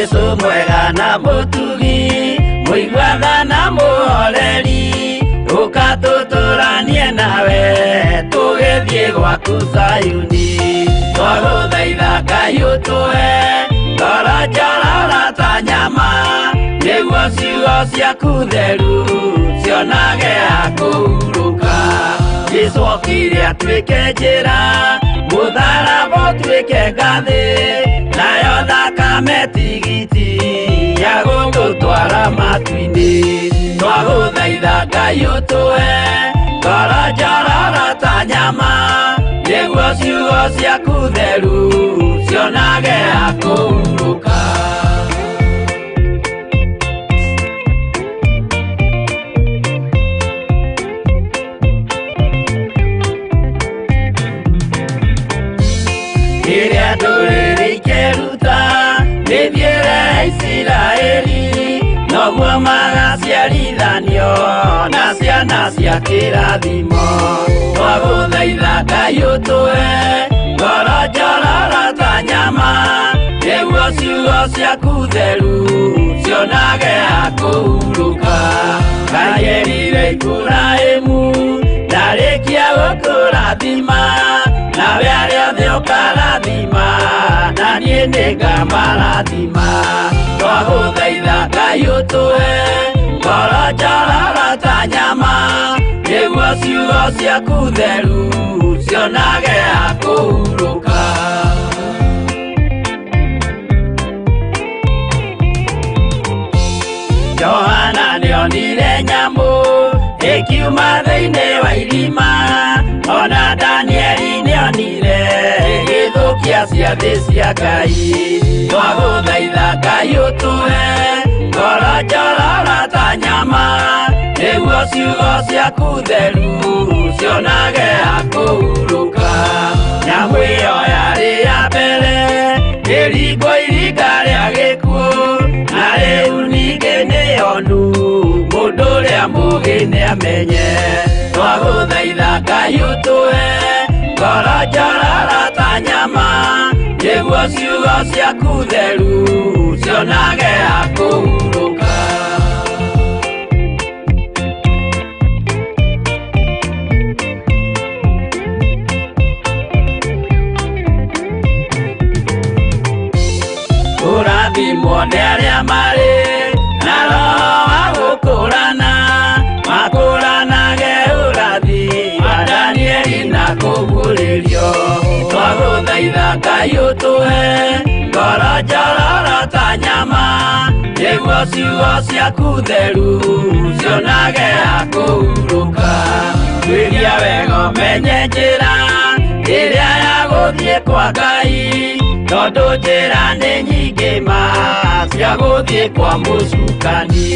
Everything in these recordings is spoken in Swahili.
Yesu mwega na mutugi muigwatha na muhoreri ukatuturanie nawe tugithie gwaku Zayuni twaguthaitha Ngai utue ngoro njororo ta nyama niguo ciugo ciaku theru cionage akuruka Yesu okire atuike njira mutharaba utuike ngathi nayo thakame tigiti ya gũgũtwara matu-inĩ twagũthaitha Ngai ũtũhe ngoro njororo ta nyama nĩguo ciugo ciaku theru cionage akũhurũka Ĩrĩa ndũrĩrĩ ikeruta nĩthiĩre Isiraeli noguo magaciarithanio na ciana cia kĩrathimo twagũthaitha Ngai ũtũhe ngoro njororo ta nyama nĩguo ciugo ciaku theru cionage akũhurũka Ngai erire Iburahĩmu ndarĩkia gũkũrathima nawe arĩa othe ũkarathima na niĩ nĩngamarathima twagũthaitha Ngai ũtũhe ngoro njororo ta nyama nĩguo ciugo ciaku theru cionage akũhurũka Johana nĩonire nyamũ ĩkiuma thĩinĩ wa irima ona Danieli nĩonire ĩgĩthũkia ciathĩ cia Ngai twagũthaitha Ngai ũtũhe ngoro njororo ta nyama nĩguo ciugo ciaku theru cionage akũhurũka nyamũ ĩyo yarĩ ya mbere ĩringwo iringa rĩa gĩkuũ na rĩu ningĩ nĩyonu mũndũ ũrĩa mũũgĩ nĩamenye twagũthaitha Ngai ũtũhe ngoro njororo ta nyama nĩguo ciugo ciaku theru cionage akũhurũka Ũrathimwo nĩ arĩa marĩ na roho wa gũkũũrana makũũranage ũrathi wa Danieli na kũguũrĩrio twagũthaitha Ngai ũtũhe ngoro njororo ta nyama nĩguo ciugo ciaku theru cionage akũhurũka twĩria wega ũmenye njĩra ĩrĩa ya gũthiĩ kwa Ngai tondũ njĩra nĩ nyingĩ ma cia gũthiĩ kwa mũcukani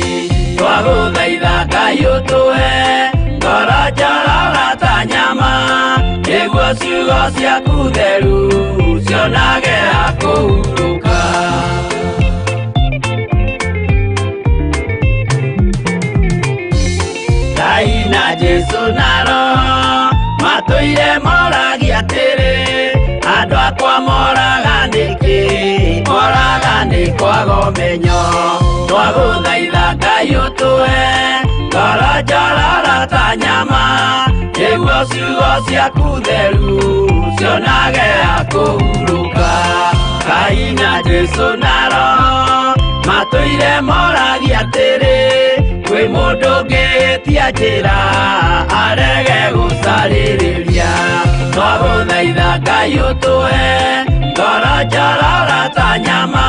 twagũthaitha Ngai ũtũhe ngoro njororo ta nyama nĩguo ciugo ciaku theru cionage akũhurũka Ngai na Jesũ na Roho matũire moragia atĩrĩ andũ akwa moraga nĩkĩ moraga nĩ kwaga ũmenyo twagũthaitha Ngai ũtũhe ngoro njororo ta nyama nĩguo ciugo ciaku theru cionage akũhurũka Ngai na Jesũ na Roho matũire moragia atĩrĩ kwĩ mũndũ ũngĩtia njĩra arege gũcarĩrĩria twagũthaitha Ngai ũtũhe ngoro njororo ta nyama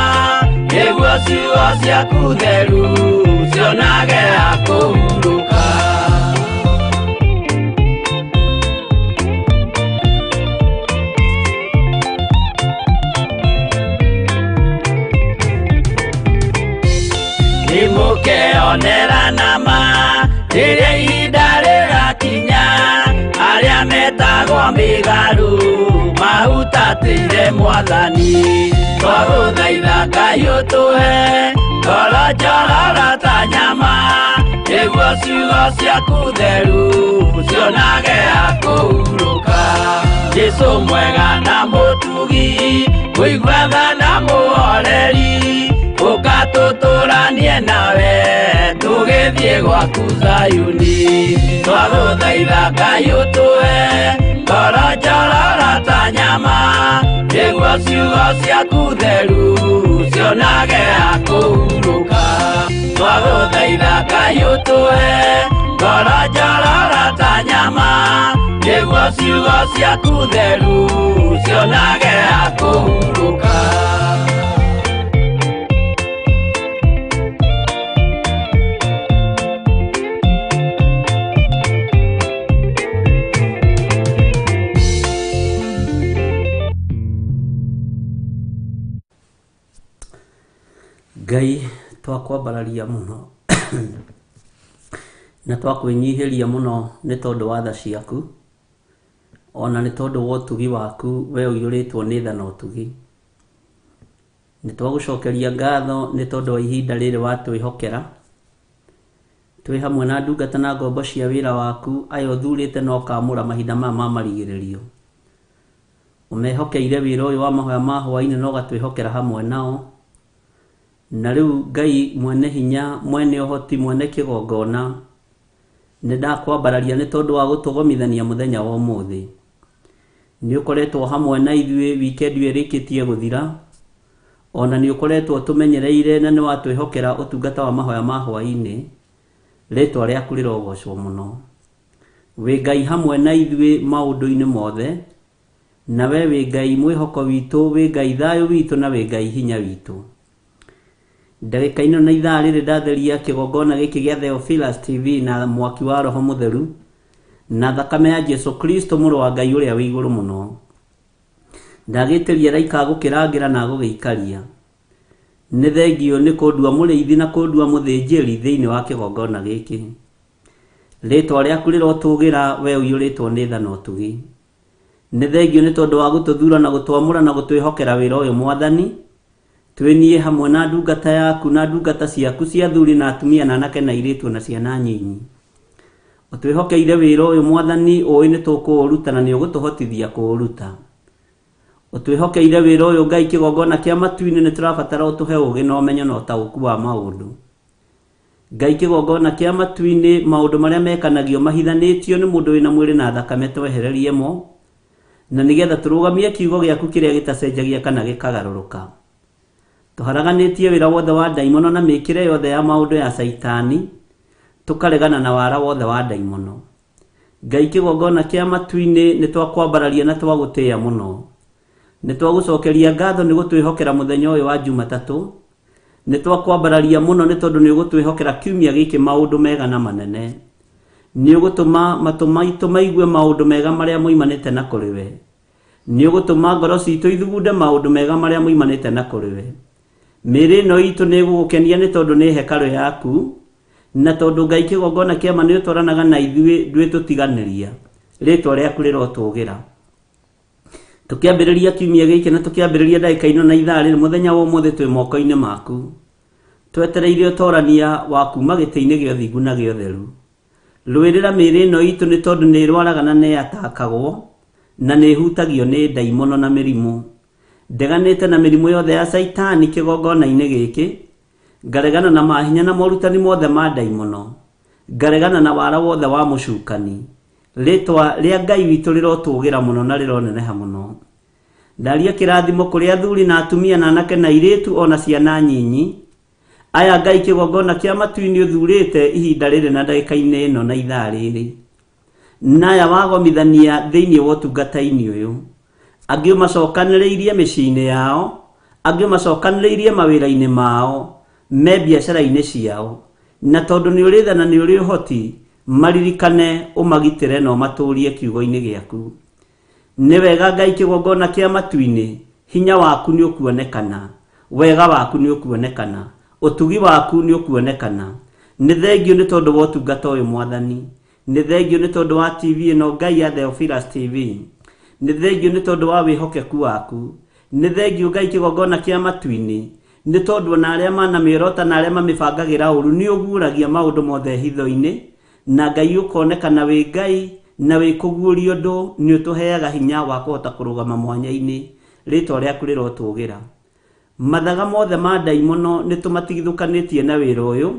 nĩguo ciugo ciaku theru cionage akũhurũka nĩmũkeonera nama rĩrĩa ihinda rĩgakinya arĩa metagwo mĩgarũ mahutatĩire Mwathani twagũthaitha Ngai ũtũhe ngoro njororo ta nyama nĩguo ciugo ciaku theru cionage akũhurũka Jesũ mwega na mũtugi mũigwatha na mũhoreri tũgĩthiĩ gwaku Zayuni. Twagũthaitha Ngai ũtũhe ngoro njororo ta nyama, nĩguo ciugo ciaku theru cionage ha kũhurũka. Twagũthaitha Ngai ũtũhe ngoro njororo ta nyama, nĩguo ciugo ciaku theru cionage ha kũhurũka. Ngai twakwambararia muno na twakwĩnyihĩria mũno nĩ tondũ wa tha ciaku, ona nĩ tondũ wa ũtugi waku we ũiyũrĩtwo nĩ tha na ũtugi. Nĩ twagũcokeria ngatho nĩ tondũ wa ihinda rĩrĩ watwĩhokera, twĩ hamwe na ndungata na ngombo cia wĩra waku aya ũthurĩte na ũkamũra mahinda maya ma marigĩrĩrio. Ũmehokeire wĩra ũyũ wa mahoya ma hwainĩ na ũgatwĩhokera hamwe nao. Na rĩu Ngai mwene hinya, mwene ũhoti, mwene kĩgongona, nĩ ndakwambararia nĩ tondũ wa gũtũgomithania mũthenya wa ũmũthĩ. Nĩ ũkoretwo hamwe na ithuĩ wikendi ĩrĩkĩtie gũthira, ona nĩ ũkoretwo tũmenyereire na nĩ watwĩhokera ũtungata wa mahoya ma hwainĩ. Rĩtwa rĩaku rĩrogocwo mũno. Wĩ Ngai hamwe na ithuĩ maũndũ-inĩ mothe, na we wĩ Ngai mwĩhoko witũ, wĩ Ngai thayũ witũ, na wĩ Ngai hinya witũ. Ndagĩka ino na ithaa rĩrĩ ndatheria kĩgongona gĩkĩ gĩa Theophilus TV na mwaki wa Roho Mũtheru na thakame ya Jesu Kristo mũrũ wa Ngai ũrĩa wĩ igũrũ mũno. Ndagĩtĩria raika gũkĩrangĩra na gũgĩikaria. Nĩ thengio nĩ kũndua mũrĩithi na kũndua mũthĩnjĩri thĩinĩ wa kĩgongona gĩkĩ. Rĩtwa rĩaku rĩrotũgĩra we ũiyũrĩtwo nĩ tha na ũtugi. Nĩ thengio nĩ tondũ wa gũtũthura na gũtwamũra na gũtwĩhokera wĩra ũyũ Mwathani. Twĩnie hamwe na ndungata yaku na ndungata ciaku cia athuri na atumia na anake na airĩtu na ciana nyinyi. Ũtwĩhokeire wĩra ũyũ Mwathani, ũĩ nĩ tũkũũruta na nĩ ũgũtũhotithia kũũruta. Ũtwĩhokeire wĩra ũyũ Ngai kĩgongona kĩa matu-inĩ, nĩ tũrabatara ũtũhe ũũgĩ na ũmenyo na ũtaũku wa maũndũ. Ngai kĩgongona kĩa matu-inĩ, maũndũ marĩa mekanagio mahithanĩtio nĩ mũndũ wĩna mwĩrĩ na thakame twehererie mo, na nĩgetha tũrũgamie kiugo gĩaku kĩrĩa gĩtacenjagia kana gĩkagarũrũka. Tũharaganĩtie wĩra wothe wa ndaimono na mĩkĩre yothe ya maũndũ ya Saitani, tũkaregana na wara wothe wa ndaimono. Ngai kĩgongona kĩa matu-inĩ, nĩ twakwambararia na twagũtĩĩa mũno. Nĩ twagũcokeria ngatho nĩ gũtwĩhokera mũthenya ũyũ wa Jumatatũ. Nĩ twakwambararia mũno nĩ tondũ nĩ ũgũtwĩhokera kiumia gĩkĩ maũndũ mega na manene. Nĩ ũgũtũma matũ maitũ maigue maũndũ mega marĩa moimanĩte na kũrĩ we. Nĩ ũgũtũma ngoro citũ ithugunde maũndũ mega marĩa moimanĩte na kũrĩ we. Mĩrĩ ĩno itũ nĩ ĩgũgũkenia nĩ tondũ nĩ hekarũ yaku, na tondũ Ngai kĩgongona kĩama nĩ ũtwaranaga na ithuĩ ndwĩtũtiganĩria. Rĩtwa rĩaku rĩrotũgĩra. Tũkĩambĩrĩria kiumia gĩkĩ na tũkĩambĩrĩria ndagĩka ino na ithaa rĩrĩ mũthenya wa ũmũthĩ twĩ moko-inĩ maku. Twetereire ũtorania wa kuma gĩtĩ-inĩ gĩa ũthingu na gĩa ũtheru. Rũĩrĩra mĩrĩ ĩno itũ nĩ tondũ nĩ ĩrwaraga na nĩ yatakagwo na nĩ ĩhutagio nĩ ndaimono na mĩrimũ. Ndeganĩte na mĩrimũ yothe ya Saitani kĩgongona-inĩ gĩkĩ. Ngaregana na mahinya na morutani mothe ma ndaimono. Ngaregana na wara wothe wa mũcukani. Rĩtwa rĩa Ngai witũ rĩrotũgĩra mũno na rĩroneneha mũno. Ndaria kĩrathimo kũrĩ athuri na atumia na anake na airĩtu ona ciana nyinyi. Aya Ngai kĩgongona kĩa matu-inĩ ũthurĩte ihinda rĩrĩ na ndagĩka-inĩ ĩno na ithaa rĩrĩ. Naya wagomithania thĩinĩ wa ũtungata-inĩ ũyũ. Angĩ macokanĩrĩirie mĩciĩ-inĩ yao, angĩ macokanĩrĩirie mawĩra-inĩ mao, me biacara-inĩ ciao. Na tondũ nĩ ũrĩ tha na nĩ ũrĩ ũhoti, maririkane ũmagitĩre na ũmatũũrie kiugo-inĩ gĩaku. Nĩ wega Ngai kĩgongona kĩa matu-inĩ, hinya waku nĩ ũkuonekana, wega waku nĩ ũkuonekana, ũtugi waku nĩ ũkuonekana. Nĩ thengio nĩ tondũ wa ũtungata ũyũ Mwathani. Nĩ thengio nĩ tondũ wa TV ĩno Ngai ya Theophilus TV. Nĩ thengio nĩ tondũ wa wĩhokeku waku. Nĩ thengio Ngai kĩgongona kĩa matu-inĩ, nĩ tondũ na arĩa mana mĩorota na arĩa mamĩbangagĩra ũru nĩ ũguũragia maũndũ mothe hitho-inĩ, na Ngai ũkonekana wĩ Ngai na wĩ kũguũria ũndũ, nĩ ũtũheaga hinya wa kũhota kũrũgama mwanya-inĩ. Rĩtwa rĩaku rĩrotũgĩra. Mathaga mothe ma ndaimono nĩ tũmatigithũkanĩtie na wĩra ũyũ,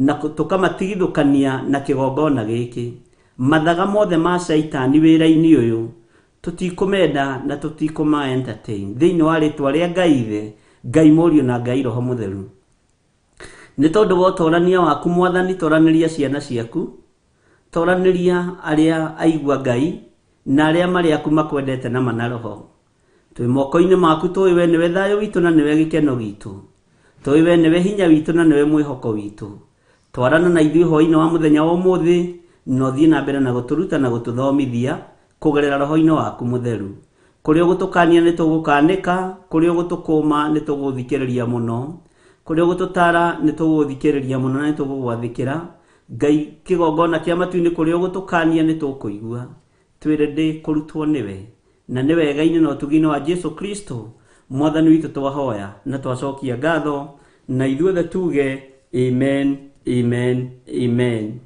na tukamatigithukania na kigongona giki. Mathaga mothe ma Shaitani wira-ini uyu tutikumenda na tutikuma entertain thiini wa ritwa ria Ngai Ithe, Ngai Mũriũ na Ngai Roho Mũtheru. Nĩ tondũ wa ũtorania waku Mwathani, toraniria ciana ciaku, toraniria arĩa aigua Ngai na arĩa marĩ aku makwendete na mana roho. Twĩ moko-inĩ maku, tũĩ we nĩwe thayũ witũ na nĩwe gĩkeno gitũ, tũĩ we nĩwe hinya witũ na nĩwe mwĩhoko witũ. Twarana na ithuĩ hwaĩ-inĩ wa mũthenya wa ũmũthĩ, na ũthiĩ na mbere na gũtũruta na gũtũthomithia kũgerera Roho-inĩ waku Mũtheru. Kũrĩa ũgũtũkania nĩ tũgũkanĩka, kũrĩa ũgũtũkũma nĩ tũgũthikĩrĩria mũno, kũrĩa ũgũtũtara nĩ tũgũthikĩrĩria mũno na nĩ tũgũgwathĩkĩra. Ngai, kĩgongona kĩa matu-inĩ kũrĩa ũgũtũkania nĩ tũkũigua. Twĩrende kũrutwo nĩwe, na nĩ wega-inĩ na ũtugi-inĩ wa Jesu Kristo Mwathani witũ twahoya na twacokia ngatho, na ithuothe tuge amen, amen, amen.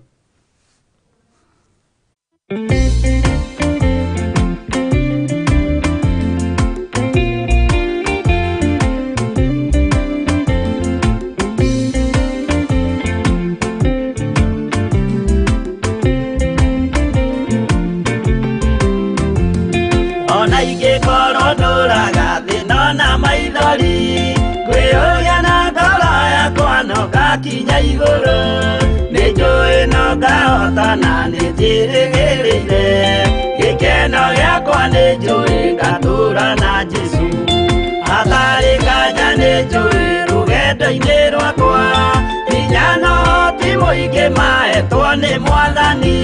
Ona ingĩkorwo ndũraga thĩna na maithori, kwĩyũria na ngoro yakwa no ngakinya igũrũ. Nĩ njũĩ no ngahota na nĩ njĩrĩgĩrĩire, gĩkeno gĩakwa nĩ njũĩ ngatũũra na Jesu. Hatarĩ nganja nĩ njũĩ rũgendo-inĩ rwakwa, hinya na ũhoti mũingĩ mahetwo nĩ Mwathani.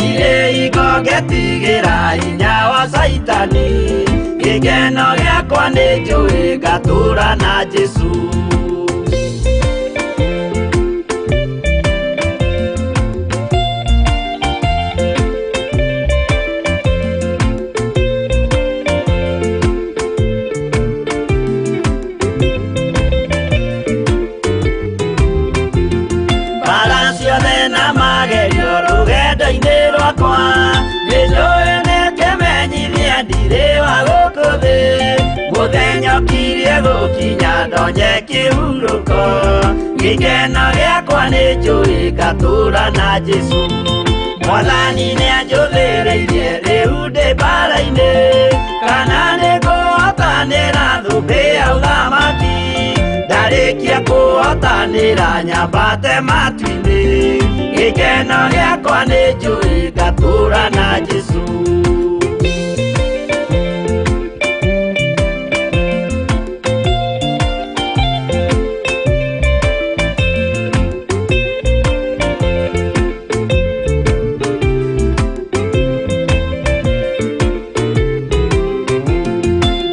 Irĩ ingo ngetigĩra hinya wa Shaitani, gĩkeno gĩakwa nĩ njũĩ ngatũũra na Jesu. Mbara ciothe na magerio rũgendo-inĩ rwakwa, nĩ njũĩ nĩ kĩmenyithia ndirĩ wa gũkũ thĩ. Mũthenya ũkirie gũkinya ndonye kĩhurũko, gĩkeno gĩakwa nĩ njũĩ ngatũũra na Jesu. Mwathani nĩ anjũthĩrĩirie rĩu ndĩ mbara-inĩ, kana nĩ ngũhotanĩra thũmbĩ ya ũthamaki. Ndarĩkia kũhotanĩra nyambate matu-inĩ, gĩkeno gĩakwa nĩ njũĩ ngatũũra na Jesu.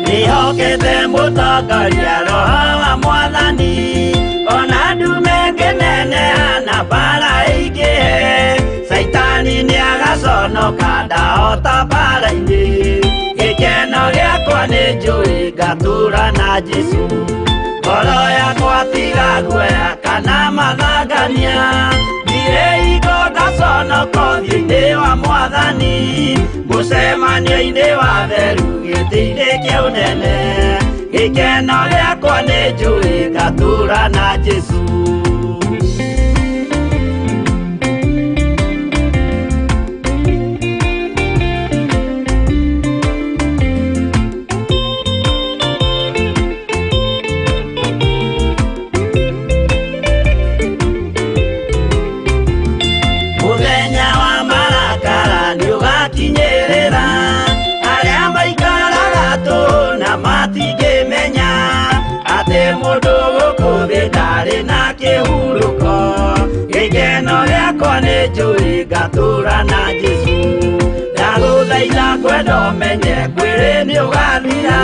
Nĩhokete mũtongoria Roho wa Mwathani, ona ndume ngĩneneha na mbara ĩingĩhe. Shaitani nĩ agaconoka ndahota mbara-inĩ, gĩkeno gĩakwa nĩ njũĩ ngatũũra na Jesu. Ngoro yakwa tiga guoya kana mathangania, ndirĩ ingo ngaconoko ũthiũ-inĩ wa Mwathani. Mũcemanio-inĩ wa theru gĩtĩ-inĩ kĩa ũnene, gĩkeno gĩakwa nĩ njũĩ ngatũũra na Jesu. Mũthenya wa marakara nĩ ũgakinyĩrĩra, arĩa maikaraga tũhũ na matingĩmenya atĩ mũndũ gũkũ thĩ ndarĩ na kĩhurũko. Gĩkeno gĩakwa nĩ njũĩ ngatũũra na Jesu. Ndagũthaitha ngwenda ũmenye kwĩrĩ nĩ ũgathira,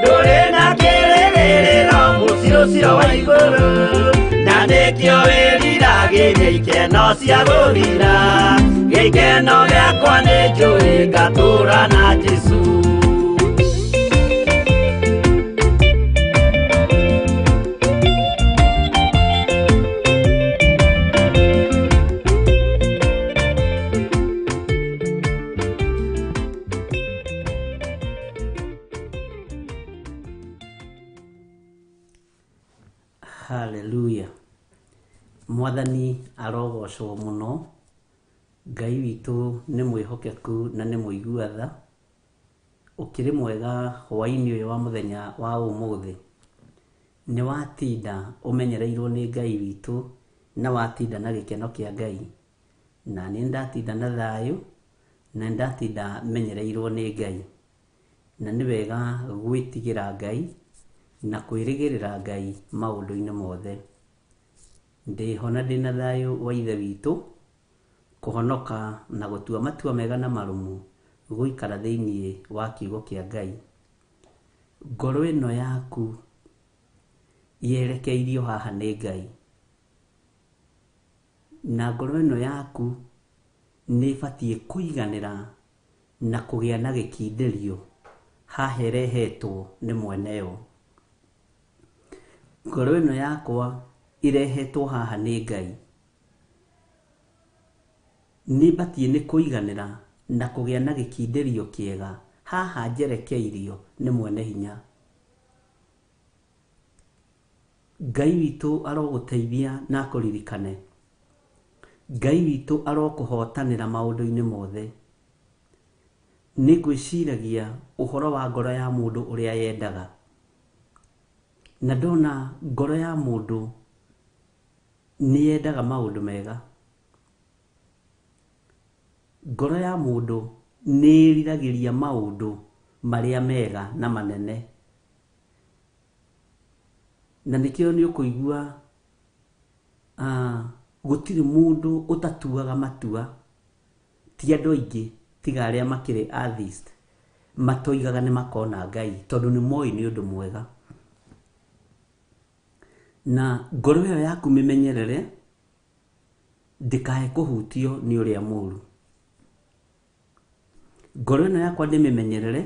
ndũrĩ na kĩrĩgĩrĩro mũciĩ ũcio wa igũrũ, na nĩkĩo wĩriragĩria ikeno cia gũthira. Gĩkeno gĩakwa nĩ njũĩ ngatũũra na Jesu. Haleluya. Mwathani arogocwo muno. Ngai witũ nĩ mwĩhokeku na nĩ mũigua tha. Ũkĩrĩ mwega hwaĩ-inĩ ũyũ wa mũthenya wa ũmũthĩ. Nĩ watinda ũmenyereirwo nĩ Ngai witũ na watinda na gĩkeno kĩa Ngai. Na nĩ ndatinda na thayũ na ndatinda menyereirwo nĩ Ngai. Na nĩ wega gwĩtigĩra Ngai na kwĩrĩgĩrĩra Ngai maũndũ-inĩ mothe. Ndĩho na ndĩna thayũ wa Ithe witũ, kũhonoka na gũtua matua mega na marũmu gũikara thĩinĩ wa kiugo kĩa Ngai. Ngoro ĩno yaku yerekeirio haha nĩ Ngai. Na ngoro ĩno yaku nĩ ĩbatiĩ kũiganĩra na kũgĩa na gĩkindĩrio haha ĩrehetwo nĩ mweneyo. Ngoro ĩno yakwa irehetwo haha nĩ Ngai. Nĩ batiĩ nĩ kũiganĩra na kũgĩa na gĩkindĩrio kĩega haha njerekeirio nĩ mwene hinya. Ngai witũ arogũteithia na kũririkane. Ngai witũ arokũhotanĩra maũndũ-inĩ mothe. Nĩ ngwĩciragia ũhoro wa ngoro ya mũndũ ũrĩa yendaga. Na ndona ngoro ya mũndũ nĩ yendaga maũndũ mega. Ngoro ya mũndũ nĩ ĩriragĩria maũndũ marĩa mega na manene. Na nĩkĩo nĩ ũkũigua gũtirĩ mũndũ ũtatuaga matua, ti andũ aingĩ tiga arĩa makĩrĩ atheist matoigaga nĩ makona Ngai tondũ nĩ moĩ nĩ ũndũ mwega. Na ngoro ĩyo yaku mĩmenyerere ndĩkae kũhutio nĩ ũrĩa mũũru. Ngoro ĩno yakwa ndĩmĩmenyerere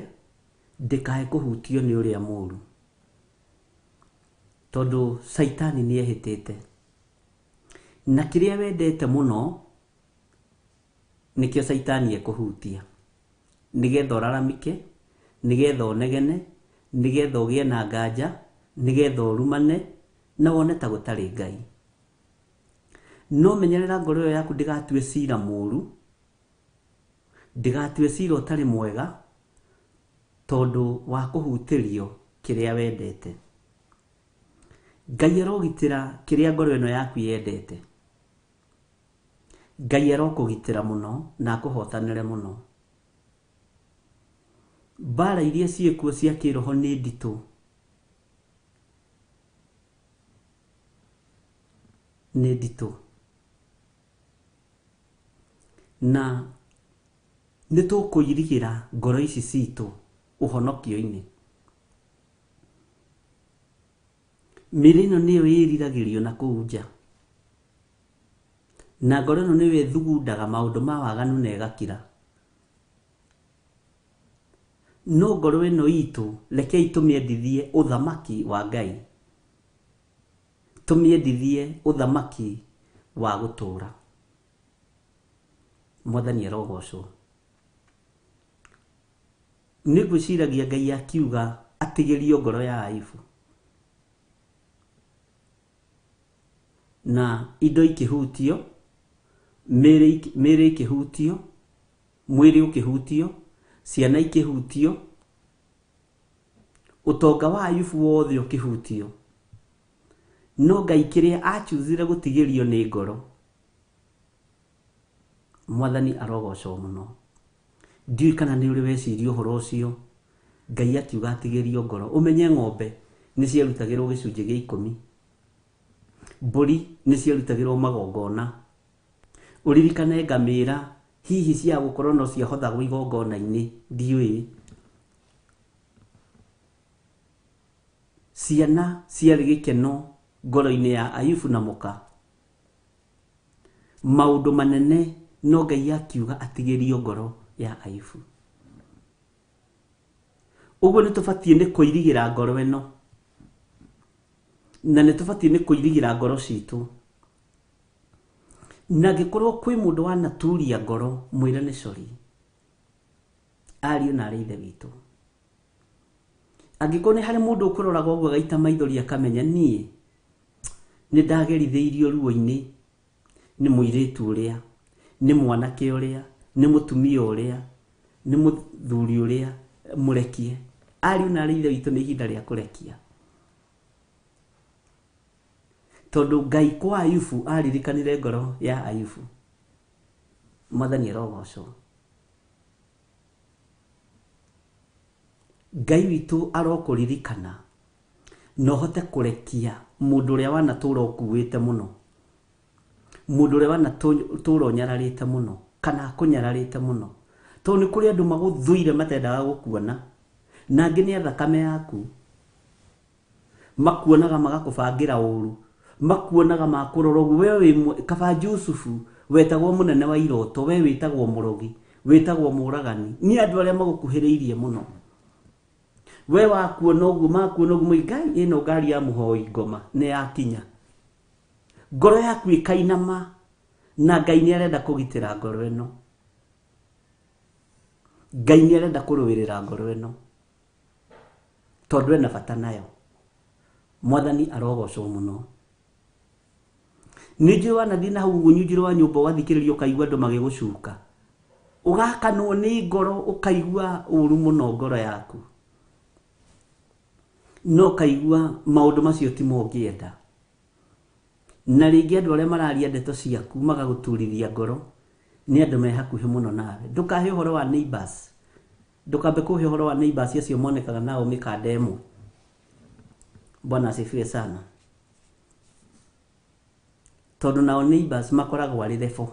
ndĩkae kũhutio nĩ ũrĩa mũũru, tondũ Saitani nĩ ehĩtĩte. Na kĩrĩa wendete mũno nĩkĩo Saitani ekũhutia, nĩgetha ũraramike, nĩgetha ũnegene, nĩgetha ũgĩe na nganja, nĩgetha ũrumane na wone ta gũtarĩ Ngai. No menyerera ngoro ĩyo yaku ndĩgatue cira mũũru, ndĩgatue cira ũtarĩ mwega tondũ wa kũhutĩrio kĩrĩa wendete. Ngai arogitĩra kĩrĩa ngoro ĩno yaku yendete. Ngai arokũgitĩra mũno na akũhotanĩre mũno. Mbara iria ciĩkuo cia kĩroho nĩ nditũ. Nĩ nditũ. Na nĩ tũkũirigĩra ngoro ici citũ ũhonokio-inĩ. Mĩrĩ ĩno nĩyo ĩriragĩrio na kũu nja. Na ngoro ĩno nĩyo ĩthugundaga maũndũ ma waganu na ĩgakira. No ngoro ĩno itũ rekei tũmĩendithie ũthamaki wa Ngai. Tũmĩendithie ũthamaki wa gũtũũra. Mwathani arogocwo. Nĩ ngwĩciragia Ngai akiuga atigĩrio ngoro ya Ayubu. Na indo ikĩhutio, mĩrĩ ikĩhutio, mwĩrĩ ũkĩhutio, ciana ikĩhutio, ũtonga wa Ayubu wothe ũkĩhutio. No Ngai kĩrĩa achuzire gũtigĩrio nĩ ngoro. Mwathani arogocwo mũno. Ndiũĩ kana nĩ ũrĩ weciria ũhoro ũcio. Ngai akiuga atigĩrio ngoro. Ũmenye ng'ombe nĩ ciarutagĩrwo gĩcunjĩ gĩa 10. Mbũri nĩ ciarutagĩrwo magongona. Ũririkane ngamĩra hihi cia gũkorwo no ciahothagwo igongona-inĩ, ndiũĩ. Ciana ciarĩ gĩkeno ngoro-inĩ ya Ayubu na mũka. Maũndũ manene no Ngai akiuga atigĩrio ngoro ya Ayubu. Ũguo nĩ tũbatiĩ nĩ kũirigĩra ngoro ĩno. Na nĩ tũbatiĩ nĩ kũirigĩra ngoro citũ. Na angĩkorwo kwĩ mũndũ wanaturia ngoro, mwĩre nĩ cori. Ariũ na aarĩ a Ithe witũ. Angĩkorwo nĩ harĩ mũndũ ũkũroraga ũguo agaita maithori akamenya niĩ nĩ ndagerithĩirio ruo-inĩ nĩ mũirĩtu ũrĩa, nĩ mwanake ũrĩa, nĩ mũtumia ũrĩa, nĩ mũthuri ũrĩa, mũrekie. Ariũ na ithe witũ nĩ ihinda rĩa kũrekia. Tondũ Ngai kwa Ayubu aririkanire ngoro ya Ayubu. Mwathani arogocwo. Ngai witũ arokũririkana na ũhote kũrekia mũndũ ũrĩa wanatũũra ũkuĩte mũno, mũndũ ũrĩa wanatũũra ũnyararĩte mũno, kana akũnyararĩte mũno. Tondũ nĩ kũrĩ andũ magũthũire matendaga gũkuona, na angĩ nĩ thakame yaku, makuonaga magakũbangĩra ũru, makuonaga makũrora ũguo. We wĩ kaba Jusufu, wetagwo mũnene wa iroto, we wĩtagwo mũrogi, wĩtagwo mũragani, nĩ andũ arĩa magũkuhĩrĩirie mũno. We wakuona ũguo, makuona ũguo, Ngai ĩno ngari ya mũhoi ngoma nĩ yakinya. Ngoro yaku ĩkainama, na Ngai nĩ arenda kũgitĩra ngoro ĩno. Ngai nĩ arenda kũrũĩrĩra ngoro ĩno, tondũ ena bata nayo. Mwathani arogocwo mũno. Nĩ njũĩ wanathiĩ na hau ũgunyunjĩro wa nyũmba ũgathikĩrĩria ũkaigua andũ magĩgũcuka, ũgakanwo nĩ ngoro, ũkaigua ũru mũno ngoro yaku, no kaigua maũndũ macio ti mo ũngĩenda. Na rĩngĩ andũ arĩa mararia ndeto ciaku magagũturithia ngoro nĩ andũ me hakuhĩ mũno nawe. Ndũkahe ũhoro wa neighbors, ndũkambe kũhe ũhoro wa neighbors acio monekaga nao mĩkanda ĩmwe. Bwana asifiwe sana. Tondũ nao neighbors makoragwo arĩ lebo,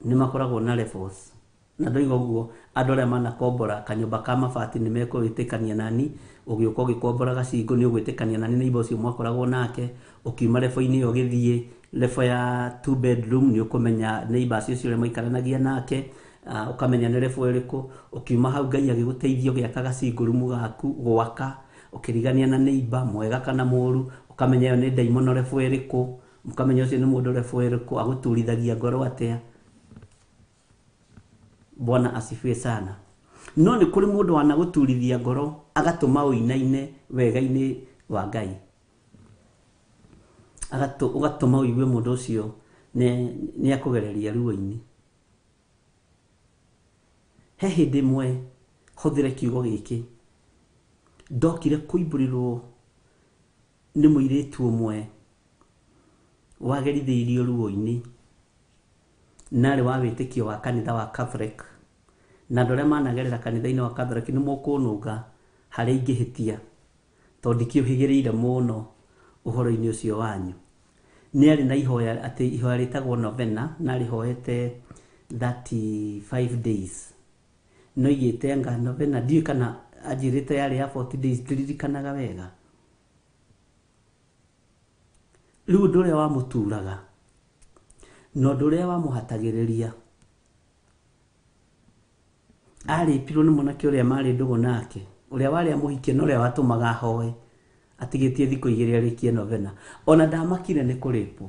nĩ makoragwo na levels. Na ndoiga ũguo, andũ arĩa manakombora kanyũmba ka mabati nĩ mekũgwĩtĩkania nani, ũgĩũka ũgĩkombora gacingo nĩ ũgwĩtĩkania nani neighbor ũcio mwakoragwo nake. Ũkiuma lebo-inĩ ĩyo ũgĩthiĩ lebo ya 2 bedroom nĩ ũkũmenya neighbors ũcio ũrĩa maikaranagia nake, ũkamenya nĩ lebo ĩrĩkũ. Ũkiuma hau Ngai agĩgũteithia ũgĩaka gacingo rumu gaku gwaka, ũkĩrigania na neighbor mwega kana mũũru, ũkamenya ĩyo nĩ ndaimono lebo ĩrĩkũ, ũkamenya ũcio nĩ mũndũ lebo ĩrĩkũ, agũturithagia ngoro atĩa. Bwana asifiwe sana. No nĩ kũrĩ mũndũ wanagũturithia ngoro agatũma ũinaine wega-inĩ wa Ngai, ũgatũma ũigue mũndũ ũcio nĩ akũgereria ruo-inĩ. He hĩndĩ ĩmwe hũthĩre kiugo gĩkĩ, ndokire kũimbũrĩrwo nĩ mũirĩtu ũmwe wagerithĩirio ruo-inĩ, narĩ wa wĩtĩkio wa kanitha wa Catholic. Na andũ arĩa managerera kanitha-inĩ wa Catholic nĩ mũkũnũnga harĩa ingĩhĩtia, tondũ ndikĩũhĩgĩrĩire mũno ũhoro-inĩ ũcio wanyu. Nĩ arĩ na ihoya, atĩ ihoya rĩtagwo novena, na rĩhoete 35 days. No igĩte anga novena, ndiũĩ kana anjĩrĩte yarĩ ya 40 days, ndiririkanaga wega. Rĩu ũndũ ũrĩa wamũturaga na ũndũ ũrĩa wamũhatagĩrĩria, arĩpirwo nĩ mwanake ũrĩa marĩ ndũgũ nake, ũrĩa warĩ amũhikie na ũrĩa watũmaga ahoe atigĩtie thikũ 2 arĩkie novena. Ona ndamakire nĩ kũrĩpwo,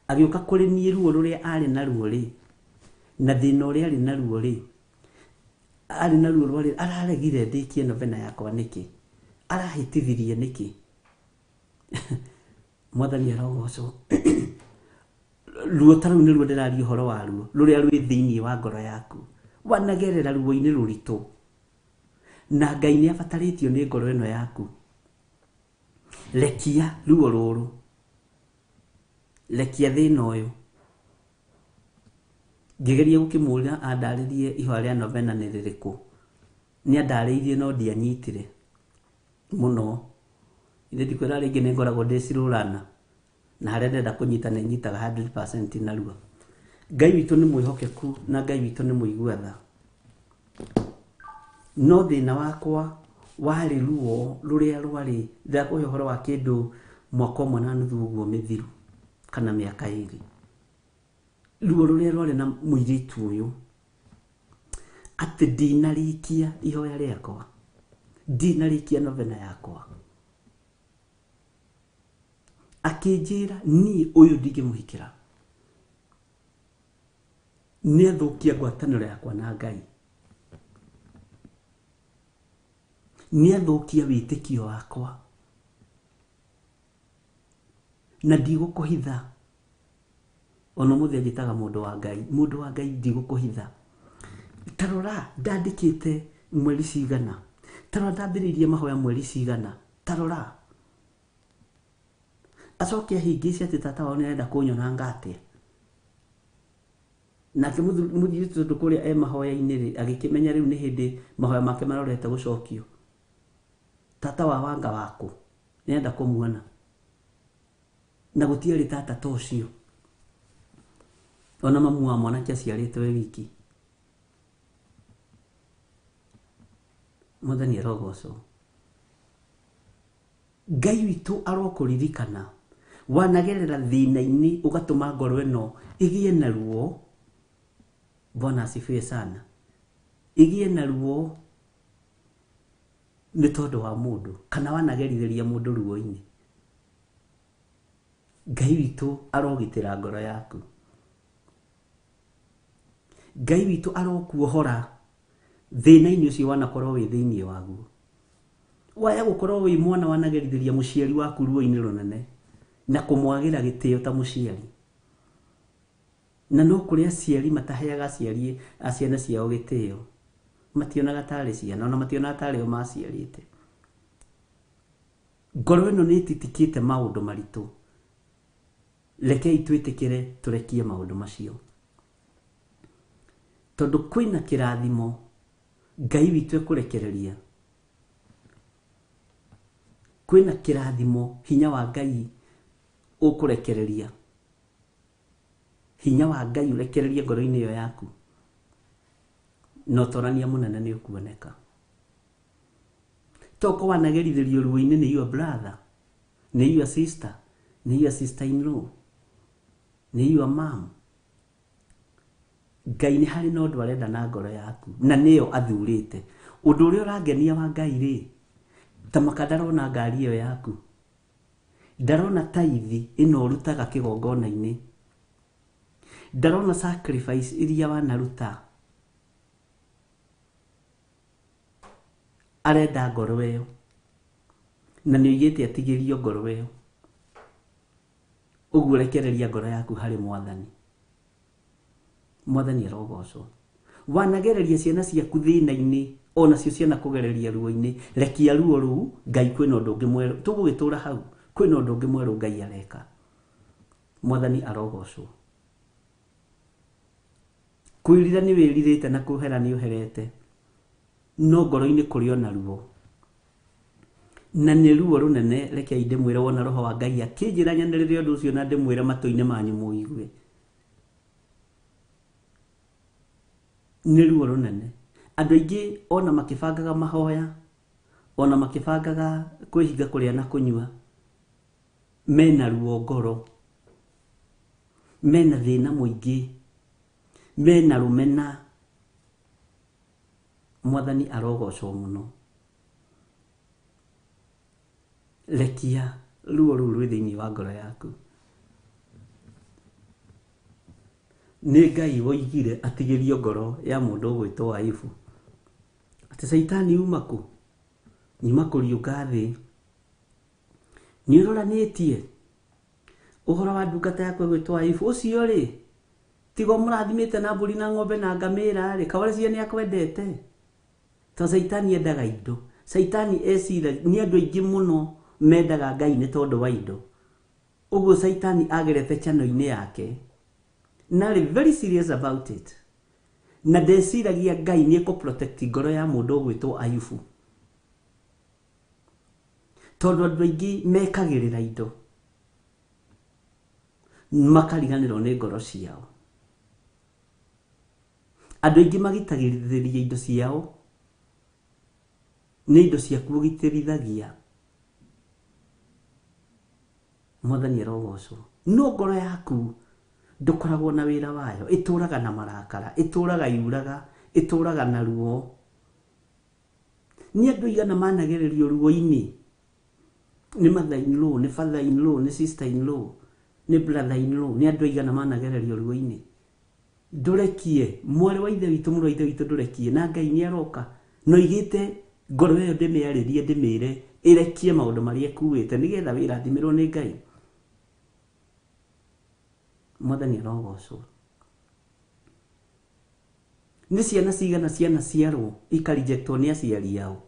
agĩũka kũrĩ niĩ ruo rũrĩa arĩ naruo rĩ, na thĩna ũrĩa arĩ naruo rĩ, arĩ naruo rwarĩ araregire ndĩkie novena yakwa nĩkĩ, arahĩtithirie nĩkĩ. Mwathani arogocwo. Ruo ta rũu nĩruo ndĩraria ũhoro wa ruo rũrĩa rwĩ thĩinĩ wa ngoro yaku, wanagerera ruo-inĩ rũritũ, na Ngai nĩ abatarĩtio nĩ ngoro ĩno yaku. Rekia ruo rũrũ, rekia thĩna ũyũ. Ngĩgeria gũkĩmũria andarĩrie ihoya rĩa novena nĩ rĩrĩkũ, nĩ andarĩirie no ndianyitire mũno. Ithe ndikwĩra rĩngĩ nĩ ngoragwo ndĩcirũrana, na harĩa ndenda kũnyita nĩ nyitaga 100% narua. Ngai witũ nĩ mwĩhokeku na Ngai witũ nĩ mũigua tha. No thĩna wakwa warĩ ruo rũrĩa rwarĩ, ndakũhe ũhoro wa kĩndũ mwaka ũmwe na nuthu ũguo mĩthiru kana mĩaka 2. Ruo rũrĩa rwarĩ na mũirĩtu ũyũ, atĩ ndinarĩkia ihoya rĩakwa, ndinarĩkia novena yakwa. Akĩnjĩra niĩ ũyũ ndingĩmũhikĩra, nĩ athũkia ngwatanĩro yakwa na Ngai, nĩ athũkia wĩtĩkio wakwa, na ndigũkũhitha. Ona mũthĩ njĩtaga mũndũ wa Ngai ndigũkũhitha. Tarora ndandĩkĩte mweri cigana, tarora ndambĩrĩirie mahoya mweri cigana, tarora acoke ahingĩce atĩ tata wao nĩarenda kũnyonanga atĩa. Nake mũthirĩtu tondũ kũrĩa mahoya-inĩ rĩ, agĩkĩmenya rĩu nĩ hĩndĩ mahoya make marorete gũcokio. Tata wa Wanga wako nĩarenda kũmuona, na gũtiarĩ tata ta ũcio. Ona mamu wa mwanake aciarĩtwo wiki. Mwathani arogocwo. Ngai witũ arokũririkana wanagerera thĩna-inĩ ũgatũma ngoro ĩno ĩgĩe na ruo. Bwana asifiwe sana. Ĩgĩe na ruo nĩ tondũ wa mũndũ, kana wanagerithiria mũndũ ruo-inĩ. Ngai witũ arogitĩra ngoro yaku. Ngai witũ arokuohora thĩna-inĩ ũcio wanakorwo wĩ thĩinĩ waguo. Waya gũkorwo wĩ mwana wanagerithiria mũciari waku ruo-inĩ rũnene na kũmwagĩra gĩtĩo ta mũciari. Na no kũrĩ aciari mataheaga ciana ciao gĩtĩo. Mationaga tarĩ ciana, ona mationaga tarĩ o maciarĩte. Ngoro ĩno nĩ ĩtitikĩte maũndũ maritũ. Rekei twĩtĩkĩre tũrekie maũndũ macio. Tondũ kwĩna kĩrathimo Ngai witũ ekũrekereria. Kwĩna kĩrathimo hinya wa Ngai ũkũrekereria. Hinya wa Ngai ũrekererie ngoro-inĩ ĩyo yaku. No ũtonania mũnene nĩ ũkuoneka. Toko wanagerithirio ruo-inĩ nĩ your brother, nĩ your sister, nĩ your sister-in-law, nĩ your mom. Ngai nĩ harĩ na ũndũ arenda na ngoro yaku, na nĩyo athurĩte. Ũndũ ũrĩa ũrangenia wa Ngai rĩ, ta maka ndarona ngari ĩyo yaku, ndarona taithi ĩno ũrutaga kĩgongona-inĩ, ndarona sacrifice iria wanaruta. Arenda ngoro ĩyo, na nĩ oigĩte atigĩrio ngoro ĩyo. Ũguo rekereria ngoro yaku harĩ Mwathani. Mwathani arogocwo. Wanagereria ciana ciaku thĩna-inĩ, ona cio ciana kũgereria ruo-inĩ, rekia ruo rũu. Ngai kwĩna ũndũ ũngĩ mwerũ tũgũgĩtũra hau, kwĩna ũndũ ũngĩ mwerũ Ngai areka. Mwathani arogocwo. Kwĩrira nĩ wĩrirĩte na kwĩhera nĩ ũherete, no ngoro-inĩ kũrĩ ona ruo, na nĩ ruo rũnene. Rekei ndĩmwĩre wona Roho wa Ngai akĩnjĩra nyanĩrĩre ũndũ ũcio na ndĩmwĩre matũ-inĩ manyu mũigue. Nĩ ruo rũnene. Andũ aingĩ ona makĩbangaga mahoya, ona makĩbangaga kwĩhinga kũrĩa na kũnyua, mena ruo ngoro, mena thĩna mũingĩ, mena rũmena. Mwathani arogocwo mũno. Rekia ruo rũu rwĩ thĩinĩ wa ngoro yaku. Nĩ Ngai woigire atigĩrio ngoro ya mũndũ ũgwĩtwo Ayubu. Atĩ Saitani uma kũ? Nyuma kũriũnga thĩ. Nĩ ũroranĩtie ũhoro wa ndungata yakwa ĩgwĩtwo Ayubu. Ũcio rĩ, tiga mũrathimĩte na mbũri na ng'ombe na ngamĩra rĩ, kaũrĩcia nĩ akwendete. To Saitani endaga indo. Saitani eciragia nĩ andũ aingĩ mũno mendaga Ngai nĩ tondũ wa indo. Ũguo Saitani agerete channel-inĩ yake, na rĩ very serious about it, na ndeciragia Ngai nĩ ekũprotect ngoro ya mũndũ ũgwĩtwo Ayubu. Tondũ andũ aingĩ mekagĩrĩra indo, makariganĩrwo nĩ ngoro ciao. Andũ aingĩ magitagĩrĩria indo ciao, nĩ indo cia kũgitĩrithagia. Mwathani arogocwo. No ngoro yaku ndũkoragwo na wĩra wayo, ĩtũraga na marakara, ĩtũraga yuraga, ĩtũraga na ruo. Nĩ andũ aigana managererio ruo-inĩ, nĩ mother-in-law, nĩ father-in-law, nĩ sister-in-law, nĩ brother-in-law, nĩ andũ aigana managererio ruo-inĩ. Ndũrekie mwarĩ wa ithe witũ, mũrũ wa ithe witũ ndũrekie, na Ngai nĩ aroka. No igĩte ngoro ĩyo ndĩmĩarĩrie, ndĩmĩre ĩrekie maũndũ marĩa ĩkuĩte, nĩgetha wĩrathimirwo nĩ Ngai. Mwathani arogocwo. Nĩ ciana cigana ciana ciarwo ikarejectwo nĩ aciari ao,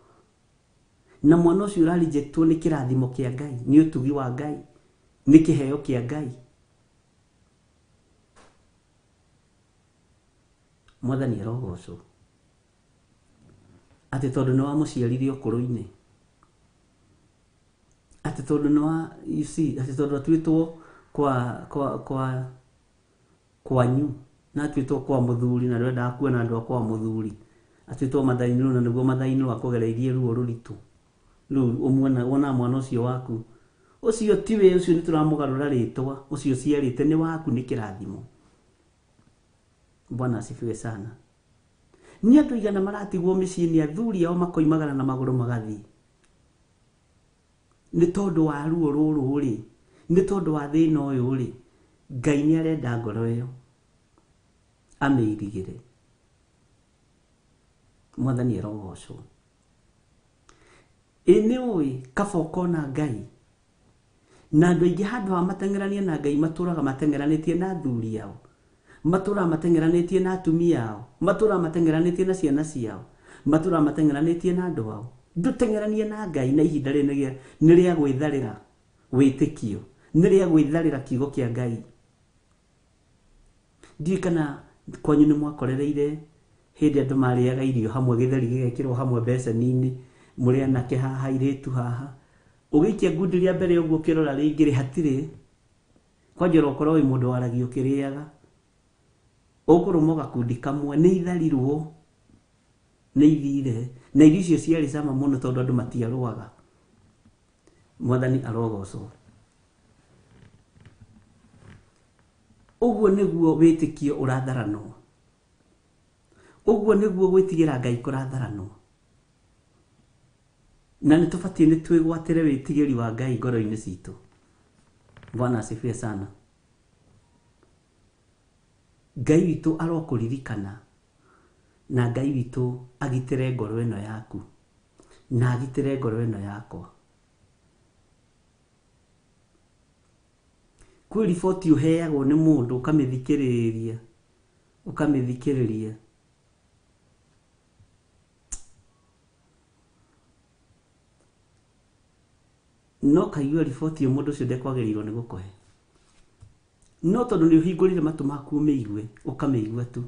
na mwana ũcio ũrarejectwo nĩ kĩrathimo kĩa Ngai, nĩ ũtugi wa Ngai, nĩ kĩheo kĩa Ngai. Mwathani arogocwo. Atĩ tondũ nĩ wamũciarire ũkũrũ-inĩ, atĩ tondũ nĩ wa, you see, atĩ tondũ atuĩtwo kwanyu, na atuĩtwo kwa mũthuri, na ndwendaga kuona andũ kwa mũthuri, atuĩtwo mathai-inĩ, na nĩguo mathai-inĩ wakũgereirie ruo rũritũ. Rĩu wona mwana ũcio waku, ũcio tiwe, ũcio nĩ tũramũgarũra rĩtwa, ũcio ciarĩte nĩ waku, nĩ kĩrathimo. Bwana asifiwe sana. Nĩ andũ igana maratigwo mĩciĩ nĩ athuri ao makoimagara na magũrũ magathiĩ, nĩ tondũ wa ruo rũrũ rĩ, nĩ tondũ wa thĩna ũyũ rĩ. Ngai nĩ arenda ngoro ĩyo amĩirigĩre. Mwathani arogocwo. Nĩ ũĩ kaba ũkona Ngai, na andũ aingĩ handũ ha mateng'eranie na Ngai matũraga mateng'eranĩtie na athuri ao, matũraga mateng'eranĩtie na atumia ao, matũraga mateng'eranĩtie na ciana ciao, matũraga mateng'eranĩtie na andũ ao. Ndũteng'eranie na Ngai, na ihinda rĩrĩ nĩ rĩa gwĩtharĩra wĩtĩkio, nĩ rĩa gwĩtharĩra kiugo kĩa Ngai. Ndiũĩ kana kwanyu nĩ mwakorereire hĩndĩ andũ marĩaga irio hamwe, gĩtheri gĩgekĩrwo hamwe beceni-inĩ, mũrĩ anake haha, airĩtu haha, ũgĩikia ngundi rĩa mbere ũguo ũkĩrora rĩngĩ hatirĩ, kwanjĩra ũkorwo wĩ mũndũ waragio ũkĩrĩaga, ũkũrũma gakundi kamwe, nĩ itharirwo, nĩ ithire, na irio icio ciarĩ cama mũno tondũ andũ matiarũaga. Mwathani arogocwo. Ũguo nĩguo wĩtĩkio ũratharanwo, ũguo nĩguo gwĩtigĩra Ngai kũratharanwo, na nĩ tũbatiĩ nĩ twĩgwatĩre wĩtigĩri wa Ngai ngoro-inĩ citũ. Bwana asifiwe sana. Ngai witũ arokũririkana, na Ngai witũ agitĩre ngoro ĩno yaku, na agitĩre ngoro ĩno yakwa. Kwĩ riboti ũheagwo nĩ mũndũ ũkamĩthikĩrĩria, no kaigua riboti mũndũ ũcio ndekwagĩrĩirwo nĩ gũkũhe, no tondũ nĩ ũhingũrire matũ maku ũmĩigue, ũkamĩigua tu.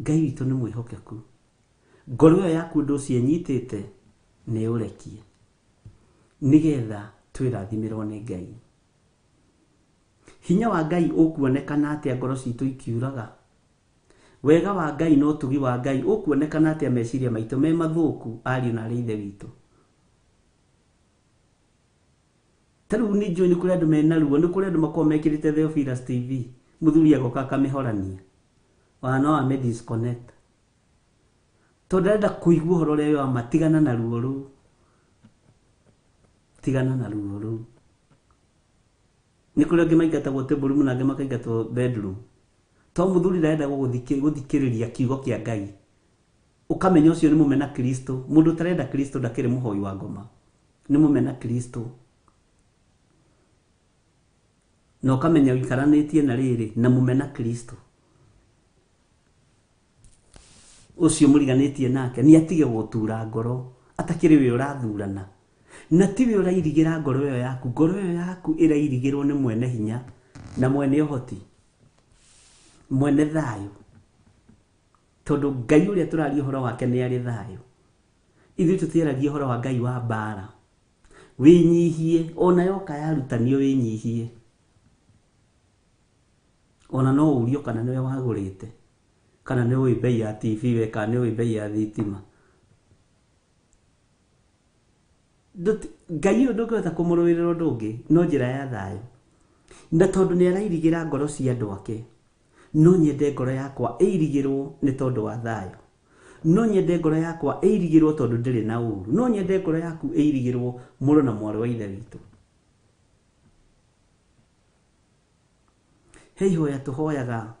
Ngai witũ nĩ mwĩhokeku. Ngoro ĩyo yaku ũndũ ũcio nyitĩte nĩ ũrekie, nĩgetha twĩrathimirwo nĩ Ngai. Hinya wa Ngai ũkuonekana atĩa ngoro citũ ikiuraga? Wega wa Ngai na ũtugi wa Ngai ũkuonekana atĩa meciria maitũ me mathũku, ariũ na ithe witũ? Tarĩu nĩ njũĩ nĩ kũrĩ andũ mena ruo, nĩ kũrĩ andũ makoragwo mekĩrĩte Theophilus TV, mũthuri agoka akamĩhorania, no ame disconnect, tondũ arenda kũigua ũhoro ũrĩa wa matigana na ruo rũu, tigana na ruo rũu. Nĩ kũrĩ angĩ maingatagwo table room na angĩ makaingatwo bedroom. To mũthuri arenda gũthikĩrĩria kiugo kĩa Ngai, ũkamenya ũcio nĩ mũmena Kristo. Mũndũ ũtarenda Kristo ndakĩrĩ mũhoi wa ngoma, nĩ mũmena Kristo. Na ũkamenya ũikaranĩtie na rĩrĩ na mũmena Kristo, ũcio mũriganĩtie nake nĩ atige gũtura ngoro, atakĩrĩ we ũrathurana, na tiwe ũrairigĩra ngoro ĩyo yaku. Ngoro ĩyo yaku ĩrairigĩrwo nĩ mwene hinya na mwene ũhoti, mwene thayũ, tondũ Ngai ũrĩa tũraria ũhoro wake nĩ arĩ thayũ. Ithuĩ tũtiaragia ũhoro wa Ngai wa mbara. Wĩnyihie, ona yoka yarutanio wĩnyihie, ona no ũrio kana nĩwe wagũrĩte, kana nĩ ũĩ bei ya TV we, kana nĩ ũĩ bei ya thitima. Ngai ũyũ ndũngĩhota kũmũrũĩrĩra ũndũ ũngĩ no njĩra ya thayũ, na tondũ nĩ arairigĩra ngoro cia andũ ake, no nyende ngoro yakwa ĩirigĩrwo nĩ tondũ wa thayũ, no nyende ngoro yakwa ĩirigĩrwo tondũ ndĩrĩ na ũru, no nyende ngoro yaku ĩirigĩrwo mũrũ na mwarĩ wa ithe witũ. He ihoya tũhoyaga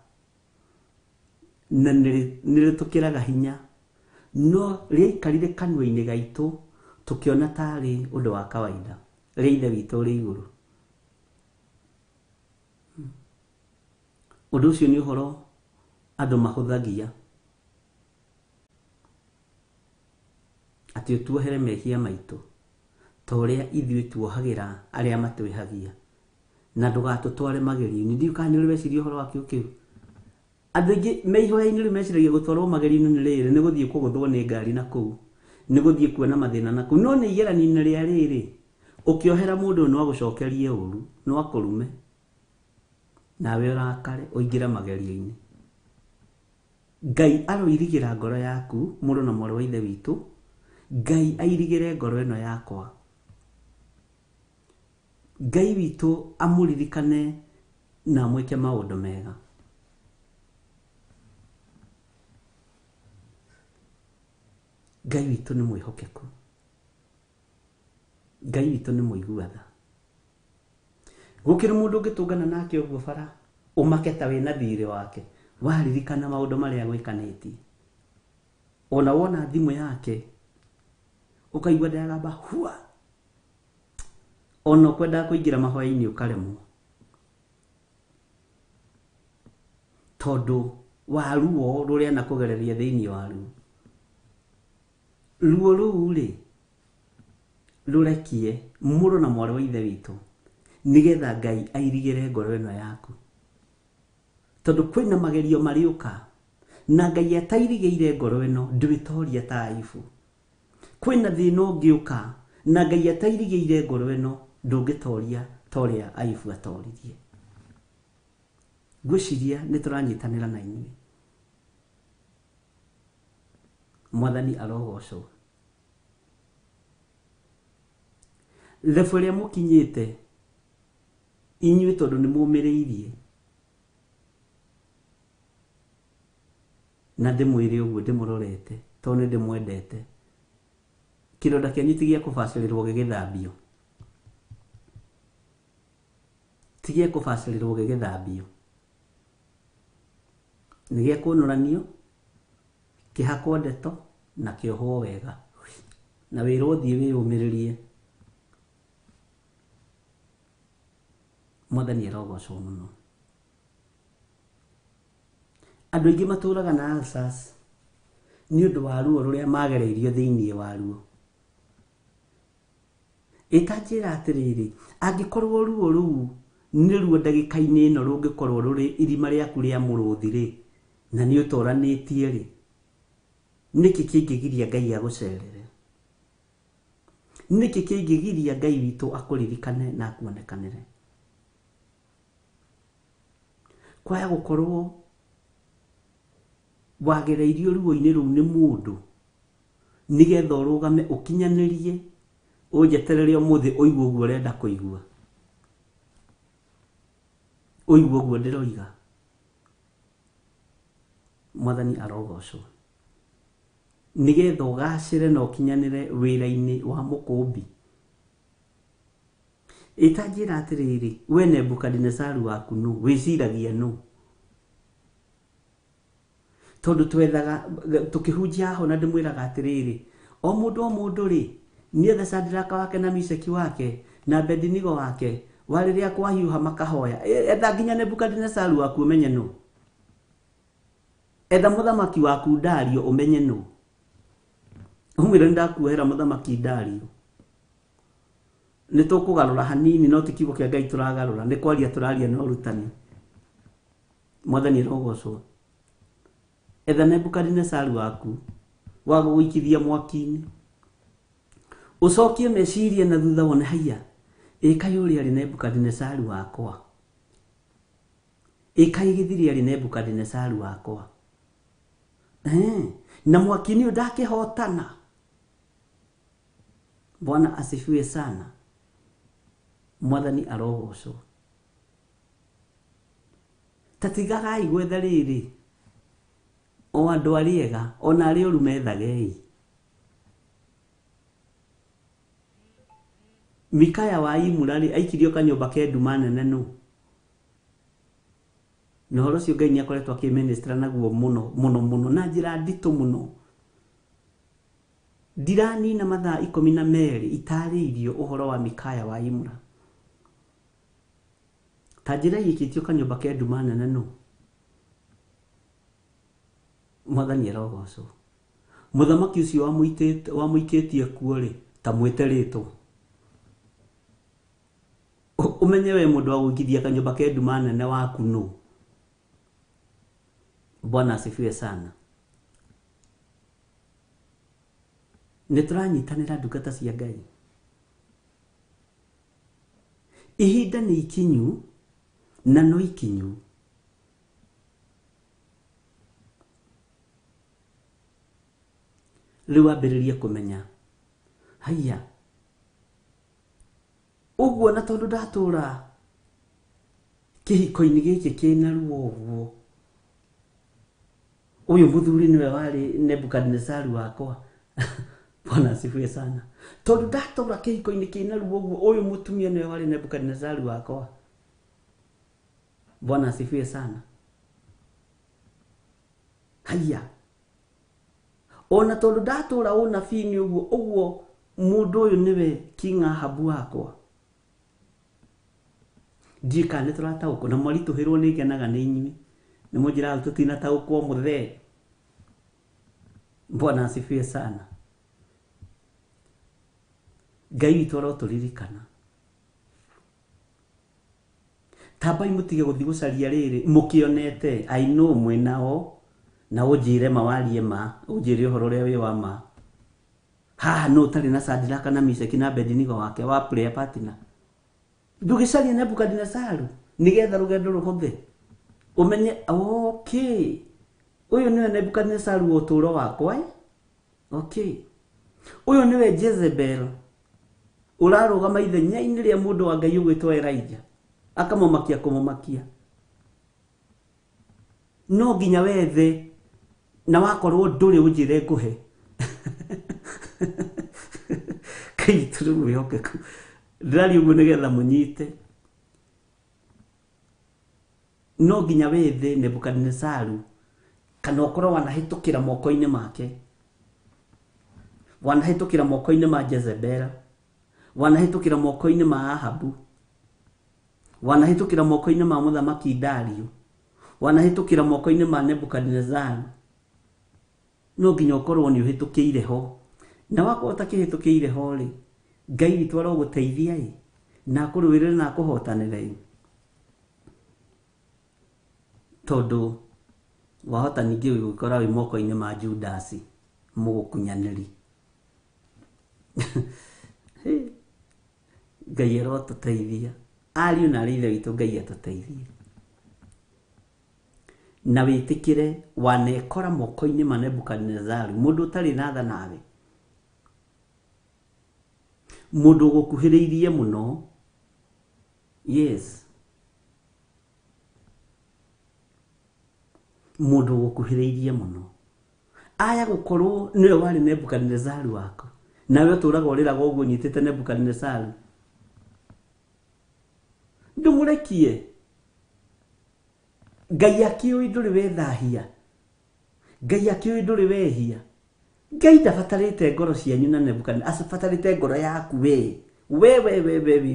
na nĩrĩtũkĩraga hinya, no rĩaikarire kanua-inĩ gaitũ tũkĩona tarĩ ũndũ wa kawaida, rĩa ithe witũ ũrĩ igũrũ. Ũndũ ũcio nĩ ũhoro andũ mahũthagia atĩ tuohere mehia maitũ ta ũrĩa ithuĩ tuohagĩra arĩa matwĩhagia, na ndũgatũtware magerio-inĩ. Ndiũĩ kana nĩ ũrĩ weciria ũhoro wa kĩu. Andũ aingĩ me ihoya-inĩ rĩu meciragia gũtwarwo magerio-inĩ nĩ rĩrĩ, nĩ gũthiĩ kũgũthwo nĩ ngari na kũu, nĩ gũthiĩ kuona mathĩna na kũu. No nĩ igeranio-inĩ rĩa rĩrĩ, ũkĩohera mũndũ no agũcokerie ũru, no akũrume, nawe ũrakare ũingĩre magerio-inĩ. Ngai aroirigĩra ngoro yaku, mũrũ na mwarĩ wa ithe witũ. Ngai airigĩre ngoro ĩno yakwa. Ngai witũ amũririkane na amwĩke maũndũ mega. Ngai witũ nĩ mwĩhokeku. Ngai witũ nĩ mũiguatha. Gũkĩrĩ mũndũ ũngĩtũngana nake ũguo bara, ũmake ta wĩna thirĩ wake, waririkana maũndũ marĩa gwĩkanĩtie. Ona wona thimũ yake, ũkaigua ndagamba hua. Ona ũkwenda kũingĩra mahoya-inĩ ũkaremwo. Tondũ wa ruo rũrĩa na kũgereria thĩinĩ wa ruo. Ruo rũu rĩ, rũrekie mũrũ na mwarĩ wa ithe witũ, nĩgetha Ngai airigĩre ngoro ĩno yaku. Tondũ kwĩna magerio marĩũka, na Ngai atairigĩire ngoro ĩno ndwĩtoria ta Ayubu. Kwĩna thĩna ũngĩũka, na Ngai atairigĩire ngoro ĩno ndũngĩtoria ta ũrĩa Ayubu atoririe. Ngwĩciria nĩ tũranyitanĩra na inyuĩ. Mwathani arogocwo. Level ĩrĩa mũkinyĩte inyuĩ tondũ nĩ mũmĩrĩirie, na ndĩmwĩre ũguo ndĩmũrorete tondũ nĩ ndĩmwendete. Kĩronda kĩanyu ti gĩa kũbacĩrĩrwo gĩgĩthambio. Ti gĩa kũbacĩrĩrwo gĩgĩthambio. Nĩ gĩa kũnũranio, kĩhakwo ndeto na kĩohwo wega, na wĩrwo thiĩ wĩyũmĩrĩrie. Mwathani arogocwo mũno. Andũ aingĩ matũraga na ulcers nĩ ũndũ wa ruo rũrĩa magereirio thĩinĩ wa ruo. Ĩtanjĩra atĩrĩrĩ, angĩkorwo ruo rũu nĩ ruo ndagĩka-inĩ ĩno rũngĩkorwo rũrĩ irima rĩaku rĩa mũrũthi rĩ, na nĩ ũtoranĩtie rĩ, nĩkĩ kĩngĩgiria Ngai agũcerere? Nĩkĩ kĩngĩgiria Ngai witũ akũririkane na akuonekanĩre? Kwaya gũkorwo wagereirio ruo-inĩ rũu nĩ mũndũ, nĩgetha ũrũgame ũkinyanĩrie, ũnjeterere ũmũthĩ ũigua ũguo ũrenda kũigua. Ũigua ũguo ndĩroiga. Mwathani arogocwo. Nĩgetha ũgacĩre na ũkinyanĩre wĩra-inĩ wa mũkũmbi. Ĩtanjĩra atĩrĩrĩ, we Nebukadinezaru waku nũ? Wĩciragia nũ? Tondũ twethaga tũkĩhunjia ho na ndĩmwĩraga atĩrĩrĩ, o mũndũ rĩ, nĩetha Shadraka wake na Meshaki wake na Abednego wake, wa rĩrĩa kwahiũha makahoya. Etha nginya Nebukadinezaru waku ũmenye nũ. Etha mũthamaki waku Dario ũmenye nũ. Umwĩre nĩndakuohera mũthamaki Dario. Nĩ tũkũgarũra hanini, no ti kiugo kĩa Ngai tũragarũra, nĩ kwaria tũraria na ũrutani. Mwathani arogocwo. Etha Nebukadinezaru waku wa gũgũikithia mwaki-inĩ, ũcokie meciria na thutha wone haiya, ĩkai ũrĩa arĩ Nebukadinezaru wakwa, ĩkai gĩthiri arĩ Nebukadinezaru wakwa, na mwaki-inĩ ndakĩhotana. Bwana asifiwe sana. Mwathani arogocwo. Tatigagai gwetha rĩrĩ, o andũ arĩega, ona arĩ ũru methagei. Mikaya wa Imura rĩ, aikirio kanyũmba ke nduma nene nũ? Na ũhoro ũcio Ngai nĩakoretwo akĩministra naguo mũno na njĩra nditũ mũno. Ndiranina mathaa 12 itarĩirio ũhoro wa Mikaya wa Imura. Ta njĩra yĩkĩtio kanyũmba ke nduma nene nũ? mwathani arogocwo muthamaki ucio wamuikitie kuo ri ta mweteritwo umenye we mundu wa gwikithia kanyumba ke nduma nene waku no. Bwana asifiwe sana. Nituranyitanira ndungata cia Ngai. Ihinda ni ikinyu na no ikinyu. Riu ambiririe kumenya haya uguo na tondu ndatura kihiko-ini giki kina ruo uguo uyu muthuri niwe wari Nebukadnezaru wakwa. Bwana asifiwe sana. Tondu ndatura kihiko-ini kina ruo uguo uyu mutumia niwe wari Nebukadnezaru wakwa. Bwana asifiwe sana. Haya ona tondu ndatura unabii ni uguo mundu uyu niwe King Ahabu wakwa. Ndika nä tå rataå kå na mwaritå hä rwo nä ngenaga nä inyuä nä må njä raga tå tinataå kwo må thee. Bwana asifiwe sana. Ngai witå arotå ririkana tambai må tige gå thiä gå caria rä rä må kä onete ainå mwenao na å njä re mawarie ma å njä re å horo å rä a wä wa ma haha no tarä na Shadraka na Meshaki na Abednego wake wa prayer partner. Ndugicaria Nebukadnezaru nigetha rugendo ruhuthe umenye okay uyu niwe Nebukadnezaru uturo wakwa okay uyu niwe Jezebel urarugama ithenya-ini ria mundu wa Ngai ugwitwo Elijah akamumakia kumumakia no nginya wethe na wakorwo nduri unjire nguhe kai turu wihokeku ndari uguo nigetha munyite no nginya wethe Nebukadnezaru kana ukorwo wanahitukira moko-ini make wanahitukira moko-ini ma Jezebel wanahitukira moko-ini ma Ahabu wanahitukira moko-ini ma muthamaki Dario wanahitukira moko-ini ma Nebukadnezaru no nginya ukorwo ni uhitukiire ho na wakorwo utakihitukiire ho ri Ngai witũ arogũteithia na akũrũĩrĩre na akũhotanĩre tondu wahota ningĩ gwĩkora wĩ moko-inĩ ma Judasi mũgũkunyanĩri. Ngai arotũteithia ariũ na arĩ ithe witũ Ngai atũteithie na wĩtĩkĩre wanekora moko-inĩ ma Nebukadnezaru mũndũ ũtarĩ na tha nawe mundu gukuhiriirie muno. Yes, mundu gukuhiriirie muno aya gukorwo niwe wari Nebukadnezaru wako nawe uturaga uriraga uguo nyitite Nebukadnezaru ndumurekie. Ngai akiuĩ ndũrĩ wethahia, Ngai akiuĩ ndũrĩ wehia. Ngai ndabatarĩte ngoro cianyu na Nebukadnezaru, abatarĩte ngoro yaku we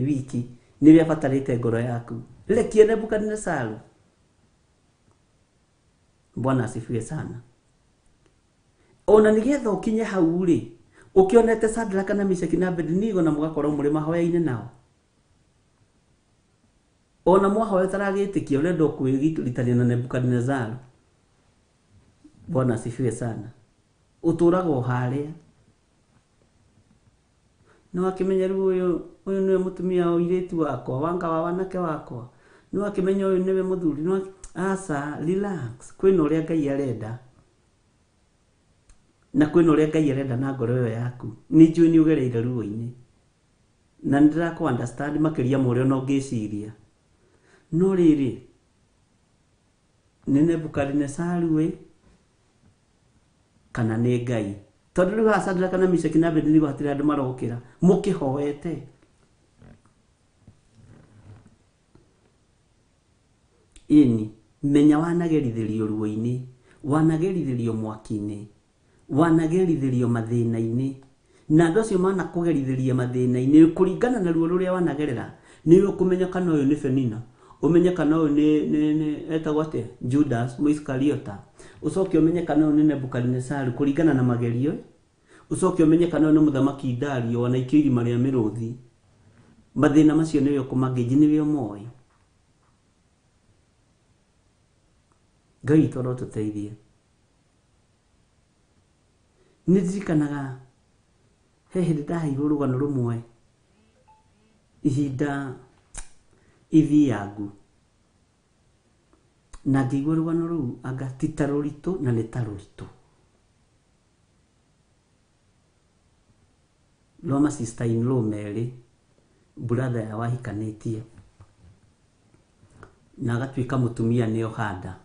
wiki niwe abatarĩte ngoro yaku. Rekie Nebukadnezaru. Bwana asifiwe sana. Ona nigetha ukinye hau ri ukionete Shadraka na Meshaki na Abednego na mugakorwo muri mahoya-inĩ nao ona mwahoya taragĩtĩkia urenda kwĩgitĩrithania na Nebukadnezaru. Bwana asifiwe sana. Uturaga haria no akimenya uyu niwe mutumia wa iritu wakwa wanga wa wanake wakwa no akimenya uyu niwe muthuri no asa relax kwina uria Ngai arenda na kwina uria Ngai arenda na ngoro yo yaku ni njui ni ugereire ruo-ini na ndira ku understand makiria murio no ngiciria no riri ni Nebukadnezaru we kana nĩ Ngai tondu riu ha Shadraka na Meshaki na Abednego hatire andu marokira mukihoete. Ini menya wanagerithirio ruo-ini, wanagerithirio mwaki-ini, wanagerithirio mathĩna-inĩ na andu acio mana kugerithiria mathĩna-inĩ kuringana na ruo ruria wanagerera ni ukumenya kana uyu ni Penina, umenye kana uyu ni etagwo ate Judas Muiskariota, ucoke umenye kana ni Nebukadnezar kuringana na magerio, ucoke umenye kana ni muthamaki Dario wana ikiri maria miruthi. Mathina macio niyo kumangiji niyo moyo. Ngai toro tuteithie. Nizikanaga he hindi ndaheirwo rugano rumwe ihinda ithiangu, na ngĩigua rugano rũu anga ti ta rũritũ na nĩ ta rũritũ. Roma sister in law merĩ, brother ya wahikanĩtie na agatuĩka mũtumia nĩo handa.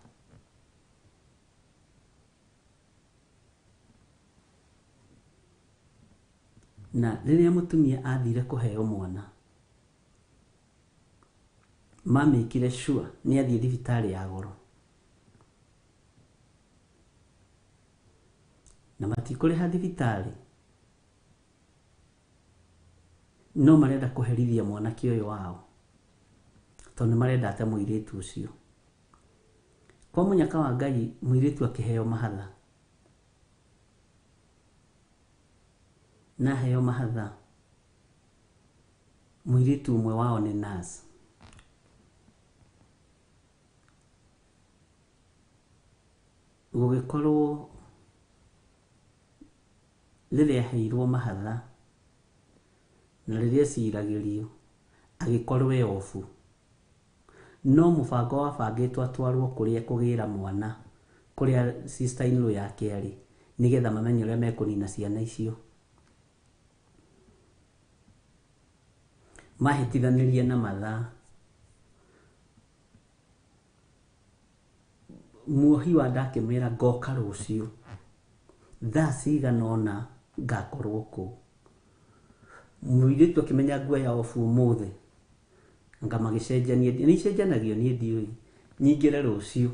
Na rĩrĩa mũtumia athire kũheo mwana, mamĩkire sure nĩ athiĩ thibitarĩ ya goro, na matikũrĩha thibitarĩ, no marenda kũherithia mwanake ũyũ wao tondũ marenda ate mũirĩtu ũcio. Kwa mũnyaka wa Ngai mũirĩtu akĩheo mahatha, na heo mahatha mũirĩtu ũmwe wao nĩ nurse. Gũgĩkorwo rĩrĩa aheirwo mahatha na rĩrĩa ciragĩrio agĩkorwo e ofu, no mũbango wabangĩtwo atwarwo kũrĩa kũgĩra mwana kũrĩa sister in law yake arĩ, nĩgetha mamenye ũrĩa mekũnina ciana icio. Mahĩtithanĩrie na mathaa. Muohi wa ndakĩmwĩra ngoka rũciũ thaa cigana ũna ngakorwo kũ. Mũirĩtu akĩmenya nguoya ofu ũmũthĩ, anga magĩcenjania, nĩ icenjanagio niĩ ndiũĩ, nyingĩre rũciũ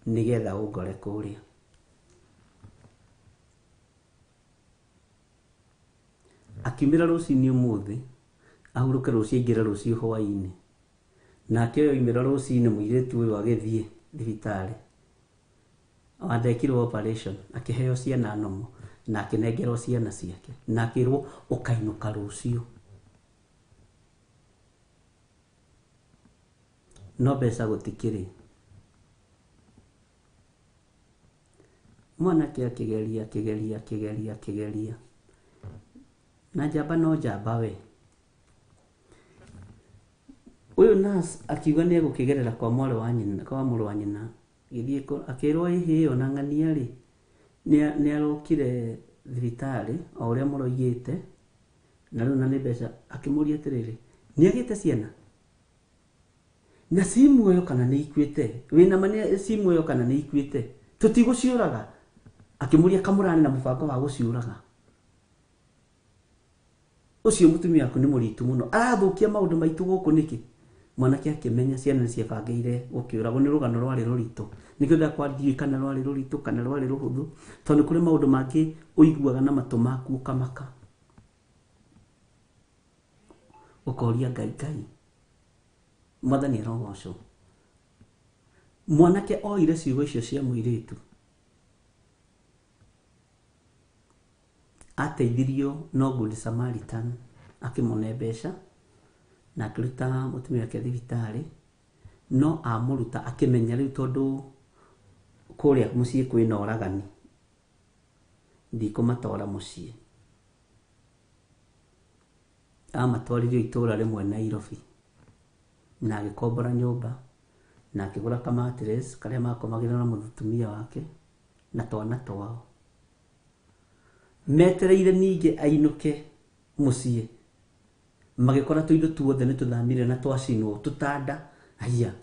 nĩgetha ũngore kũrĩa. Akiumĩra rũcinĩ ũmũthĩ ahurũke rũciũ aingĩre rũciũ hwainĩ, nake ũyũ oimĩra rũcinĩ mũirĩtu ũyũ agĩthiĩ thibitarĩ, andekirwo operation, akĩheo ciana nomo na akĩnengerwo ciana ciake na akĩrwo ũkainũka rũciũ. No mbeca gũtikĩrĩ. Mwanake akĩgeria na njamba no njamba we. Ũyũ nurse akiuga nĩ egũkĩgerera kwa mũrũ wa nyina, gĩthiĩ akĩrwo ĩhĩ ona ng'ania rĩ nĩ arokire thibitarĩ o ũrĩa mũroigĩte, na rĩu na nĩ mbeca. Akĩmũria atĩrĩrĩ, nĩ agĩte ciana na cimuoyo kana nĩ ikuĩte, wĩna mane cimuoyo kana nĩ ikuĩte, tũtigũciũraga. Akĩmũria kamũrani na mũbango wa gũciũraga. Ũcio mũtumia waku nĩ mũritu mũno, arathũkia maũndũ maitũ gũkũ nĩkĩ? Mwanake akĩmenya ciana nĩciebangĩire gũkĩũragwo. Nĩ rũgano rwarĩ rũritũ, nĩkĩo ndakwandiũĩ kana rwarĩ rũritũ kana rwarĩ rũhũthũ, tondũ nĩ kũrĩ maũndũ mangĩ ũiguaga na matũ maku ũkamaka, ũkoria Ngai. Mwathani arogocwo. Mwanake oire ciugo icio cia mũirĩtu, ateithirio no Good Samaritan akĩmũne mbeca na akĩruta mũtumia wake thibitarĩ, no amũruta akĩmenya rĩu tondũ kũrĩa mũciĩ kwĩna oragani, ndikũmatwara mũciĩ. Amatwaririo itũũra rĩmwe Nairobi na agĩkombora nyũmba na akĩgũra kamatres karĩa makomagĩra na mũtumia wake na twana twao. Metereire ningĩ ainũke mũciĩ, magĩkora tũindo tuothe nĩ tũthamire na twacinwo tũtanda. Aya,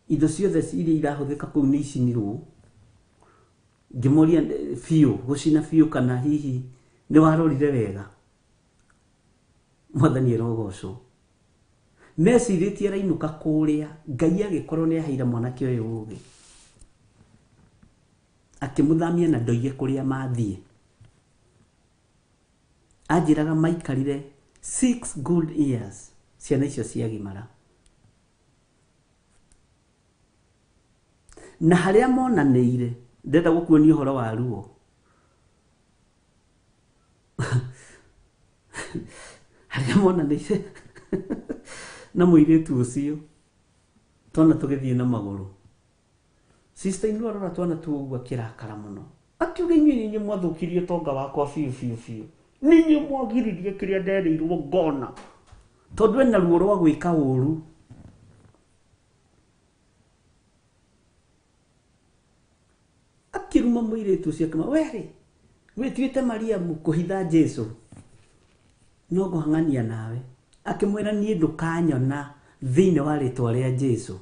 indo ciothe iria irahũthĩka kũu nĩ icinirwo. Ngĩmoria biũ, gũcina biũ kana hihi nĩ warorire wega. Mwathani arogocwo. Mecirĩtie arainũka kũrĩa, Ngai agĩkorwo nĩ aheire mwanake ũyũ ũgĩ, akĩmũthamia na ndoige kũrĩa mathiĩ. Anjĩraga maikarire 6 good years ciana icio ciagimara. na haria monanĩire ndenda gũkuonia ũhoro wa ruo haria monanĩire na mũirĩtu ũcio twana tũgĩthiĩ na magũrũ. Sister inu arora twana tuogua kĩrakara mũno akiuga inyuĩ mwathũkirie tonga wakwa biũ ninyi mwagiririe kĩrĩa ndereirwo ngona tondũ ena ruo rwa gwĩka ũru. Akiruma mũirĩtu ũcio akĩma were wĩtuĩte Mariamu kũhitha Jesu no ngũhang'ania nawe. Akĩmwĩra niĩ ndũkanyona thĩinĩ wa rĩtwa rĩa Jesu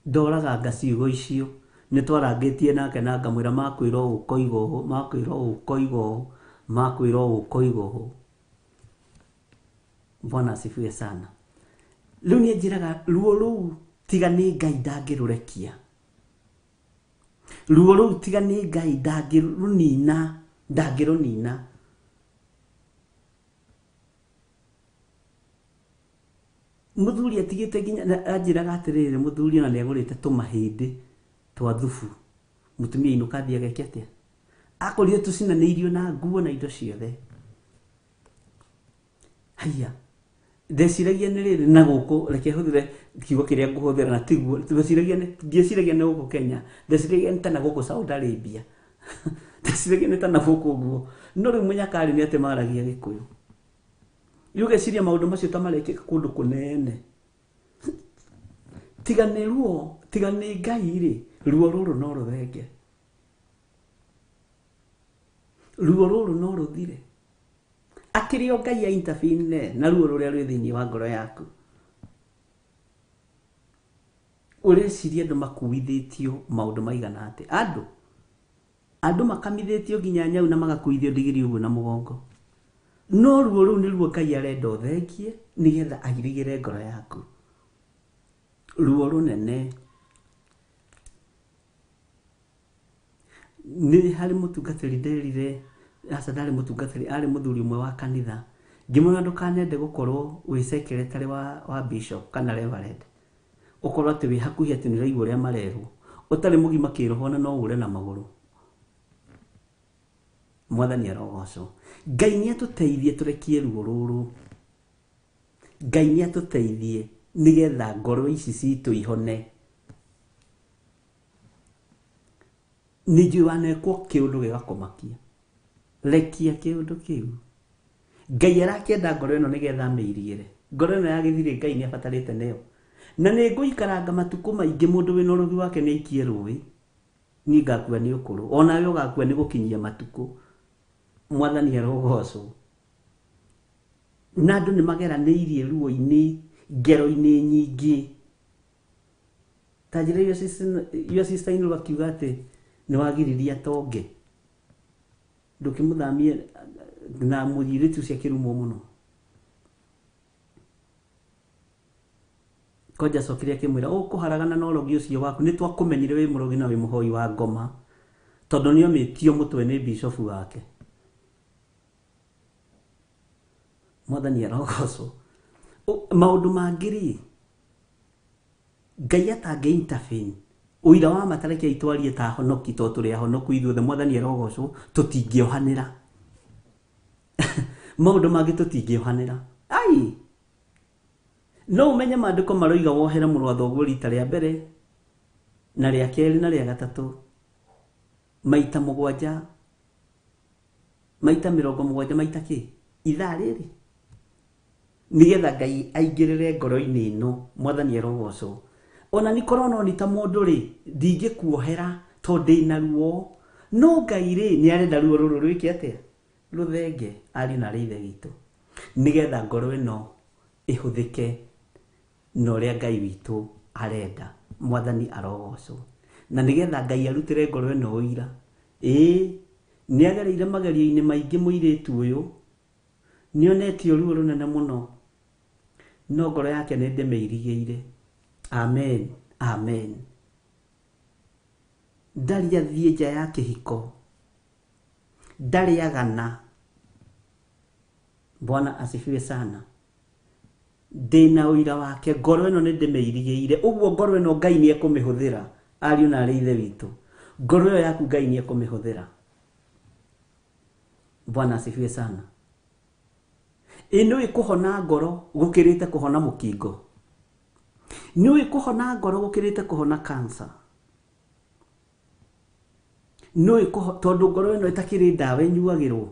ndoraga ciugo icio nĩ twarangĩtie nake na ngamwĩra makwĩra ũkoiga ũũ makwĩra ũkoiga ũũ makwĩra ũkoiga ũũ. Bwana asifiwe sana. Rĩu nĩ njĩraga ruo rũu tiga nĩ Ngai ndangĩrũrekia. Ruo rũu tiga nĩ Ngai ndangĩrũnina. Mũthuri atigĩte nginya anjĩraga atĩrĩrĩ mũthuri ona nĩagũrĩte tũmahĩndĩ twa thubu. Mũtumia inũka thiĩ ageke atĩa akorire tũcinanĩirio na nguo na indo ciothe. Haya ndeciragia nĩ rĩrĩ na gũkũ reke hũthĩre kiugo kĩrĩa ngũhũthĩra na tiguo ndieciragia nĩ gũkũ Kenya ndeciragia nĩ ta na gũkũ Saudi Arabia ndeciragia nĩ ta na gũkũ ũguo no rĩu mũnyakari nĩ atĩ maragia Gĩkũyũ. Yugeciria maũndũ macio ta marekĩka kũndũ kũnene tiga nĩ ruo tiga nĩ Ngai rĩ ruo rũrũ no rũthenge ruo rũrũ no rũthire. Akĩrĩ o Ngai ya intervene na ruo rũrĩa rwĩ thĩinĩ wa ngoro yaku. Ũreciria andũ makuithĩtio maũndũ maigana atĩ andũ makamithĩtio nginya nyau na magakuithio ndigiri ũguo na mũgongo. No ruo rũu nĩruo Ngai arenda ũthengie nĩgetha agirĩgĩre ngoro yaku. Ruo rũnene nĩ harĩ mũtungatĩri nderire aca ndarĩ mũtungatĩri arĩ mũthuri ũmwe wa kanitha ngĩmwĩra ndũkanende gũkorwo wĩ secretary wa bishop kana reverend ũkorwo atĩ wĩ hakuhĩ atĩ nĩũraigua ũrĩa marerwo ũtarĩ mũgima kĩroho na no ũre na magũrũ. Mwathani arogocwo. Ngai nĩatũteithie tũrekie ruo rũrũ. Ngai nĩatũteithie nĩgetha ngoro ici citũ ihone. Nĩnjũĩ wanekwo kĩũndũ gĩgakũmakia rekia kĩũndũ kĩu. Ngai arakĩenda ngoro ĩno nĩgetha amĩirigĩre. Ngoro ĩno yagĩthire Ngai nĩabatarĩte nayo na nĩngũikaranga matukũ maingĩ mũndũ wĩna ũrũgi wake nĩaikie rũĩ niĩ ngakua nĩ ũkũrũ onawe ũgakua nĩ gũkinyia matukũ. Mwathani arogocwo. Na andũ nĩmageranĩirie ruo-inĩ ngero-inĩ nyingĩ. Ta njĩra iyo sister inu akiuga atĩ nĩwagiriria tonge ndũkĩmũthamie na mũthirĩtu ũcio akĩrumwo mũno. Koja cokire akĩmwĩra ũkũharagana na ũrogi ũcio waku nĩtwakũmenyire wĩ mũrogi na wĩ mũhoi wa ngoma tondũ nĩomĩtio mũtwe nĩ bishop wake. Mwathani arogocwo. Maũndũ mangĩ-rĩ Ngai atangĩ intervene ũira wa matareke itwarie ta honoki to tũrĩ ahonoku ithuothe. Mwathani arogocwo tũtingĩohanĩra maũndũ mangĩ tũtingĩohanĩra. Ai no ũmenye maandĩko maroiga wohere mũrũ wa thoguo rita rĩa mbere na rĩa kerĩ na rĩa gatatũ maita 7 maita 70 maita kĩ ithaa rĩrĩ nĩgetha Ngai aingĩrĩre ngoro-inĩ ĩno. Mwathani arogocwo. Ona nĩkorona ni ta mũndũ rĩ ndingĩkuohera tondũ ndĩna ruo no Ngai rĩ nĩarenda ruo rũrũ rwĩke atĩa rũthenge ari na ithe witũ nĩgetha ngoro ĩno ĩhũthĩke na ũrĩa Ngai witũ arenda. Mwathani arogocwo. Na nĩgetha Ngai arutĩre ngoro ĩno ũira nĩagereire magerio-inĩ maingĩ mũirĩtu ũyũ nĩonetio ruo rũnene mũno no ngoro yake nĩ ndĩmĩirigĩire. Amen amen. Ndarĩ athiĩ nja ya kĩhiko ndarĩ agana. Bwana asifiwe sana. Ndĩna ũira wake ngoro ĩno nĩ ndĩmĩirigĩire ũguo ngoro ĩno Ngai nĩekũmĩhũthĩra ariũ na arĩ ithe witũ, ngoro ĩyo yaku Ngai nĩ ekũmĩhũthĩra. Bwana asifiwe sana. Nĩũĩ kũhona ngoro gũkĩrĩte kũhona mũkingo. Nĩũĩ kũhona ngoro gũkĩrĩte kũhona cancer. Nĩũĩ tondũ ngoro ĩno ĩtakĩrĩ ndawa ĩnyuagĩrwo.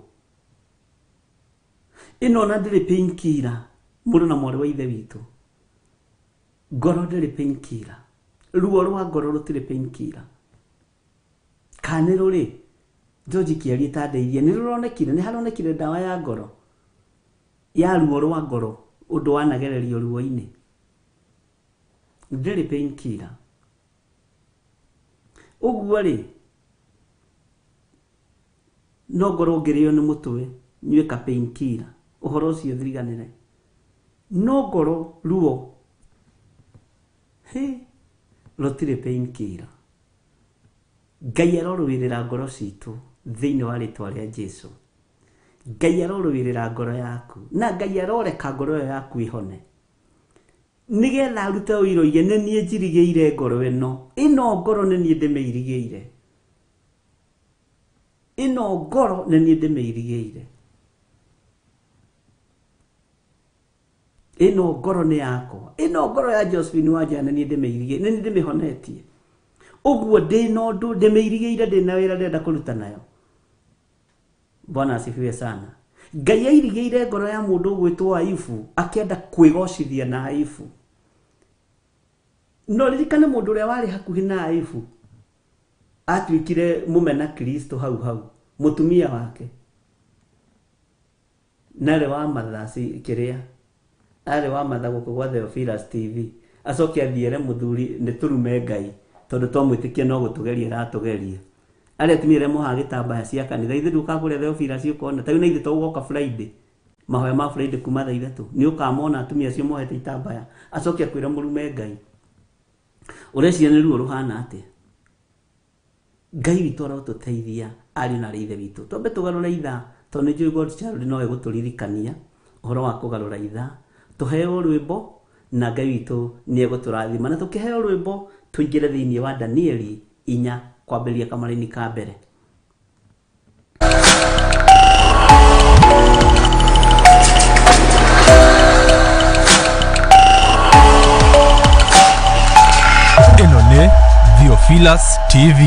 Ĩno na ndĩrĩ painkiller, mũndũ na mwarĩ wa ithe witũ. Ngoro ndĩrĩ painkiller. Ruo rwa ngoro rũtirĩ painkiller. Kanĩ rũrĩ George Kiari tandeirie nĩ rũronekire, nĩ haronekire ndawa ya ngoro ya ruo rwa ngoro ũndũ wanagererio ruo-inĩ. Ndĩrĩ painkiller. Ũguo rĩ, no ngoro ngĩrĩo nĩ mũtwe nyuĩ ka painkiller, ũhoro ũcio thiriganĩre. No ngoro ruo rũtirĩ painkiller. Ngai arorũĩrĩra ngoro citũ thĩinĩ wa rĩtwa rĩa Jesũ. Ngai arorũĩrĩra ngoro yaku na Ngai aroreka ngoro ĩyo yaku ĩhone, nĩgetha arute ũira oige nĩ niĩ njirigĩire ngoro ĩno ngoro nĩ niĩ ndĩmĩirigĩire, ĩno ngoro nĩ niĩ ndĩmĩirigĩire, ĩno ngoro nĩ yakwa, ĩno ngoro ya Josephine Wanja nĩ niĩ ndĩmĩirigĩire, nĩ niĩ ndĩmĩhonetie. Ũguo ndĩna ũndũ ndĩmĩirigĩire, ndĩna wĩra ndĩrenda kũruta nayo. Bwana asifiwe sana. Ngai airigĩire ngoro ya mũndũ ũgwĩtwo Ayubu akĩenda kwĩgocithia na Ayubu. No ririkane mũndũ ũrĩa warĩ hakuhĩ na Ayubu atuĩkire mũmena Kristo hau mũtumia wake narĩ wa mathasi kĩrĩa arĩ wa matha gũkũ gwa Theophilus TV, acoke athiere mũthuri nĩ tũrume Ngai tondũ twamwĩtĩkia no gũtũgeria ratũgeria. Arĩa atumia arĩa mohaga gĩtambaya cia kanitha, ithe ndũkagũre Theophilus ũkona ta na ithe to gũka Friday, mahoya ma Friday kuma thaa ithatũ nĩ ũkamona atumia acio mohete itambaya, acoke akwĩra mũrume Ngai. Ũreciria nĩ ruo rũhana atĩa? Ngai witũ arotũteithia ariũ na ithe witũ. Twambe tũgarũre ithaa tondũ nĩ njũĩ God Child no egũtũririkania ũhoro wa kũgarũra ithaa. Tũheo rwĩmbo na Ngai witũ nĩ egũtũrathima, na tũkĩheo rwĩmbo tũingĩre thĩinĩ wa Danieli 4 kwambĩrĩria kamaraini ka mbere. Ĩno nĩ Theophilus TV,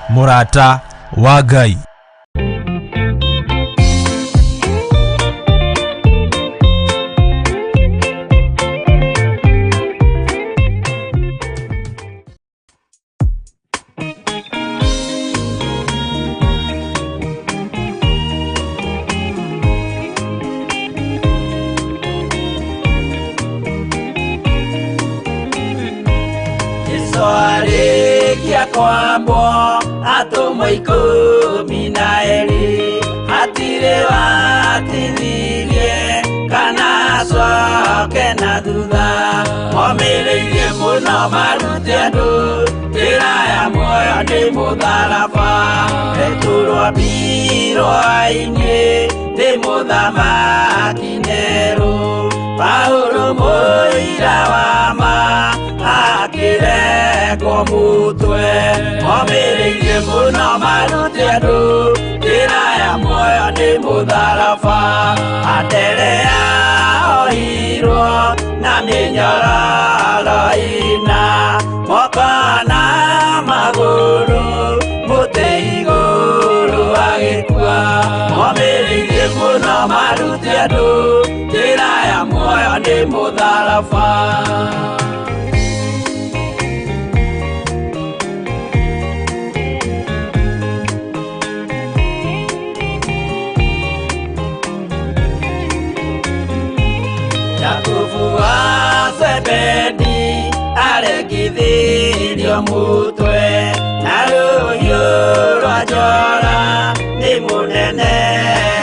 mũrata wa Ngai. Kwambo atumwo 12 hatirĩ watinirie kana coke na thutha, momĩrĩirie mũno marute andũ njĩra ya muoyo nĩ mũtharaba, rĩtũrwo mbirwa-inĩ nĩ mũthamaki Nerũ, Paũlũ mũira wa ma akĩrekwo mũtwe, momĩrĩirie mũno marute andũ njĩra ya muoyo nĩ mũtharaba, Andere yaohirwo na mĩnyororo ina, moko na magũrũ mũtĩ igũrũ agĩkua, momĩrĩirie mũno marute andũ njĩra ya muoyo nĩ mũtharaba. Zebedi aregithirio mũtwe na rũhiũ rwa njora nĩ mũnene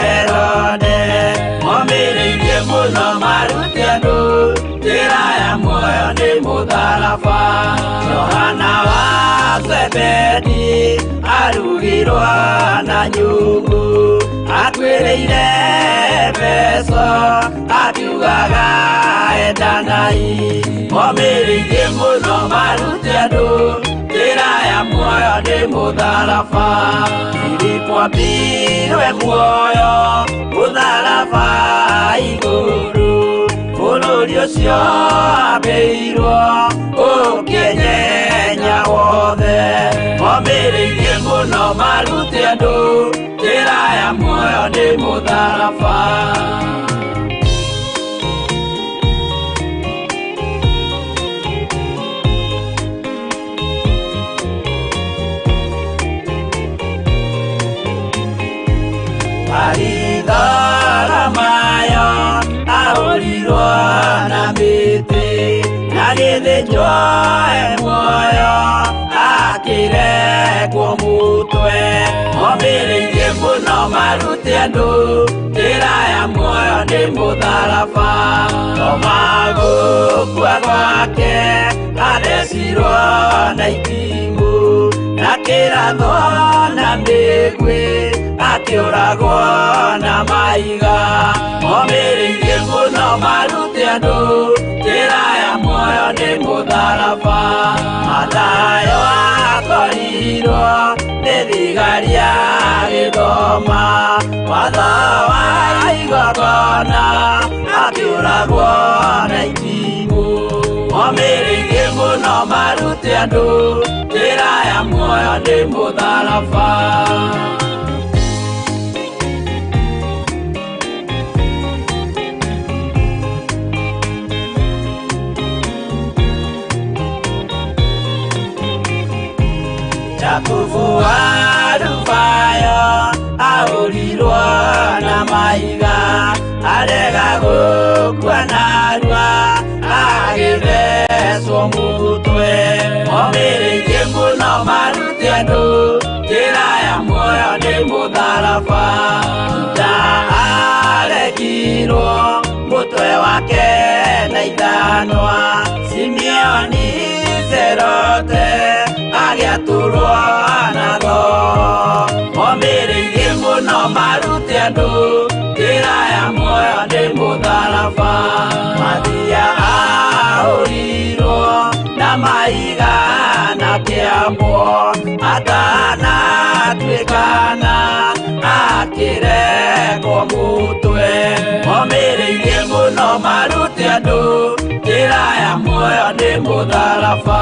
Herode, momĩrĩirie mũno marute andũ njĩra ya muoyo nĩ mũtharaba, Johana wa Zebedi arugirwo na nyũngũ atuĩrĩire mbeco akiugaga endanai, momĩrĩirie mũno marute andũ njĩra njĩra ya muoyo nĩ mũtharaba nilipoambirwe muoyo mũtharaba igũrũ bũrũri ũcio ambĩirwo ũkĩnyenya wothe momĩrĩirie mũno marute andũ njĩra ya muoyo nĩ mũtharaba Aridara mayo ahorirwo na mĩtĩ na gĩthĩnjwo muoyo akĩrengwo mũtwe momĩrĩirie mũno marute andũ njĩra ya muoyo nĩ mũtharaba no magũkua gwake athecirwo na itimũ na kĩratho na mĩguĩ akĩũragwo na maiga momĩrĩirie mũno marute andũ njĩra ya muoyo nĩ mũtharaba Mathayo akorirwo nĩ thigari agĩthoma watho wa igongona akĩũragwo na itimũ momĩrĩirie mũno marute andũ njĩra ya muoyo nĩ mũtharaba Jakubu arubayo ahorirwo na maiga arega gũkua narua agĩthecwo mũtwe momĩrĩirie mũno marute andũ njĩra ya muoyo nĩ mũtharaba Juda aregirwo mũtwe wake na ithanwa Simeoni Zerote agĩatũrwo natho momĩrĩirie mũno marute andũ njĩra ya muoyo nĩ mũtharaba Mathia ahũrirwo na maiga na kĩambwo atanatuĩkana akĩrengwo mũtwe momĩrĩirie mũno marute andũ njĩra ya muoyo nĩ mũtharaba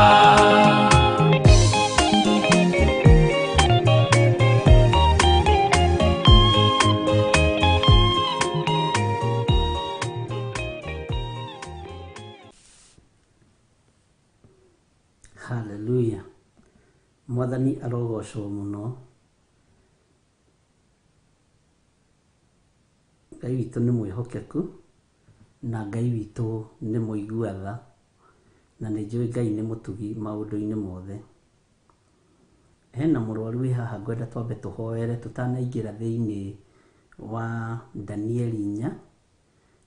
Hallelujah. Mwathani arogocwo mũno. Ngai witũ nĩ mwĩhokeku na Ngai witũ nĩ mũigua tha na nĩ njũĩ Ngai nĩ mũtugi maũndũ-inĩ mothe. Hena mũrwaru wĩ haha ngwenda twambe tũhoere tũtanaingĩra thĩinĩ wa Danieli 4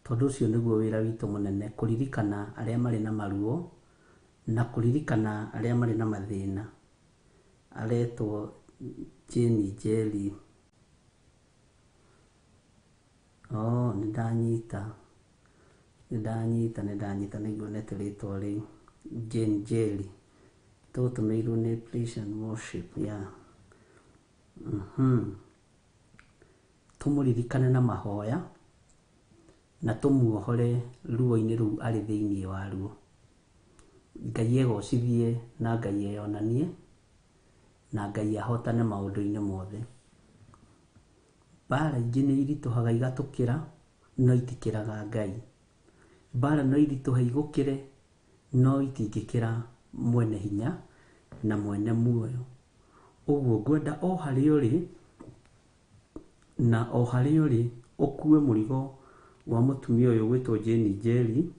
tondũ ũcio nĩguo wĩra witũ mũnene kũririkana arĩa marĩ na maruo na kũririkana arĩa marĩ na mathĩna aretwo Jane Njeri nĩndanyita nĩguonete rĩtwa rĩu Jane Njeri tũtũmĩirwo nĩ Praise and Worship tũmũririkane na mahoya na tũmuohore ruo-inĩ rũu arĩ thĩinĩ waruo Ngai egocithie na Ngai eyonanie na Ngai ahotane maũndũ-inĩ mothe mbara ingĩ nĩ iritũhaga igatũkĩra no itikĩraga Ngai mbara no iritũha igũkĩre no itingĩkĩra mwene hinya na mwene muoyo ũguo ngwenda o harĩa ũrĩ na o harĩa ũrĩ ũkue mũrigo wa mũtumia ũyũ gwĩtwo Jane Njeri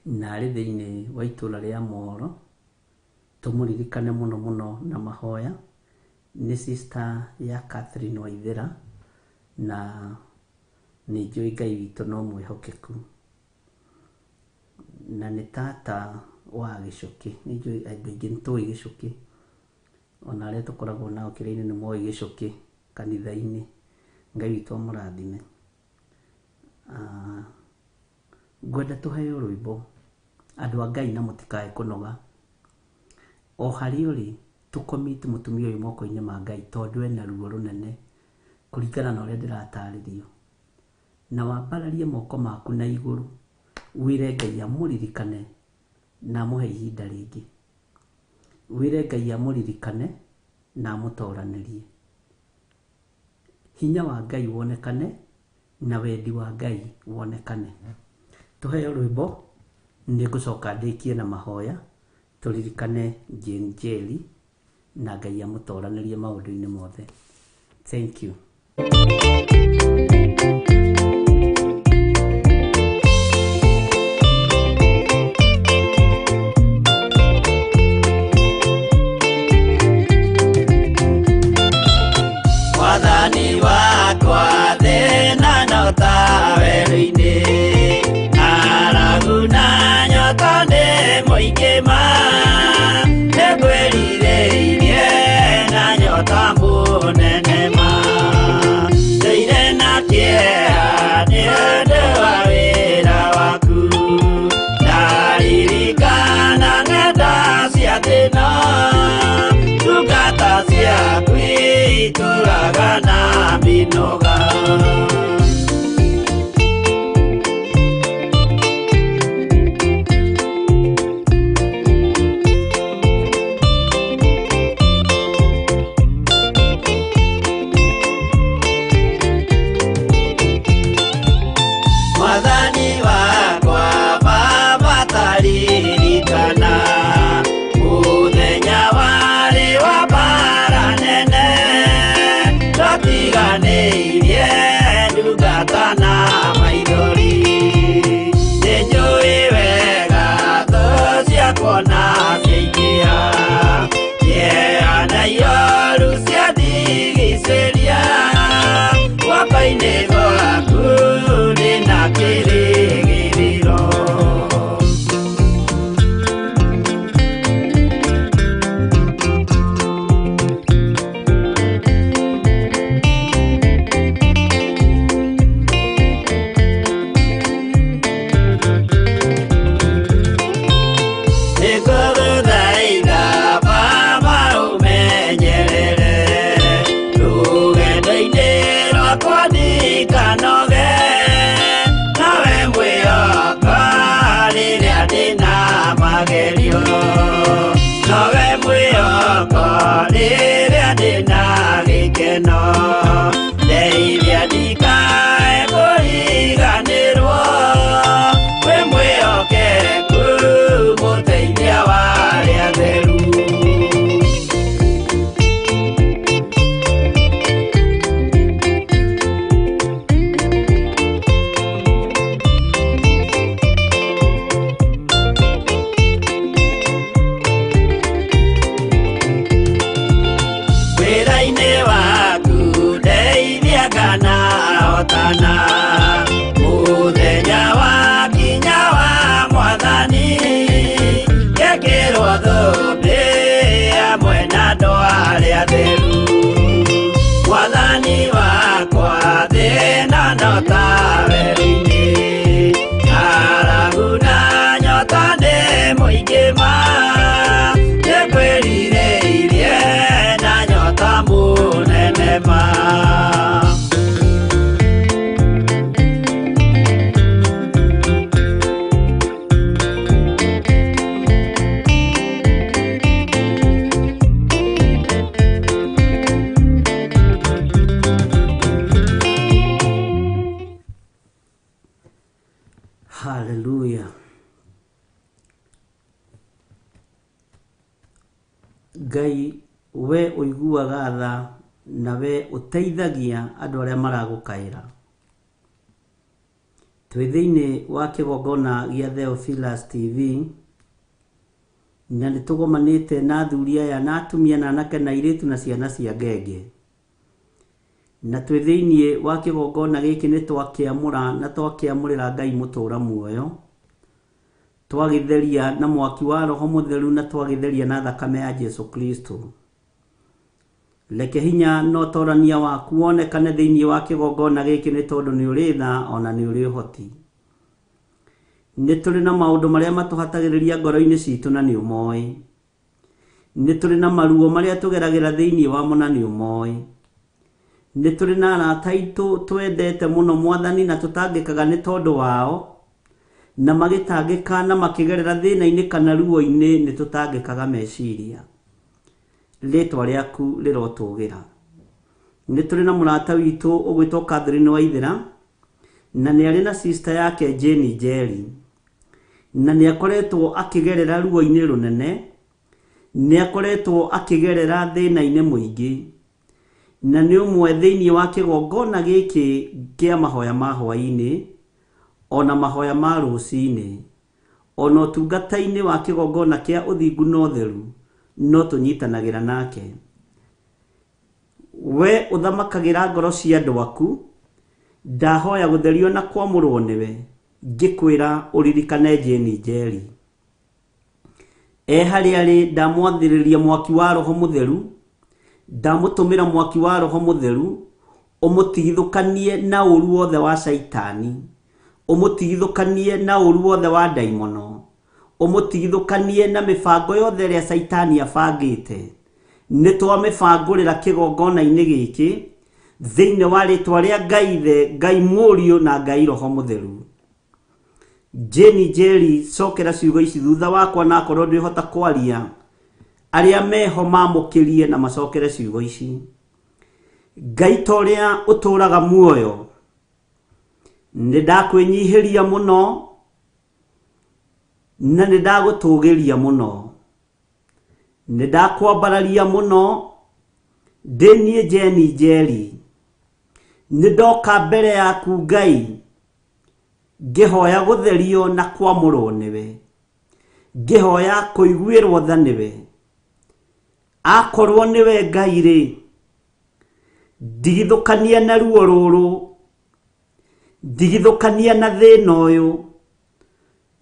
na arĩ thĩinĩ wa itũra rĩa Moro tũmũririkane mũno mũno na mahoya nĩ sister ya Catherine Waithera na nĩ njũĩ Ngai witũ no mwĩhokeku na nĩ tata wa Gĩcũkĩ nĩ njũĩ andũ aingĩ nĩtũĩ Gĩcũkĩ ona arĩa tũkoragwo nao kĩrĩa-inĩ nĩ moĩ Gĩcũkĩ kanitha-inĩ Ngai witũ amũrathime ngwenda tũheo rwĩmbo andũ a Ngai na mũtikae kũnoga o hari uri tukomite mutumia uyu moko-ini ma Ngai tondu ena ruo runene kuringana na uria ndiratarĩrio, na wambararie moko maku na iguru wire Ngai amuririkane na muhe ihinda ringi, wire Ngai amuririkane na mutoranirie, hinya wa Ngai wonekane na wendi wa Ngai wonekane. Tuheo rwimbo nigucoka ndikie na mahoya turirikane Jane Njeri na Ngai amutoranirie maundu-ini mothe. Thank you. Wathani wakwa thina nyota werũ-inĩ, ng'aragu na nyota nĩ mũingĩ ma, nĩngwĩrirĩirie na nyota mũnene ma, ndũire na kĩeha nĩ ũndũ wa wĩra waku, ndaririkana ng'enda cia thĩna, ndungata ciaku itũraga na mĩnoga. Mwathani wakwa Baba taririkana, mũthenya warĩ wa mbara nene, twatiganĩirie ndungata na maithori, nĩnjũĩ wega thũ ciakwa na ciaingĩha, kĩeha na ihoru ciandigicĩria, guoko-inĩ gwaku ndĩna kĩrĩgĩrĩro. Nĩngũgũthaitha Baba ũmenyerere, rũgendo-inĩ rwakwa ndikanoge, nawe mwĩhoko rĩrĩa ndĩna magerio, nawe mwĩhoko rĩrĩa ndĩna gĩkeno, ndeithia ndikae kũriganĩrwo, wĩ mwĩhokeku mũteithia wa arĩa atheru. Wĩra-inĩ waku ndeithia nganahotana, mũthenya wakinya wa Mwathani, ngekĩrwo thũmbĩ hamwe na andũ arĩa atheru. Mwathani wakwa thĩna no ta werũ-inĩ, ng'aragu na nyota nĩ mũingĩ ma, nĩngwĩrirĩirie na nyota mũnene ma. Hallelujah. Ngai we ũiguaga tha na we ũteithagia andũ arĩa maragũkaĩra. Twĩ thĩinĩ wa kĩgongona gĩa Theophilus TV, na nĩtũgomanĩte na athuri aya na atumia na anake na airĩtu na ciana cia ngenge, na twĩ thĩinĩ wa kĩgongona gĩkĩ nĩtwakĩamũra na twakĩamũrĩra Ngai mũtũra muoyo, twagĩtheria na mwaki wa Roho Mũtheru na twagĩtheria na thakame ya Jesu Kristo. Reke hinya no torania waku wonekane thĩinĩ wa kĩgongona gĩkĩ nĩ tondũ nĩ ũrĩ tha ona nĩ ũrĩ ũhoti. Nĩ tũrĩ na maũndũ marĩa matũhatagĩrĩria ngoro-inĩ citũ na nĩ ũmoĩ. nĩ tũrĩ na maruo marĩa tũgeragĩra thĩinĩ wamo na nĩ ũmoĩ. Nĩ tũrĩ na arata aitũ twendete mũno Mwathani na tũtangĩkaga nĩ tondũ wao, na magĩtangĩka na makĩgerera thĩna-inĩ kana ruo-inĩ nĩ tũtangĩkaga meciria. Rĩtwa rĩaku rĩrotũgĩra. Nĩ tũrĩ na mũrata witũ ũgwĩtwo Catherine Waithera, na nĩ arĩ na sister yake Jane Njeri, na nĩ akoretwo akĩgerera ruo-inĩ rũnene, nĩ akoretwo akĩgerera thĩna-inĩ mũingĩ, na nĩ ũmwe thĩinĩ wa kĩgongona gĩkĩ kĩa mahoya ma hwaĩ-inĩ, ona mahoya ma rũcinĩ, ona ũtungata-inĩ wa kĩgongona kĩa ũthingu na ũtheru, no tũnyitanagĩra nake. We ũthamakagĩra ngoro cia andũ aku, ndahoya gũtherio na kwamũrwo nĩwe, ngĩkwĩra ũririkane Jane Njeri. Harĩa arĩ ndamwathĩrĩria mwaki wa Roho Mũtheru, ndamũtũmĩra mwaki wa Roho Mũtheru, ũmũtigithũkanie na ũru wothe wa Saitani, ũmũtigithũkanie na ũru wothe wa ndaimono, ũmũtigithũkanie na mĩbango yothe ĩrĩa Saitani abangĩte. Nĩ twamĩbangũrĩra kĩgongona-inĩ gĩkĩ thĩinĩ wa rĩtwa rĩa Ngai Ithe, Ngai Mũriũ na Ngai Roho Mũtheru. Jane Njeri, cokera ciugo ici thutha wakwa na akorwo ndĩhota kwaria, arĩa meho mamũkĩrie na macokere ciugo ici. Ngai ta ũrĩa ũtũũraga muoyo, nĩ ndakwĩnyihĩria mũno na nĩ ndagũtũgĩria mũno, nĩ ndakwambararia mũno ndĩniĩ Jane Njeri. Nĩ ndoka mbere yaku Ngai, ngĩhoya gũtherio na kwamũrwo nĩwe, ngĩhoya kũiguĩrwo tha nĩwe. Akorwo nĩwe Ngai rĩ, ndigithũkania na ruo rũrũ, ndigithũkania na thĩna ũyũ,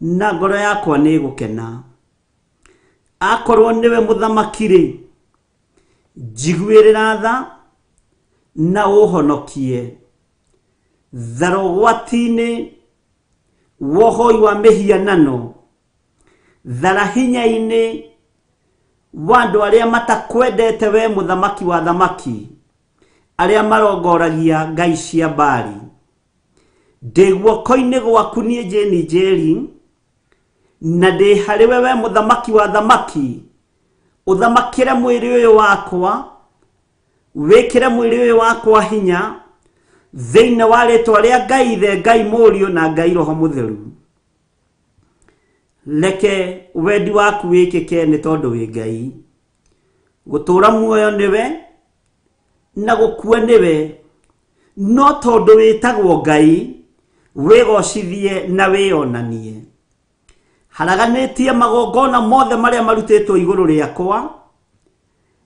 na ngoro yakwa nĩ gũkena. Akorwo nĩwe mũthamaki rĩ, njiguĩrĩra tha na ũhonokie. Thara ũgwati-inĩ wohoi wa mĩhianano, thara hinya-inĩ wa andũ arĩa matakwendete we mũthamaki wa thamaki, arĩa marongoragia ngai cia Baali. Ndĩ guoko-inĩ gwaku niĩ Jane Njeri, na ndĩ harĩwe we mũthamaki wa thamaki, ũthamakĩre mwĩrĩ ũyũ wakwa, wĩkĩre mwĩrĩ ũyũ wakwa hinya thĩinĩ wa rĩtwa rĩa Ngai Ithe, Ngai Mũriũ na Ngai Roho Mũtheru. Reke wendi waku wĩkĩke nĩ tondũ wĩ Ngai. Gũtũũra muoyo nĩwe na gũkua nĩwe, no tondũ wĩtagwo Ngai, wĩgocithie na wĩonanie. Haraganĩtie magongona mothe marĩa marutĩtwo igũrũ rĩakwa,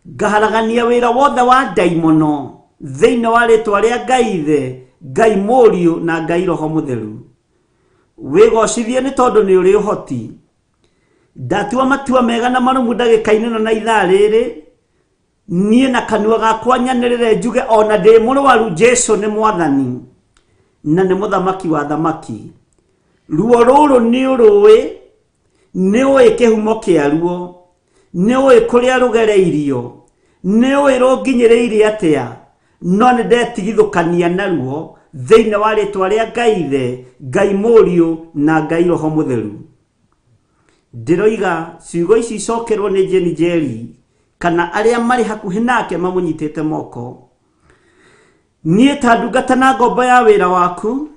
ngaharagania wĩra wothe wa ndaimono thĩinĩ wa rĩtwa rĩa Ngai Ithe, Ngai Mũriũ na Ngai Roho Mũtheru. Wĩgocithie nĩ tondũ nĩ ũrĩ ũhoti. Ndatua matua mega na marũmu ndagĩka-inĩ ĩno na ithaa rĩrĩ, niĩ na kanua gakwa nyanĩrĩre njuge ona ndĩ mũrwaru, Jesũ nĩ Mwathani na nĩ mũthamaki wa thamaki. Ruo rũrũ nĩ ũrũĩ, nĩ ũĩ kĩhumo kĩaruo, nĩ ũĩ kũrĩa rũgereirio, nĩ ũĩ rũnginyĩrĩire atĩa, no nĩ ndetigithũkania naruo thĩinĩ wa rĩtwa rĩa Ngai Ithe, Ngai Mũriũ na Ngai Roho Mũtheru. Ndĩroiga ciugo ici icokerwo nĩ Jane Njeri kana arĩa marĩ hakuhĩ nake mamũnyitĩte moko. Niĩ ta ndungata na ngombo ya wĩra waku,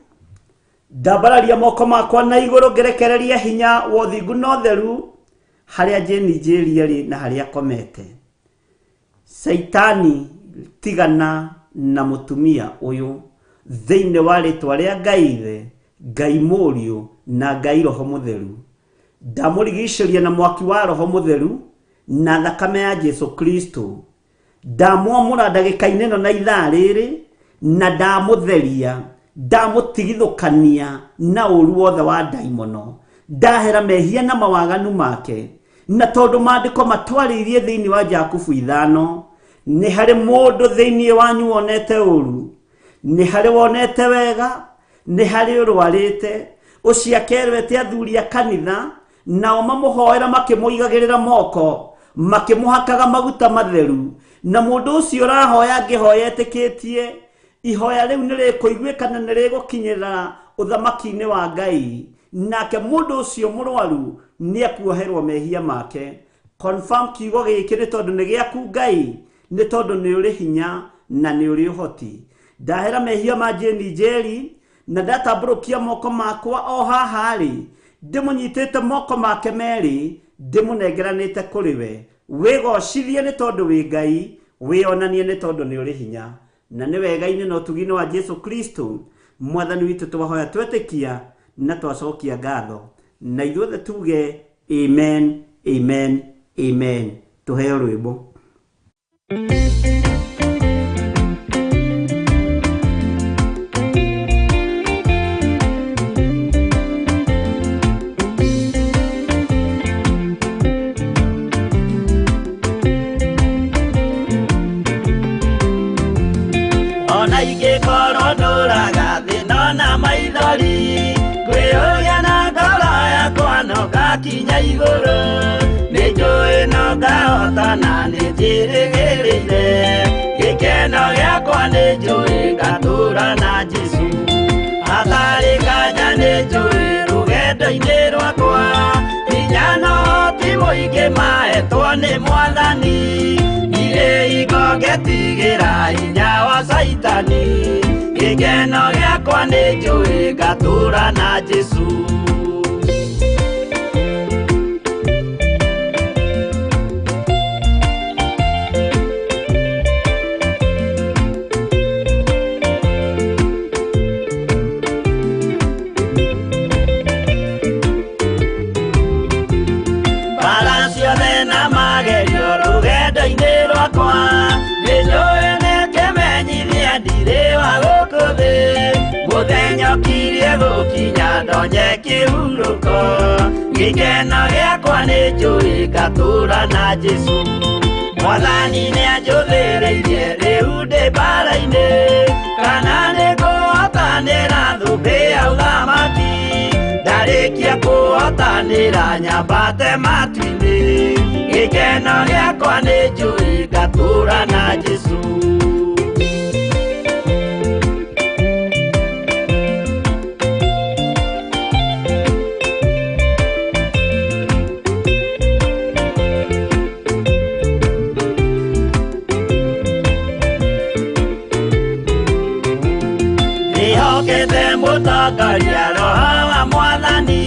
ndambararia moko makwa na igũrũ ngerekereria hinya wa ũthingu na ũtheru harĩa Jane Njeri arĩ na harĩa akomete. Saitani, tigana na mũtumia ũyũ thĩinĩ wa rĩtwa rĩa Ngai Ithe, Ngai Mũriũ na Ngai Roho Mũtheru. Ndamũrigicĩria na mwaki wa Roho Mũtheru na thakame ya Jesũ Kristo. Ndamwamũra ndagĩka-inĩ ĩno na ithaa rĩrĩ, na ndamũtheria, ndamũtigithũkania na ũru wothe wa ndaimono. Ndahera mehia na mawaganu make, na tondũ maandĩko matwarĩirie thĩinĩ wa Jakubu 5, nĩ harĩ mũndũ thĩinĩ wanyu wonete ũru, nĩ harĩ wonete wega, nĩ harĩ ũrwarĩte, ũciakerete athuri a kanitha, nao mamũhoera makĩmũigagĩrĩra moko, makimuhakaga maguta matheru na mundu ucio urahoya ngihoya etikitie ihoya riu nirikuiguikana nirigukinyira uthamaki-ini wa Ngai nake mundu ucio murwaru niekuoherwo mehia make. Confirm kiugo giki ni tondu ni giaku Ngai, ni tondu ni uri hinya na ni uri uhoti. Ndahera mehia ma Jane Njeri na ndatamburukia moko makwa o haha ri ndimunyitite moko make meri ndimunengeranite kuri we. Wigocithie ni tondu wi Ngai, wionanie ni tondu ni uri hinya na ni wega-ini na utugini wa Jesu Kristo mwathani witu twahoya twetikia na twacokia ngatho na ithuothe tuge amen amen amen. Tuheo rwimbo. Ona ingĩkorwo ndũraga thĩna na maithori, ngwĩyũria na ngoro yakwa no ngakinya igũrũ. Nĩnjũĩ no ngahota na nĩnjĩrĩgĩrĩire, gĩkeno gĩakwa nĩnjũĩ ngatũũra na Jesũ. Hatarĩ nganja nĩnjũĩ rũgendo-inĩ rwakwa, hinya na ũhoti mũingĩ mahetwo nĩ Mwathani. Irĩ hingo ngetigĩra hinya wa Saitani, gĩkeno gĩakwa nĩnjũĩ ngatũũra na Jesũ. Mbara ciothe na magerio rũgendo-inĩ rwakwa, nĩnjũĩ nĩngĩmenyithia ndirĩ wa gũkũ thĩ. Mũthenya ũkirie gũkinya ndonye kĩhurũko, gĩkeno gĩakwa nĩnjũĩ ngatũũra na Jesũ. Mwathani nĩanjũthĩrĩirie rĩu ndĩ mbara-inĩ, kana nĩngũhotanĩra thũmbĩ ya ũthamaki. Ndarĩkia kũhotanĩra nyambate matu-inĩ, gĩkeno gĩakwa nĩnjũĩ ngatũũra na Jesũ. Nĩhokete mũtongoria Roho wa Mwathani,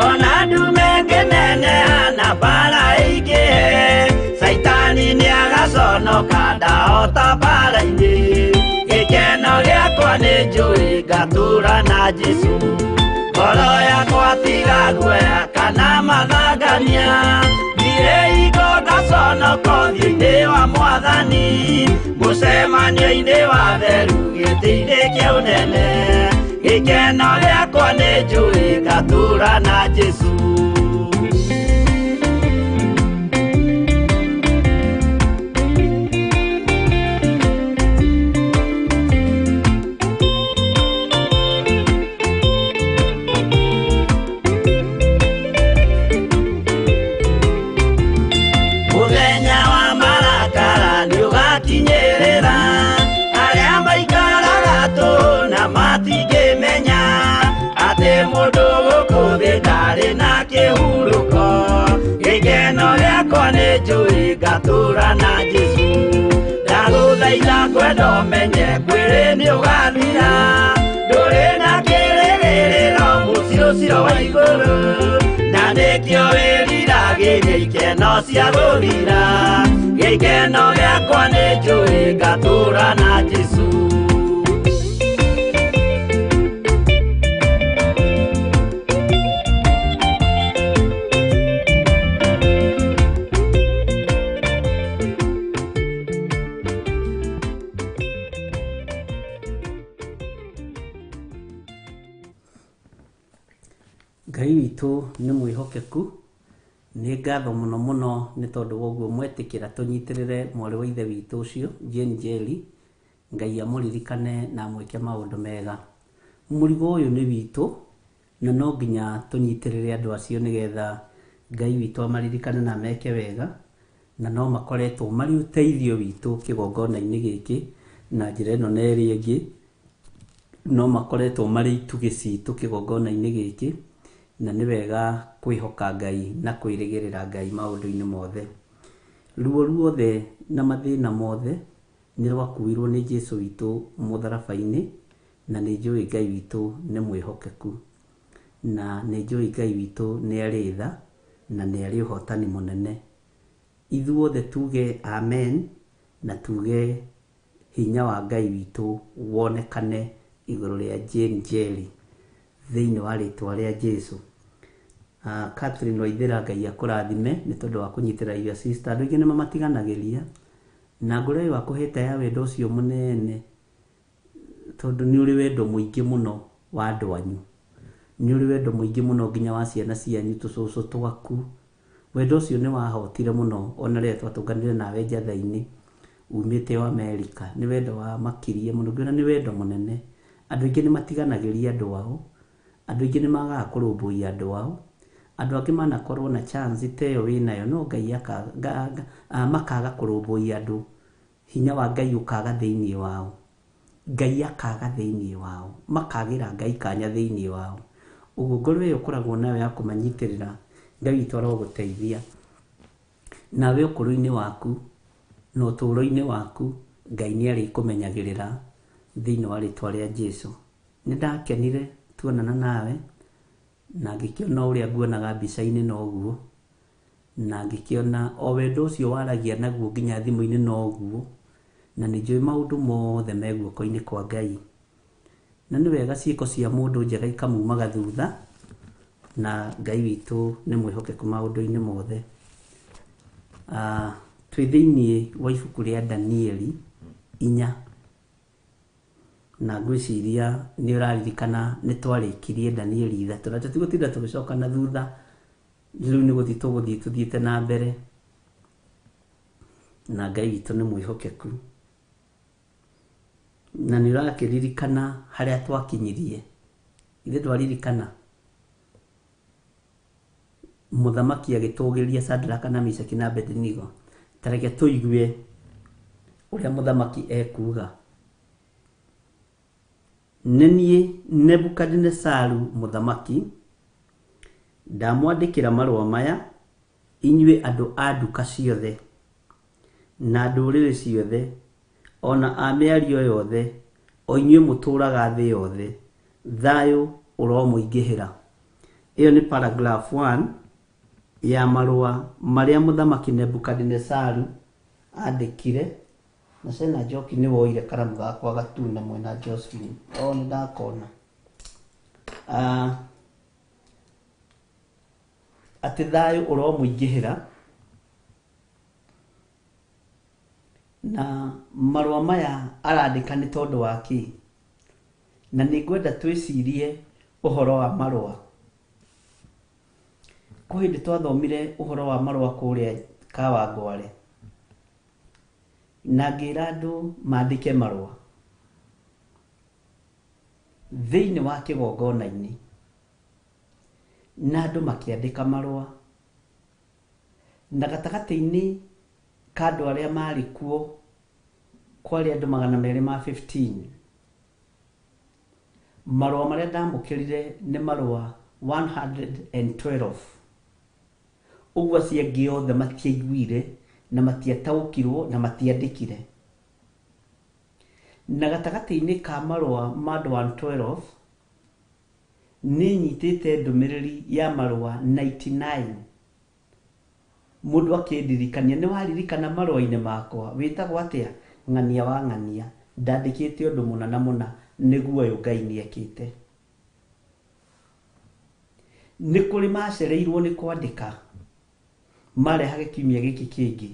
ona ndume ngĩneneha na mbara ĩingĩhe. Saitani nĩagaconoka ndahota mbara-inĩ, gĩkeno gĩakwa nĩnjũĩ ngatũũra na Jesũ. Ngoro yakwa tiga guoya kana mathangania, ndirĩ hingo ngaconoka ũthiũ-inĩ wa Mwathani. Mũcemanio-inĩ wa theru gĩtĩ-inĩ kĩa ũnene, gĩkeno gĩakwa nĩnjũĩ ngatũũra na Jesũ. Mũthenya wa marakara nĩũgakinyĩrĩra, arĩa maikaraga tũhũ na matingĩmenya atĩ mũndũ gũkũ thĩ ndarĩ na kĩhurũko. Gĩkeno gĩakwa nĩnjũĩ ngatũũra na Jesũ. Ndagũthaitha ngwenda ũmenye mwĩrĩ nĩũgathira, ndũrĩ na kĩrĩgĩrĩro mũciĩ ũcio wa igũrũ, na nĩkĩo wĩriragĩria ikeno cia gũthira. Gĩkeno gĩakwa nĩnjũĩ ngatũũra na Jesũ. Ngai witũ nĩ mwĩhokeku, nĩ ngatho mũno mũno nĩ tondũ woguo mwetĩkĩra tũnyitĩrĩre mwarĩ wa ithe witũ ũcio Jane Njeri. Ngai amũririkane na amwĩke maũndũ mega. Mũrigo ũyũ nĩ witũ na no nginya tũnyitĩrĩre andũ acio nĩgetha Ngai witũ amaririkane na meke wega. na no makoretwo marĩ ũteithio witũ kĩgongona-inĩ gĩkĩ na njĩra ĩno na ĩrĩa ĩngĩ, no makoretwo marĩ itugĩ citũ kĩgongona-inĩ gĩkĩ, na nĩ wega kwĩhoka Ngai na kwĩrĩgĩrĩra Ngai maũndũ-inĩ mothe. Ruo ruothe na mathĩna mothe nĩ rwakuirwo nĩ Jesũ witũ mũtharaba-inĩ, na nĩ njũĩ Ngai witũ nĩ mwĩhokeku, na nĩ njũĩ Ngai witũ nĩ arĩ tha na nĩ arĩ ũhotani mũnene. Ithuothe tuge amen na tuge hinya wa Ngai witũ wonekane igũrũ rĩa Jane Njeri thĩinĩ wa rĩtwa rĩa Jesũ. Catherine Waithĩra, Ngai akũrathime nĩ tondũ wa kũnyitĩrĩra your sister. Andũ aingĩ nĩ mamatiganagĩria, na ngũrĩo wakũhĩte ya wendo ũcio mũnene, tondũ nĩ ũrĩ wendo mũingĩ mũno wa andũ anyu, nĩ ũrĩ wendo mũingĩ mũno nginya wa ciana cianyu, tũcũcũ twaku. Wendo ũcio nĩ wahotire mũno ona rĩrĩa twatũnganire nawe njatha-inĩ umĩte o Amerika. Nĩ wendo wa makĩria mũno, ngĩona nĩ wendo mũnene. Andũ aingĩ nĩ matiganagĩria andũ ao, andũ aingĩ nĩ magaga kũrũmbũiya andũ ao, andũ angĩ manakorwo na chance ta ĩyo wĩnayo, no Ngai makaga kũrũmbũiya andũ, hinya wa Ngai ũkaga thĩinĩ wao, Ngai akaga thĩinĩ wao, makagĩra Ngai kanya thĩinĩ wao. Ũguo ngoro ĩyo ũkoragwo nayo ya kũmanyitĩrĩra, Ngai witũ arogũteithia. Nawe ũkũrũ-inĩ waku na ũtũũro-inĩ waku, Ngai nĩ arĩkũmenyagĩrĩra thĩinĩ wa rĩtwa rĩa Jesũ. Nĩ ndakenire tuonana nawe, na ngĩkĩona ũrĩa nguonaga mbica-inĩ noguo, na ngĩkĩona o wendo ũcio waragia naguo nginya thimũ-inĩ noguo, na nĩ njũĩ maũndũ mothe me guoko-inĩ kwa Ngai, na nĩ wega ciĩko cia mũndũ njega ikamumaga thutha, na Ngai witũ nĩ mwĩhokeku maũndũ-inĩ mothe. Twĩ thĩinĩ wa ibuku rĩa Danieli 4, na ngwĩciria nĩ ũraririkana nĩ twarĩkirie Danieli 3, na tũtigũtinda tũgĩcoka na thutha, rĩu nĩ gũthiĩ tũthiĩte na mbere, na Ngai witũ nĩ mwĩhokeku. Na nĩ ũrakĩririkana harĩa twakinyirie, ithe twaririkana mũthamaki agĩtũgĩria Shadraka na Meshaki na Abednego. Tareke tũigue ũrĩa mũthamaki ekuga. Nĩ niĩ Nebukadinezaru mũthamaki ndamwandĩkĩra marũa maya, inyuĩ andũ a nduka ciothe na ndũrĩrĩ ciothe, ona a mĩario yothe, o inyuĩ mũtũũraga thĩ yothe, thayũ ũromũingĩhĩra. Ĩyo nĩ paragraph 1 ya marũa marĩa mũthamaki Nebukadinezaru andĩkire. Na Sena Njoki nĩ woire karamu gakwa gatune mwena Josephine, nĩ ndakona atĩ thayũ ũromũingĩhĩra. Na marũa maya arandĩka nĩ tondũ wa kĩ? Na nĩ ngwenda twĩcirie ũhoro wa marũa. Kwa hĩndĩ twathomire ũhoro wa marũa kũrĩa Kawangware, na ngĩra andũ mandĩke marũa thĩinĩ wa kĩgongona-inĩ, na andũ makĩandĩka marũa, na gatagatĩ-inĩ ka andũ arĩa marĩ kuo kwarĩ andũ 215. Marũa marĩa ndamũkĩrire nĩ marũa 112. Ũguo acio angĩ othe matiaiguire na matiataũkirwo na matiandĩkire. Na gatagatĩ-inĩ ka marũa ma 112 nĩ nyitĩte ndũmĩrĩri ya marũa 99. Mũndũ akĩndirikania, nĩ waririkana marũa-inĩ makwa wĩtagwo atĩa? Ng'ania wa ng'ania. Ndandĩkĩte ũndũ mũna na mũna, nĩguo ũyũ Ngai nĩekĩte. Nĩ kũrĩ macereirwo nĩ kwandĩka, marehage kiumia gĩkĩ kĩngĩ,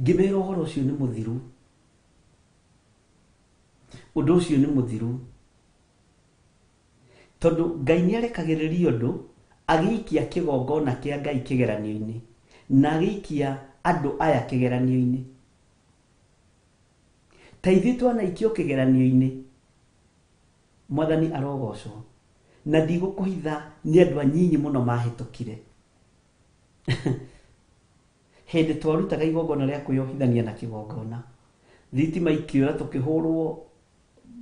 ngĩmera ũhoro ũcio nĩ mũthiru, ũndũ ũcio nĩ mũthiru, tondũ Ngai nĩ arekagĩrĩria ũndũ, agĩikia kĩgongona kĩa Ngai kĩgeranio-inĩ, na agĩikia andũ aya kĩgeranio-inĩ. Ta ithuĩ twanaikio kĩgeranio-inĩ, Mwathani arogocwo, na ndigũkũhitha nĩ andũ anyinyi mũno mahĩtũkire. hĩndĩ twarutaga igongona rĩa kwĩyohithania na kĩgongona thitima ikĩũra tũkĩhũrwo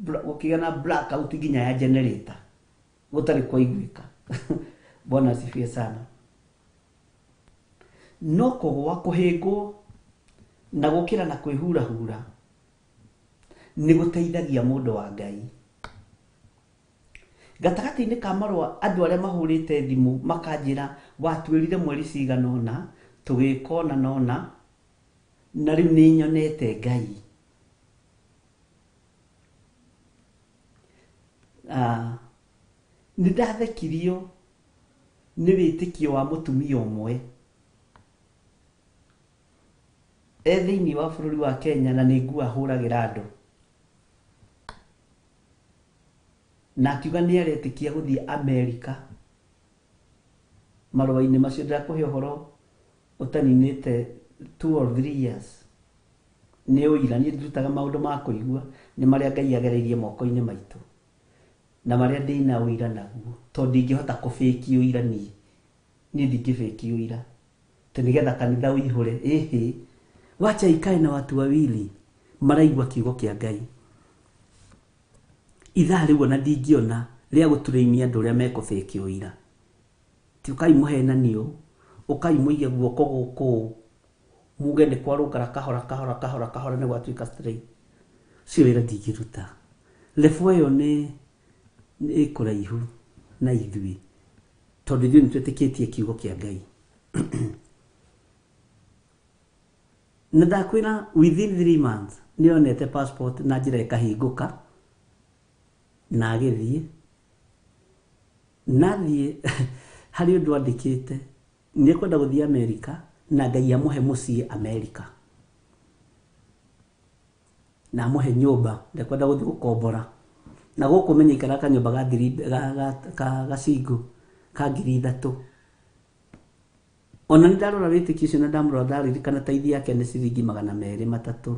gũkĩgĩa na blackout nginya ya generator gũtarĩ kwaiguĩka. Bwana asifiwe sana. No kũgũa kũhĩngwo na gũkĩra na kwĩhurahura nĩ gũteithagia mũndũ wa Ngai. Gatagatĩ-inĩ ka marũa andũ arĩa mahũrĩte thimũ makanjĩra watuĩrire mweri cigana ũna tũgĩka ũna na ũna na rĩu nĩ nyonete Ngai. Nĩ ndathekirio nĩ wĩtĩkio wa mũtumia ũmwe thĩinĩ wa bũrũri wa Kenya na nĩ nguo ahũragĩra andũ, na akiuga nĩ aretĩkia gũthiĩ Amerika. Marũa-inĩ macio ndakũhe ũhoro ũtaninĩte 2 or 3 years. Nĩ ũira niĩ ndutaga maũndũ ma kũigua nĩ marĩa Ngai agereirie moko-inĩ maitũ na marĩa ndĩna ũira naguo, tondũ ndingĩhota kũbĩki ũira niĩ ndingĩbĩki ũira tondũ nĩgetha kanitha ũihũre. Wacha ikae na watu wawili maraigua kiugo kĩa Ngai. Ithaa rĩu ona ndingĩona rĩa gũturĩimia andũ arĩa mekũbĩki ũira. Ti ũkai mũhenanio, ũkai mũige guoko gũkũ muge nĩ kwarũngara kahora kahora kahora kahora nĩ gwatuĩka straight. Cio wĩra ndingĩruta. Level ĩyo nĩ ĩkũraihu na ithuĩ tondũ ithuĩ nĩ twĩtĩkĩtie kiugo kĩa Ngai. Na ndakwĩra within 3 months nĩ onete passport na njĩra ĩkahingũka na agĩthiĩ nathiĩ harĩ ũndũ andĩkĩte nĩ kwenda gũthiĩ Amerika na Ngai amũhe mũciĩ Amerika na amũhe nyũmba ndakwenda gũthiĩ gũkombora na gũkũ menya ikara kanyũmba gacingo ka 3,000. Ona nĩ ndarora wĩtĩkio ũcio na ndamũrora ndaririkana taithi yake nĩ ciringi 200-300.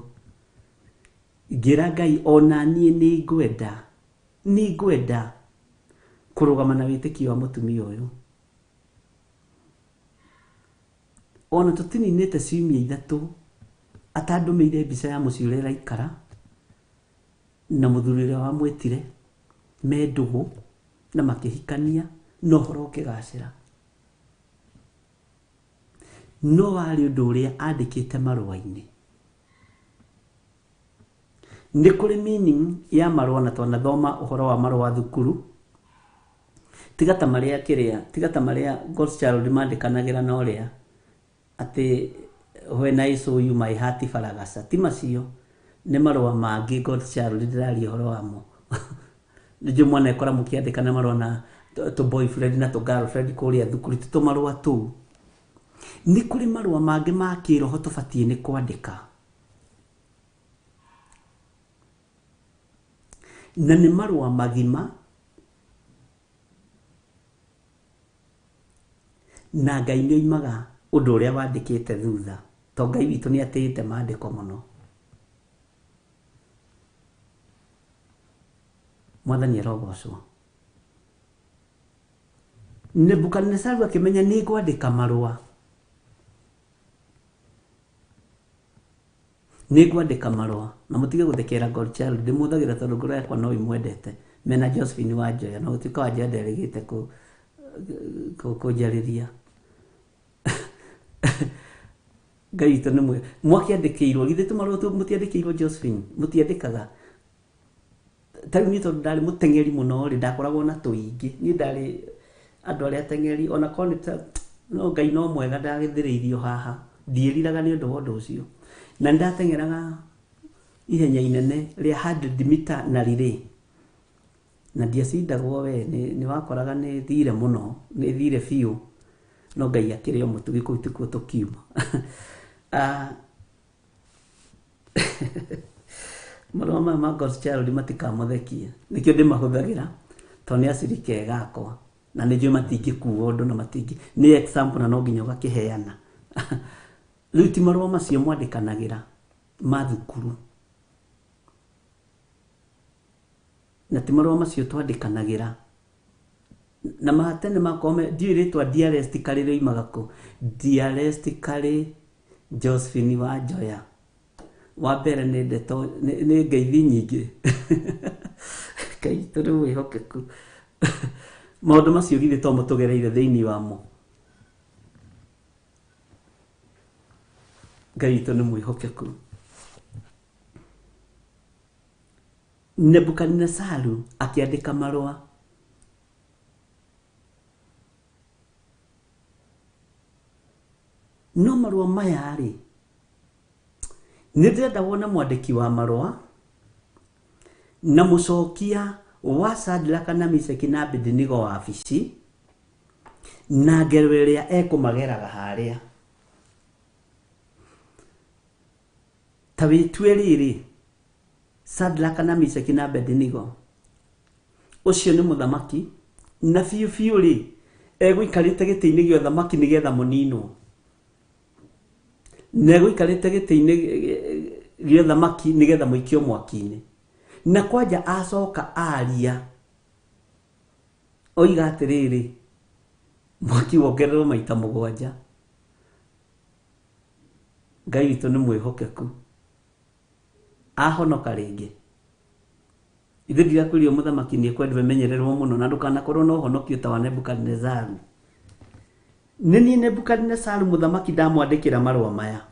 Ngĩra Ngai ona niĩ nĩ ngwenda kũrũgama na wĩtĩkio wa mũtumia ũyũ. Ona tũtininĩte ciumia 3 atandũmĩire mbica ya mũciĩ ũrĩa araikara na mũthuri ũrĩa wamwĩtire me ndũgũ na makĩhikania na ũhoro ũkĩgacĩra. No warĩ ũndũ ũrĩa andĩkĩte marũa-inĩ. Nĩ kũrĩ meaning ya marũa na twanathoma ũhoro wa marũa thukuru. Tiga ta marĩa God's Child mandĩkanagĩra na ũrĩa atĩ when I saw you my heart faragasa. Ti macio nĩ marũa mangĩ God's Child ndĩraria ũhoro wamo. Nĩjũ mwana ekora mũkĩandĩkana marũa na to boyfriend na to girlfriend kũrĩa thukuru ti tũmarũa tũu. Nĩ kũrĩ marũa mangĩ ma kĩroho tũbatiĩ nĩ kwandĩka. Na nĩ marũa magima na Ngai nĩ oimaga ũndũ ũrĩa wandĩkĩte thutha. To Ngai witũ nĩ atĩĩte maandĩko mũno. Mwathani arogocwo. Nebukadnezaru akĩmenya nĩ ngwandĩka marũa. Nĩngwandĩka marũa na mũtige gũthekera God Child ndĩmũthagĩra tondũ ngoro yakwa no imwendete. Mena Josephine Wanjoya na gũtuĩka Wanjoya nderĩgĩte kũnjarĩria. Ngai witũ nĩ mwega. Mwakĩandĩkĩirwo githĩ tũmarũa tũ mũtiandĩkĩirwo Josephine mũtiandĩkaga. Tarĩu niĩ tondũ ndarĩ mũteng'eri mũno rĩ ndakoragwo na tũingĩ. Niĩ ndarĩ andũ arĩa ateng'eri ona korwo no Ngai no mwega ndagĩthĩrĩirio haha. Ndiĩriraga nĩ ũndũ wa ũndũ ũcio. Na ndateng'eraga ihenya inene rĩa 100 mita na relay. Na ndiacindagwo we nĩ wakoraga nĩ thire mũno, nĩ thire biũ. No Ngai akĩrĩ o mũtugi kũu tikuo tũkiuma. Marũa maya ma God's Child matikamũthekie. Nĩkĩo ndĩmahũthagĩra tondũ nĩ acirika gakwa. Na nĩ njũĩ matingĩkuo ũndũ na matingĩ. Nĩ example na no nginya ũgakĩheana. Rĩu ti marũa macio mwandĩkanagĩra ma thukuru. Na ti marũa macio twandĩkanagĩra. Na matene makome ndiũĩ rĩtwa dearest karĩ rĩoimaga kũ. Dearest karĩ Josephine wa Joya wa mbere nĩ ndeto nĩ ngeithi nyingĩ Ngai tũrĩ wĩhokeku maũndũ macio githĩ to mũtũgereire thĩinĩ wamo Ngai witũ nĩ mwĩhokeku Nebukadnezaru akiandĩka marũa no marũa maya rĩ nĩ ndĩrenda wona mwandĩki wa marũa na mũcokia wa Shadraka na Meshaki na Abednego wa wabici na ngero ĩrĩa ekũmageraga harĩa ta wĩtue rĩrĩ Shadraka na Meshaki na Abednego ũcio nĩ mũthamaki na biũ biũ rĩ egũikarĩte gĩtĩ-inĩ gĩa ũthamaki nĩgetha mũninwo na egũikarĩte gĩtĩ-inĩ gĩa ũthamaki nĩgetha mũikio mwaki-inĩ na kwanja acoka aria oiga atĩrĩrĩ mwaki wongererwo maita 7 Ngai witũ nĩ mwĩhokeku ahonoka rĩngĩ ithe ndirakwirio mũthamaki nĩ ekwendwe menyererwo mũno na ndũkanakorwo na ũhonokio ta wa Nebukadnezaru nĩ Nebukadnezaru mũthamaki ndamwandĩkĩra marũa maya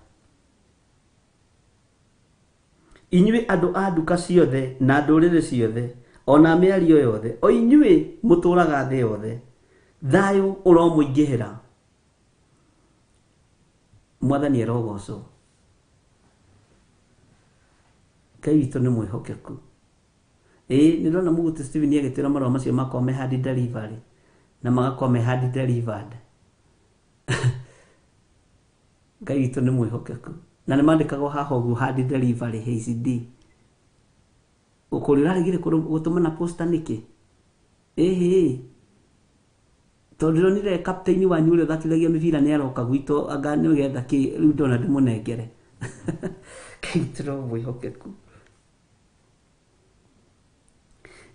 inyuĩ andũ a nduka ciothe na ndũrĩrĩ ciothe ona mĩario yothe o inyuĩ mũtũraga thĩ yothe thayũ ũromũingĩhĩra mwathani arogocwo Ngai witũ nĩ mwĩhokeku nĩrona mũguti Stephen agĩtĩra marũa macio makwa me hand delivery na magakorwo me hand delivered Ngai witũ nĩ mwĩhokeku na nĩ mandĩkagwo haha ũguo hand delivery HD ũkũrĩra rĩgire gũtũma na posta nĩkĩ tondũ ndĩronire captain wanyu ũrĩa ũthakithagia mĩbira nĩ aroka gwitũ anga nĩ ũgetha kĩ rĩu ndona ndĩmũnengere Ngai witũ nĩ mwĩhokeku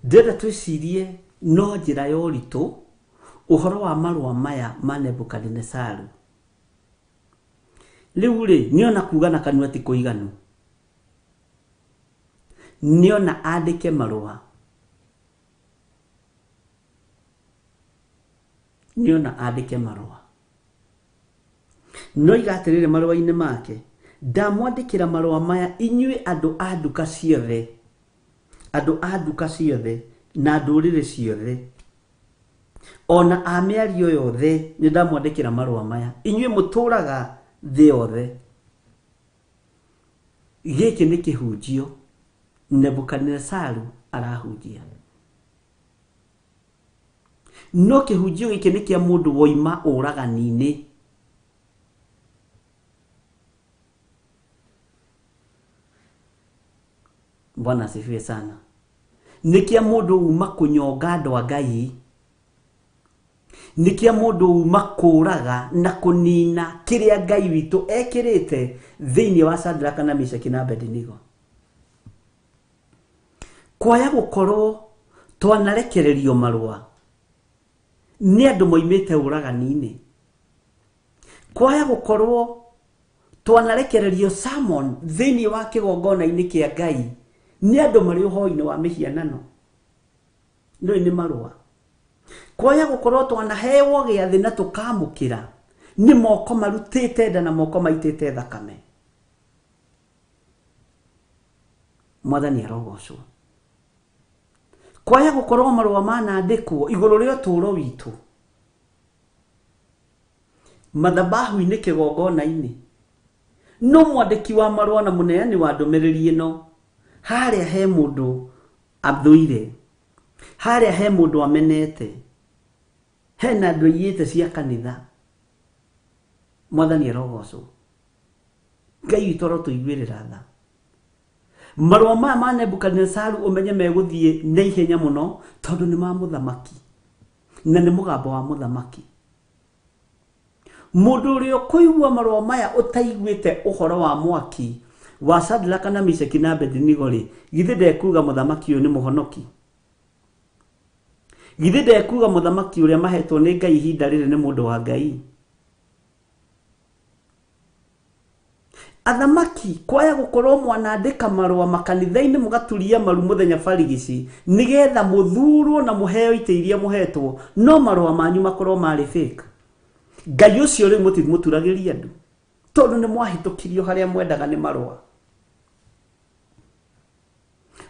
ndĩrenda twĩcirie no njĩra ya ũritũ ũhoro wa marũa maya ma Nebukadnezaru rĩu rĩ nĩona kuga na kanua ti kũiganu nĩona andĩke marũa no igatĩrĩre marũa-inĩ make ndamwandĩkĩra marũa maya inyuĩ andũ a nduka ciothe na ndũrĩrĩ ciothe ona a mĩario yothe nĩ ndamwandĩkĩra marũa maya inyuĩ mũtũraga thĩ yothe gĩkĩ nĩ kĩhunjio Nebukadnezaru arahunjia no kĩhunjio gĩkĩ nĩ kĩa mũndũ woima ũragani-inĩ Bwana asifiwe sana nĩ kĩa mũndũ uma kũnyonga andũ a Ngai nĩ kĩa mũndũ uma kũraga na kũnina kĩrĩa Ngai witũ ekĩrĩte thĩinĩ wa Shadraka na Meshaki na Abednego kwaya gũkorwo twanarekererio marũa nĩ andũ moimĩte ũragani-inĩ kwaya gũkorwo twanarekererio sermon thĩinĩ wa kĩgongona-inĩ kĩa Ngai nĩ andũ marĩ ũhoi-inĩ wa mĩhianano nĩ marũa kwaya gũkorwo twanaheo gĩathĩ na tũkamũkĩra nĩ moko marutĩte nda na moko maitĩte thakame mwathani arogocwo kwaya gũkorwo marũa manandĩkwo igũrũ rĩa ũtũũro witũ mathabahu-inĩ kĩgongona-inĩ no mwandĩki wa marũa na mũneani wa ndũmĩrĩri ĩno harĩa he mũndũ athũire harĩa he mũndũ amenete hena andũ aiyĩte cia kanitha mwathani arogocwo Ngai witũ arotũiguĩrĩra tha marũa maya ma Nebukadnezaru ũmenye megũthiĩ na ihenya mũno tondũ nĩ ma mũthamaki na nĩ mũgambo wa mũthamaki mũndũ ũrĩa ũkũigua marũa maya ũtaiguĩte ũhoro wa mwaki wa Shadraka na Meshaki na Abednego rĩ githĩ ndekuga mũthamaki ũyũ nĩ mũhonoki githĩ ndekuga mũthamaki ũrĩa mahetwo nĩ Ngai ihinda rĩrĩ nĩ mũndũ wa Ngai athamaki kwaya gukorwo mwanandika marua makanitha-ini mugaturia maru muthenya barigici nigetha muthurwo na muheo ite iria muhetwo no marua manyu makorwo mari fake. Ngai ucio ri muturagiria andu tondu ni mwahitukirio haria mwendaga ni marua.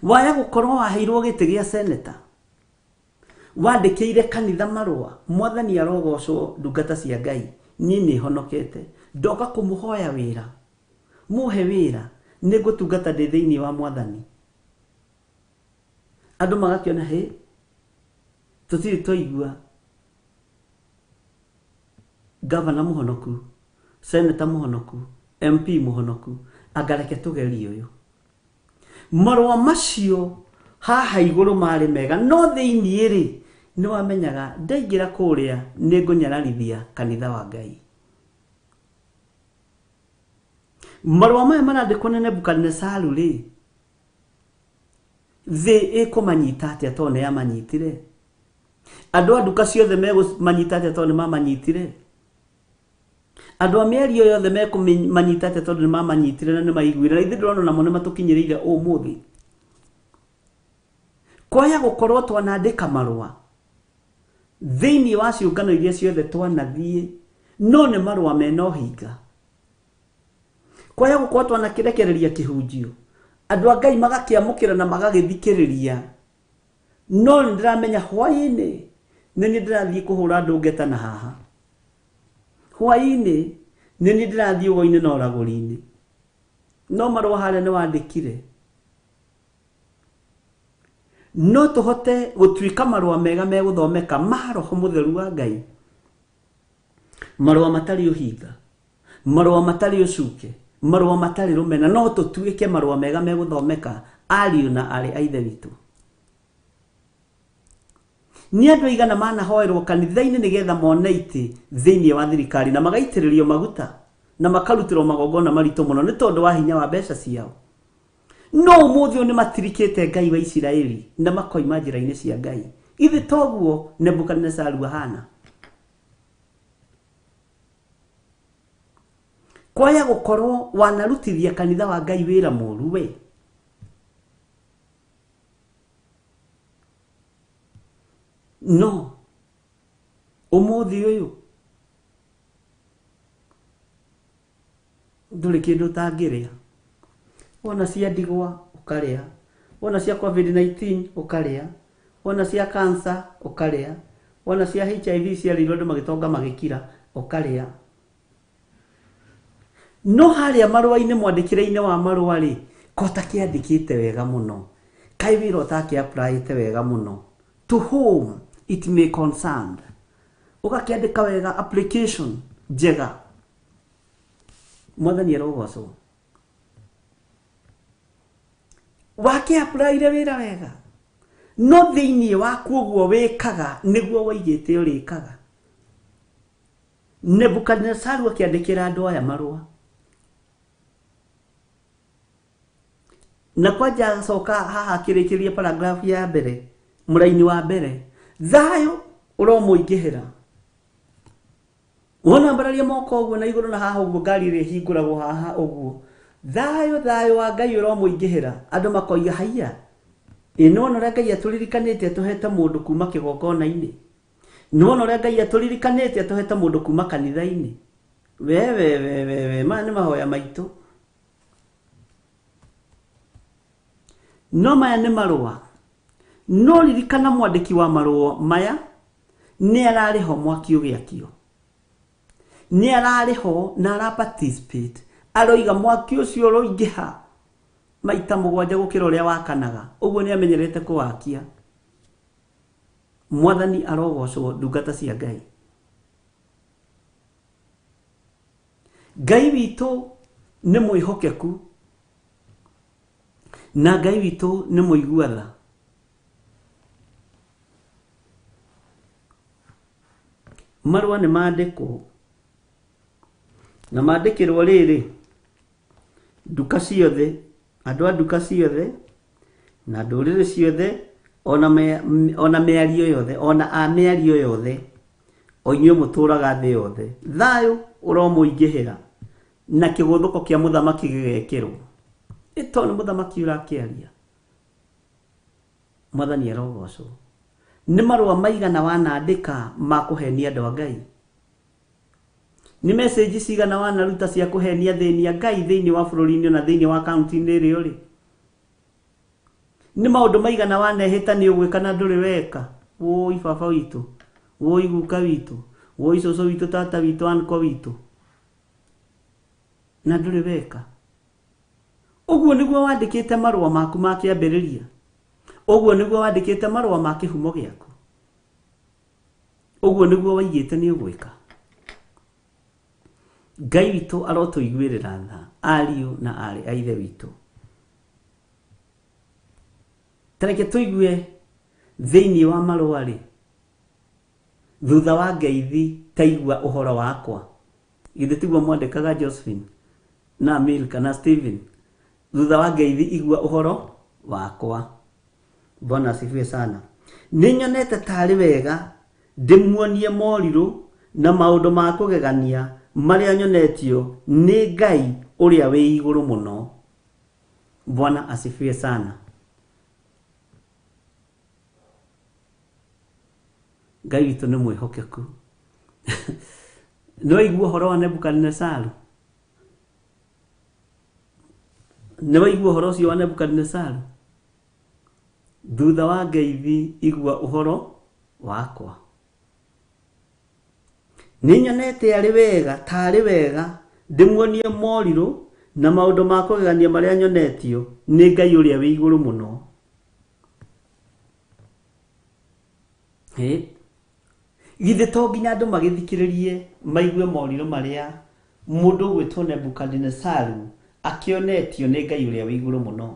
Waya gukorwo waheirwo giti gia senator wandikire kanitha marua mwathani arogocwo ndungata cia Ngai ni honokete ndoka kumuhoya wira muhe wira nigutungata ndi thiini wa mwathani. Andu magakiona he tutiri toigua governor muhonoku, senator muhonoku, MP muhonoku, agareke tugerie uyu. Marua macio haha iguru mari mega no thiini ri no wamenyaga ndaingira kuria ningunyararithia kanitha wa Ngai. Marua maya marandikwo ni Nebukadnezaru ri thi ikumanyita atia tone ya manyitire. Andu anduka ciothe megumanyita atia tone mamanyitire. Andu a mĩario yothe mekumanyita atia tondu ni mamanyitire na ni maiguire na ithe ndurona namo ni matukinyiriire umuthi. Kwaya gukorwo twanandika marua thiini wa ciungano iria ciothe twanathie no ni marua mena uhinga. Kwaya gukorwo twanakirekereria kihunjio andu a Ngai magakiamukira na magagithikiriria no ndiramenya hwaini ni ndirathie kuhura andu ngeta na haha hwaini ni ndirathie ugo-ini na uraguri-ini no marua haria ni wandikire no tuhote gutuika marua mega meguthomeka ma Roho Mutheru wa Ngai. Marua matari uhinga, marua matari ucuke, marua matari rumena no tutuike marua mega meguthomeka ariu na ari a ithe witu. Ni andu aigana manahoerwo kanitha-ini nigetha mone iti thiini wa thirikari na magaitiririo maguta na makarutirwo magongona maritu muno ni tondu wa hinya wa mbeca ciao. No umuthi ni matirikite Ngai wa Isiraeli na makoima njira-ini cia Ngai. Ithe toguo Nebukadnezaru ahana. Kwaya gukorwo wanarutithia kanitha wa Ngai wira muru we. No umuthi uyu nduri kindu tangiria. Wona cia ndigwa ukaria, wona cia COVID-19 ukaria, wona cia cancer ukaria, wona cia HIV cia rirwo ndu magitonga magikira ukaria. No haria marua-ini mwandikire-ini wa marua ri kota kiandikite wega muno kai wira utaki applyite wega muno to whom it may concern ugakiandika wega application njega mwathani arogocwo wake applyire wira wega no thiini waku uguo wikaga niguo waigite urikaga. Nebukadnezaru akiandikira andu aya marua na kwaja soka haha kirikiria paragraph ya mbere muraini wa mbere thayo uromuingihira wona mbararia moko uguo na iguru na haha uguo ngari ri hinguragwo haha uguo thayo wa Ngai uromuingihira andu makoiga haiya ino ria Ngai atulirikanite tuhete mundu kuma kigongona-ini no ria Ngai atulirikanite tuhete mundu kuma kanitha-ini we mani mahoya maitu. No maya ni marua no ririkana mwandiki wa marua maya ni arariho mwaki ugiakio ni arariho na ara participate aroiga mwaki ucio roingiha maita mugwanja gukira uria wakanaga uguo ni amenyerete kuwakia. Mwathani arogocwo ndungata cia Ngai. Ngai witu ni mwihokeku na Ngai witu ni muiguatha. Marua ni maandikwo na maandikirwo riri nduka ciothe andu a nduka ciothe na nduriri ciothe ona mĩario yothe ona a mĩario yothe o inyuĩ mũtũraga thĩ yothe thayo ũromũingĩhĩra na kĩgũthũko kĩa mũthamaki gĩgekĩrwo. Ĩto nĩ mũthamaki ũrakĩaria. Mwathani arogocwo. Nĩ marũa maigana wanandĩka ma kũhenia andũ a Ngai? Nĩ message cigana wanaruta cia kũhenia thĩini ya Ngai thĩinĩ wa bũrũri-inĩ na thĩinĩ wa kaunti-inĩ ĩrĩa ũrĩ? Nĩ maũndũ maigana wanehĩta nĩ ũgwĩka na ndũrĩ weka? Woi baba witũ, woi guka witũ, woi cũcũ witũ, tata witũ, anko witũ, na ndũrĩ weka? Ũguo nĩguo wandĩkĩte marũa maku ma kĩambĩrĩria? Ũguo nĩguo wandĩkĩte marũa ma kĩhumo gĩaku? Ũguo nĩguo waigĩte nĩ ũgwĩka? Ngai witũ arotũiguĩrĩra tha, ariũ na arĩ a ithe witũ. Tareke tũigue thĩinĩ wa marũa rĩ, thutha wa ngeithi taigua ũhoro wakwa. Githĩ tiguo mwandĩkaga Josephine na Milka na Stephen? Thutha wa ngeithi igua ũhoro wakwa. Bwana asifiwe sana. Nĩnyonete tarĩ wega ndĩmuonie morirũ na maũndũ ma kũgegania marĩa nyonetio nĩ Ngai ũrĩa wĩ igũrũ mũno. Bwana asifiwe sana. Ngai witũ nĩ mwĩhokeku. Nĩ waigua ũhoro wa Nebukadnezaru? Nĩ waigua ũhoro ũcio wa Nebukadnezaru? Thutha wa ngeithi igua ũhoro wakwa. Nĩnyonete arĩ wega, tarĩ wega ndĩmuonie morirũ na maũndũ ma kũgegania marĩa nyonetio nĩ Ngai ũrĩa wĩ igũrũ mũno. Githĩ to nginya andũ magĩthikĩrĩrie maigue morirũ marĩa mũndũ ũgwĩtwo Nebukadnezaru akĩonetio nĩ Ngai ũrĩa wĩ igũrũ mũno?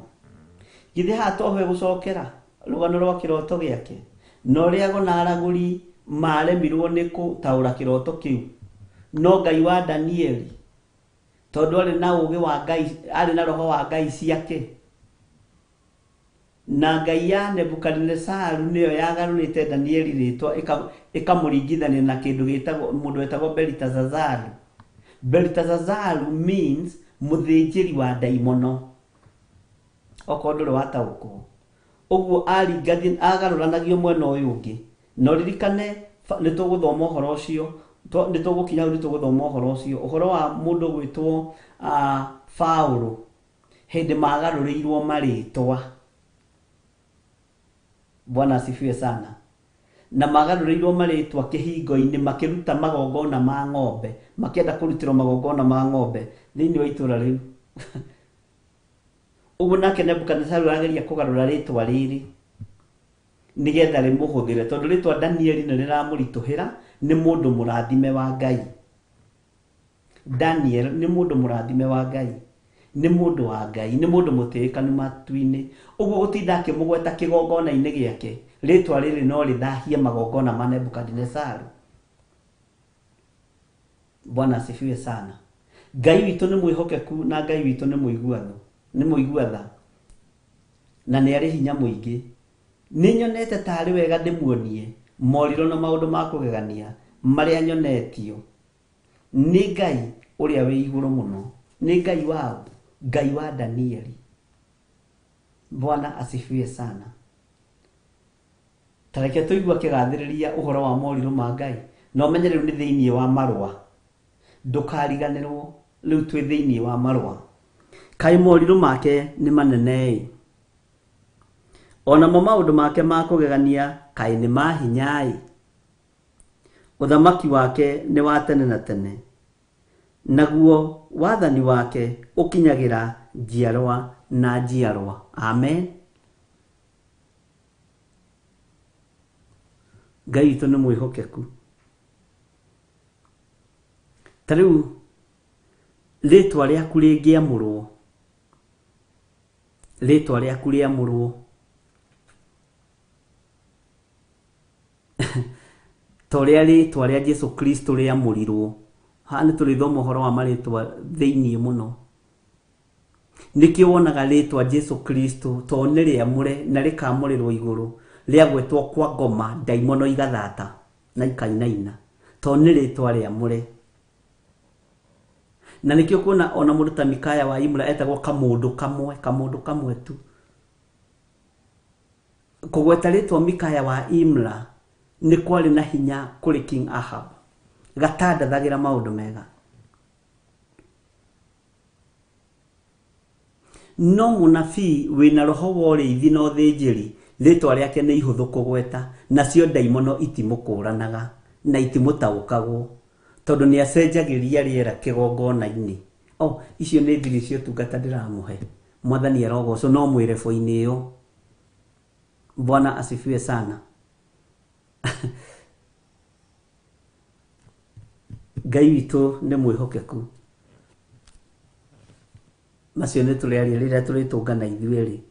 Githĩ haha toho egũcokera rũgano rwa kĩroto gĩake, na ũrĩa ago na aragũri maremirwo nĩ gũtaũra kĩroto kĩu, no Ngai wa Danieli tondũ arĩ na ũũgĩ wa Ngai, arĩ na roho wa Ngai ciake, na Ngai ya Nebukadnezaru nĩyo yagarũrĩte Danieli rĩtwa ĩkamũringithania na kĩndũ gĩtagwo, mũndũ wetagwo Belteshazaru. Belteshazaru means mũthĩnjĩri wa ndaimono, okorwo ndũrĩ wataũkwo. Ũguo agarũranagio mwena ũyũ ũngĩ. No ririkane nĩ tũgũthoma ũhoro ũcio, nĩ tũgũkinya hau nĩ tũgũthoma ũhoro ũcio, ũhoro wa mũndũ gwĩtwo Paũlũ hĩndĩ magarũrĩirwo marĩtwa. Bwana asifiwe sana. Na magarũrĩirwo marĩtwa kĩhingo-inĩ makĩruta magongona ma ng'ombe, makĩenda kũrutĩrwo magongona ma ng'ombe thĩinĩ wa itũũra rĩu. Ũguo nake Nebukadnezaru arageria kũgarũra rĩtwa rĩrĩ nĩgetha rĩmũhũthĩre, tondũ rĩtwa Danieli nĩ rĩramũritũhĩra. Nĩ mũndũ mũrathime wa Ngai. Daniel nĩ mũndũ mũrathime wa Ngai, nĩ mũndũ wa Ngai, nĩ mũndũ mũtĩĩkanu matu-inĩ. Ũguo gũtinda akĩmũgweta kĩgongona-inĩ gĩake, rĩtwa rĩrĩ no rĩthahie magongona ma Nebukadnezaru. Bwana asifiwe sana. Ngai witũ nĩ mwĩhokeku na Ngai witũ nĩ mũiguatha na nĩ arĩ hinya mũingĩ. Nĩnyonete tarĩ wega ndĩmuonie morirũ na maũndũ ma kũgegania marĩa nyonetio nĩ Ngai ũrĩa wĩ igũrũ mũno. Nĩ Ngai wao, Ngai wa Danieli. Bwana asifiwe sana. Tareke tũigua kĩgathĩrĩria ũhoro wa morirũ ma Ngai. No menye rĩu nĩ thĩinĩ wa marũa, ndũkariganĩrwo, rĩu twĩ thĩinĩ wa marũa. Kaĩ morirũ make nĩ manene? Onamo maũndũ make ma kũgegania kaĩ nĩ ma hinya? Ũthamaki wake nĩ wa tene na tene, naguo wathani wake ũkinyagĩra njiarwa na njiarwa. Amen. Ngai witũ nĩ mwĩhokeku. Ta rĩu rĩtwa rĩaku rĩngĩamũrwo, rĩtwa rĩaku rĩamũrwo ta ũrĩa rĩtwa rĩa Jesu Kristo rĩamũrirwo. Haha nĩ tũrĩthoma ũhoro wa marĩtwa thĩinĩ mũno. Nĩkĩo wonaga rĩtwa Jesu Kristo to nĩ rĩamũre na rĩkamũrĩrwo igũrũ, rĩagwetwo kwa ngoma ndaimono igathata na ikainaina, to nĩ rĩtwa rĩamũre. na nikio kuona ona mundu ta Mikaya wa Imla etagwo kamundu kamwe tu kugweta ritwa Mikaya wa Imla ni kwari na hinya kuri King Ahab gatandathagira maundu mega no munabii wina roho wori ithi no thinjiri ritwa riake ni ihuthu kugweta nacio daimono itimukũranaga na itimutaũkagwo tondu ni acenjagiria riera kigongona-ini icio ni thiri cio tungata ndiramuhe mwathani arogocwo no mwirebo-ini iyo Bwana asifiwe sana Ngai witu ni mwihokeku macio ni turiaria riria turitungana ithueri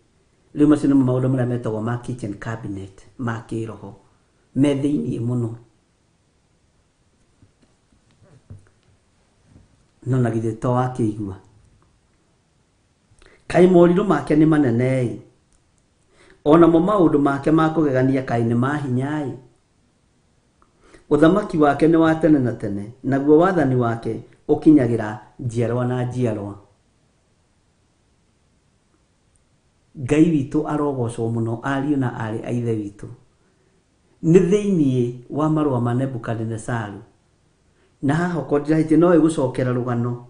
riu macio ni maundu maria metagwo ma kitchen cabinet ma kiroho me thiini muno no na githe to akigua kai moriru make ni manene ona mo maundu make ma kugegania kai ni mahinyai uthamaki wake ni wa tene na tene naguo wathani wake ukinyagira njiarwa na njiarwa Ngai witu arogocwo muno ariu na ari a ithe witu ni thiini wa marua ma Nebukadnezaru na haha kodiraite no igucokera rugano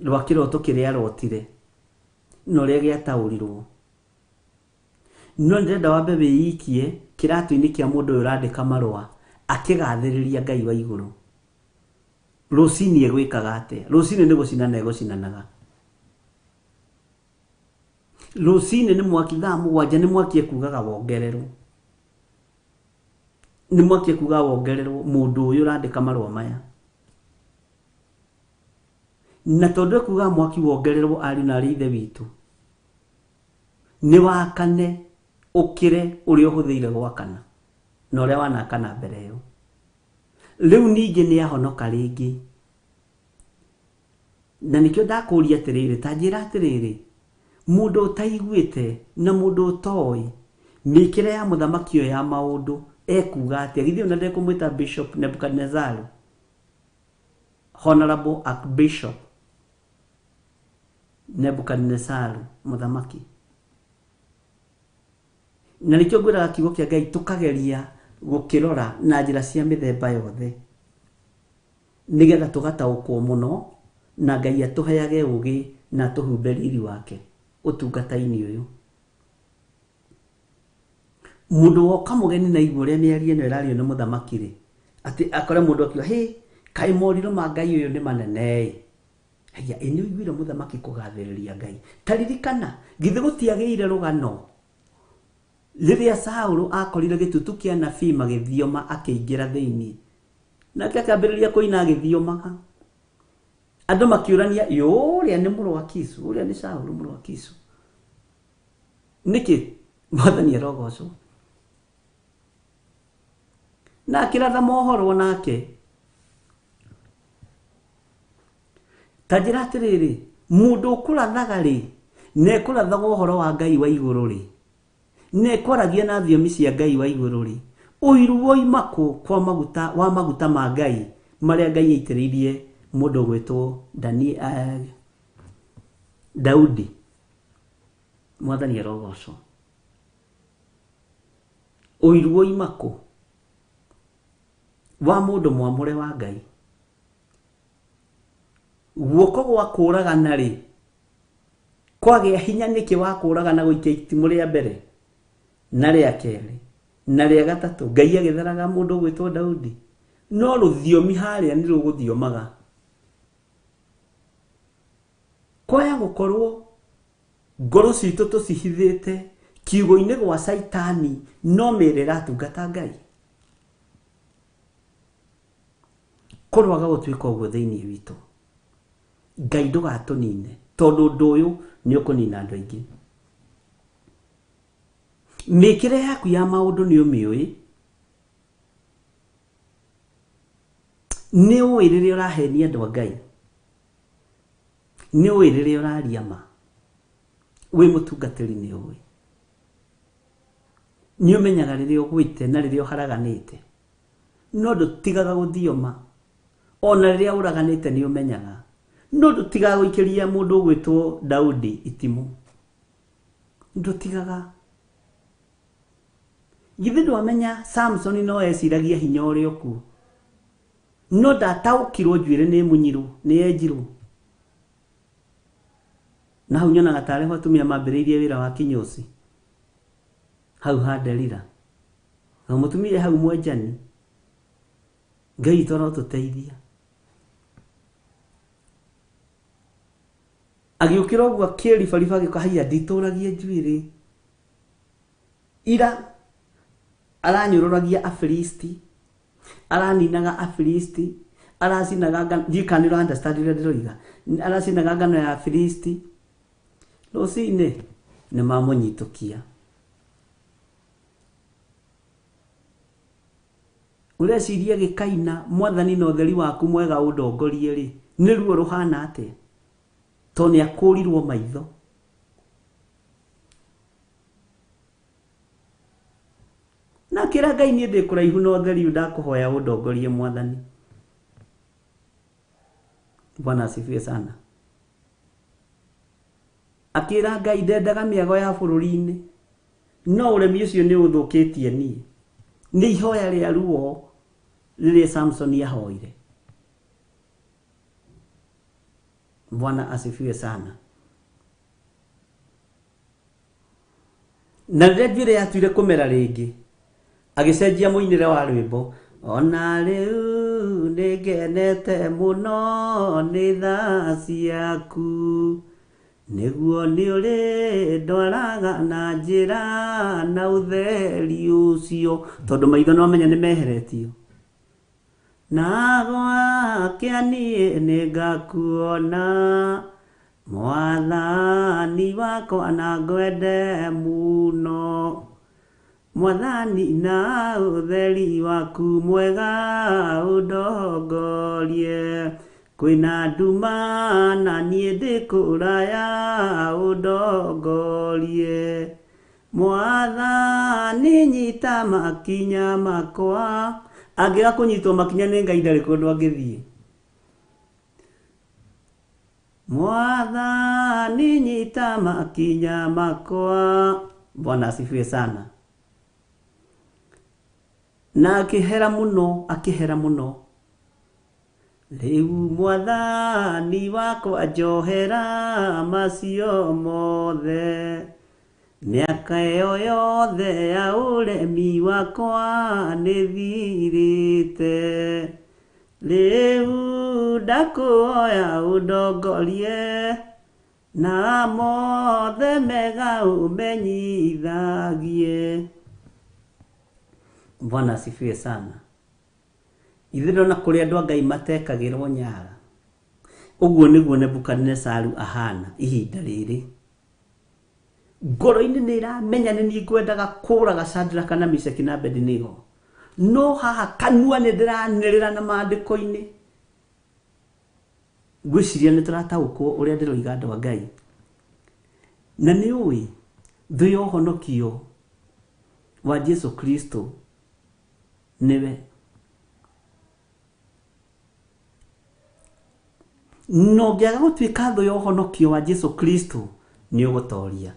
rwa kiroto kiria arotire no ria giataurirwo no ndenda wambe wiikie kiratu-ini kia mundu uyu urandika marua akigathiriria Ngai wa iguru rucini egwikaga atia rucini ni gucinana egucinanaga rucini ni mwaki thaa mugwanja ni mwaki ekugaga wongererwo ni mwaki ekugaga wongererwo mundu uyu urandika marua maya na tondu ekugaga mwaki wongererwo ari na rithe witu ni wakane ukire uri uhuthiire gwakana na uria wanakana mbere yo riu ningi ni ahonoka ringi na nikio ndakuria atiriri tanjira atiriri mundu utaiguite na mundu utoi mikire ya muthamaki ya maundu ekuga atia githio na ndekumwita Bishop Nebukadnezaru Honorable Archbishop Nebukadnezaru muthamaki na nikio ngwira kiugo kia Ngai tukageria gukirora na njira cia mithemba yothe nigetha tugataũkwo muno na Ngai atuheage ugi na tuhumbe riri wake utungata-ini uyu mundu woka mugeni na igure ni arie no irario ni muthamaki ri ati akore mundu akiwa kai moriro ma Ngai uyu ni manene haya ini igwire muthamaki kugathiriria Ngai taririkana githe gutiageire rugano riria Saulu akorire gitutu kia nabii magithioma akiingira thiini nake akambiriria kuina agithiomaga andu makiurania uria ni muru wa Kisu uria ni Saulu muru wa Kisu niki mwathani arogocwo na kiratha mohoro nake tajira atiriri mundu ukurathaga ri ne kurathaga uhoro wa Ngai wa iguru ri ne kwaragia na thiomi cia Ngai wa iguru ri uiru woimako kwa maguta ma Ngai maria Ngai aitiririe mundu gwetwo Daudi mwathani arogocwo uiru woimako wa mundu mwamure wa Ngai guoko gwa kũragana ri kwagĩa hinya niki wa kũragana gũikia itimu ria mbere na ria keri na ria gatatu Ngai agĩtharaga mundu gwetwo Daudi no ruthiomi haria ni ruguthiomaga kwaya gukorwo ngoro citu tucihithite kiugo-ini gwa Saitani no merera atungata Ngai korwaga gutwika uguo thiini witu Ngai ndugatunine tondu undu uyu ni ukunina andu aingi mikire yaku ya maundu ni umiui ni uiriria urahenia andu a Ngai ni uiriria uraria ma wi mutungatiri ni uwi ni umenyaga riria ugwite na riria uharaganite no ndutigaga guthioma ona riria uraganite ni umenyaga no ndutiga guikiria mundu gwitwo Daudi itimu ndutigaga githi ndwamenya Samson no eciragia hinya uri oku no ndataukirwo njuire ni munyiru ni enjiru na hau nyonaga tareho atumia mambiriirie wira wa kinyosi hau ha Delila na mutumia hau mwenjani Ngai toro tuteithia agiukira ogwo akiribariba gikahia ndituragie njuire ira aranyururagia Afilisti araninaga Afilisti aracinaga ndikanira understand ira ndiroiga aracinaga ngano ya Afilisti rũcinĩ nĩ mamunyitukia ureciria gikaina mwathani na ũtheri waku mwega ũndongorie rĩ nĩ ruo ruhana atĩa to nĩ akũrirwo maitho na kĩra Ngai niĩ ndĩ kũraihu na ũtheri ndakũhoya ũndongorie mwathani. Bwana asifiwe sana. Akira Ngai ndendaga mĩago ya bũrũri-inĩ no ũremi ũcio nĩ ũthũkĩtie niĩ nĩ ihoya rĩa ruo rĩrĩa Samson ahoire. Bwana asifiwe sana. Na rĩrĩa njuĩrĩ yatuire kũmera rĩngĩ agĩcenjia mũinĩre wa rwĩmbo ona rĩu nĩngenete mũno nĩ tha ciaku nĩguo nĩ ũrĩ ndwaraga na njĩra na ũtheri ũcio tondũ maitho no menya nĩ meheretio na gwakĩa niĩ nĩngakuona mwathani wakwa na ngwende mũno mwathani na ũtheri waku mwega ũndongorie kwĩna nduma na niĩ ndĩ kũraya ũndongorie mwathani nyita makinya makwa angĩga kũnyitwo makinya nĩ Ngai ndarĩ kũndũ angĩthiĩ mwathani nyita makinya makwa. Bwana asifiwe sana. Na akihera muno rĩu mwathani wakwa njohera macio mothe mĩaka ĩyo yothe ya ũremi wakwa nĩthirĩte rĩu ndakũhoya ũndongorie na mothe mega ũmenyithagie. Bwana asifiwe sana. Ithiro na kũrĩa andũ a Ngai matekagĩrwo nyara ũguo nĩguo Nebukadnezaru ahana ihinda rĩrĩ. Ngoro-inĩ nĩ iramenya nĩ niĩ ngwendaga kũraga Shadraka na Meshaki na Abednego no haha kanua nĩ ndĩranĩrĩra na maandĩko-inĩ. Ngwĩciria nĩ tũrataũkwo ũrĩa ndĩroiga andũ a Ngai na nĩ ũĩ thũ ya ũhonokio wa Jesu Kristo nĩwe. No ngĩaga gũtuĩka thũ ya ũhonokio wa Jesu Kristo nĩ ũgũtoria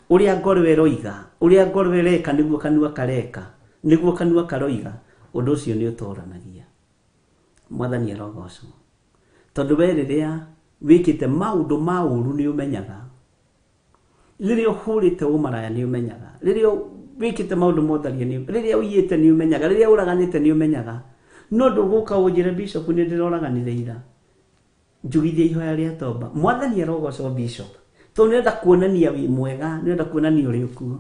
ũrĩa ngoro ĩroiga ũrĩa ngoro ĩreka nĩguo kanua kareka nĩguo kanua karoiga ũndũ ũcio nĩ ũtoranagia. Mwathani arogocwo tondũ we rĩrĩa wĩkĩte maũndũ ma ũru nĩ ũmenyaga rĩrĩa ũhũrĩte ũmaraya nĩ ũmenyaga rĩrĩa wĩkĩte maũndũ motharia nĩ rĩrĩa ũiyĩte nĩ ũmenyaga rĩrĩa ũraganĩte nĩ ũmenyaga no ndũgũka ũnjĩre Bishop nĩ ndĩroraganire ira njugithie ihoya rĩa tomba. Mwathani arogocwo Bishop tondũ nĩenda kuonania wĩ mwega nĩenda kuonania ũrĩ kuo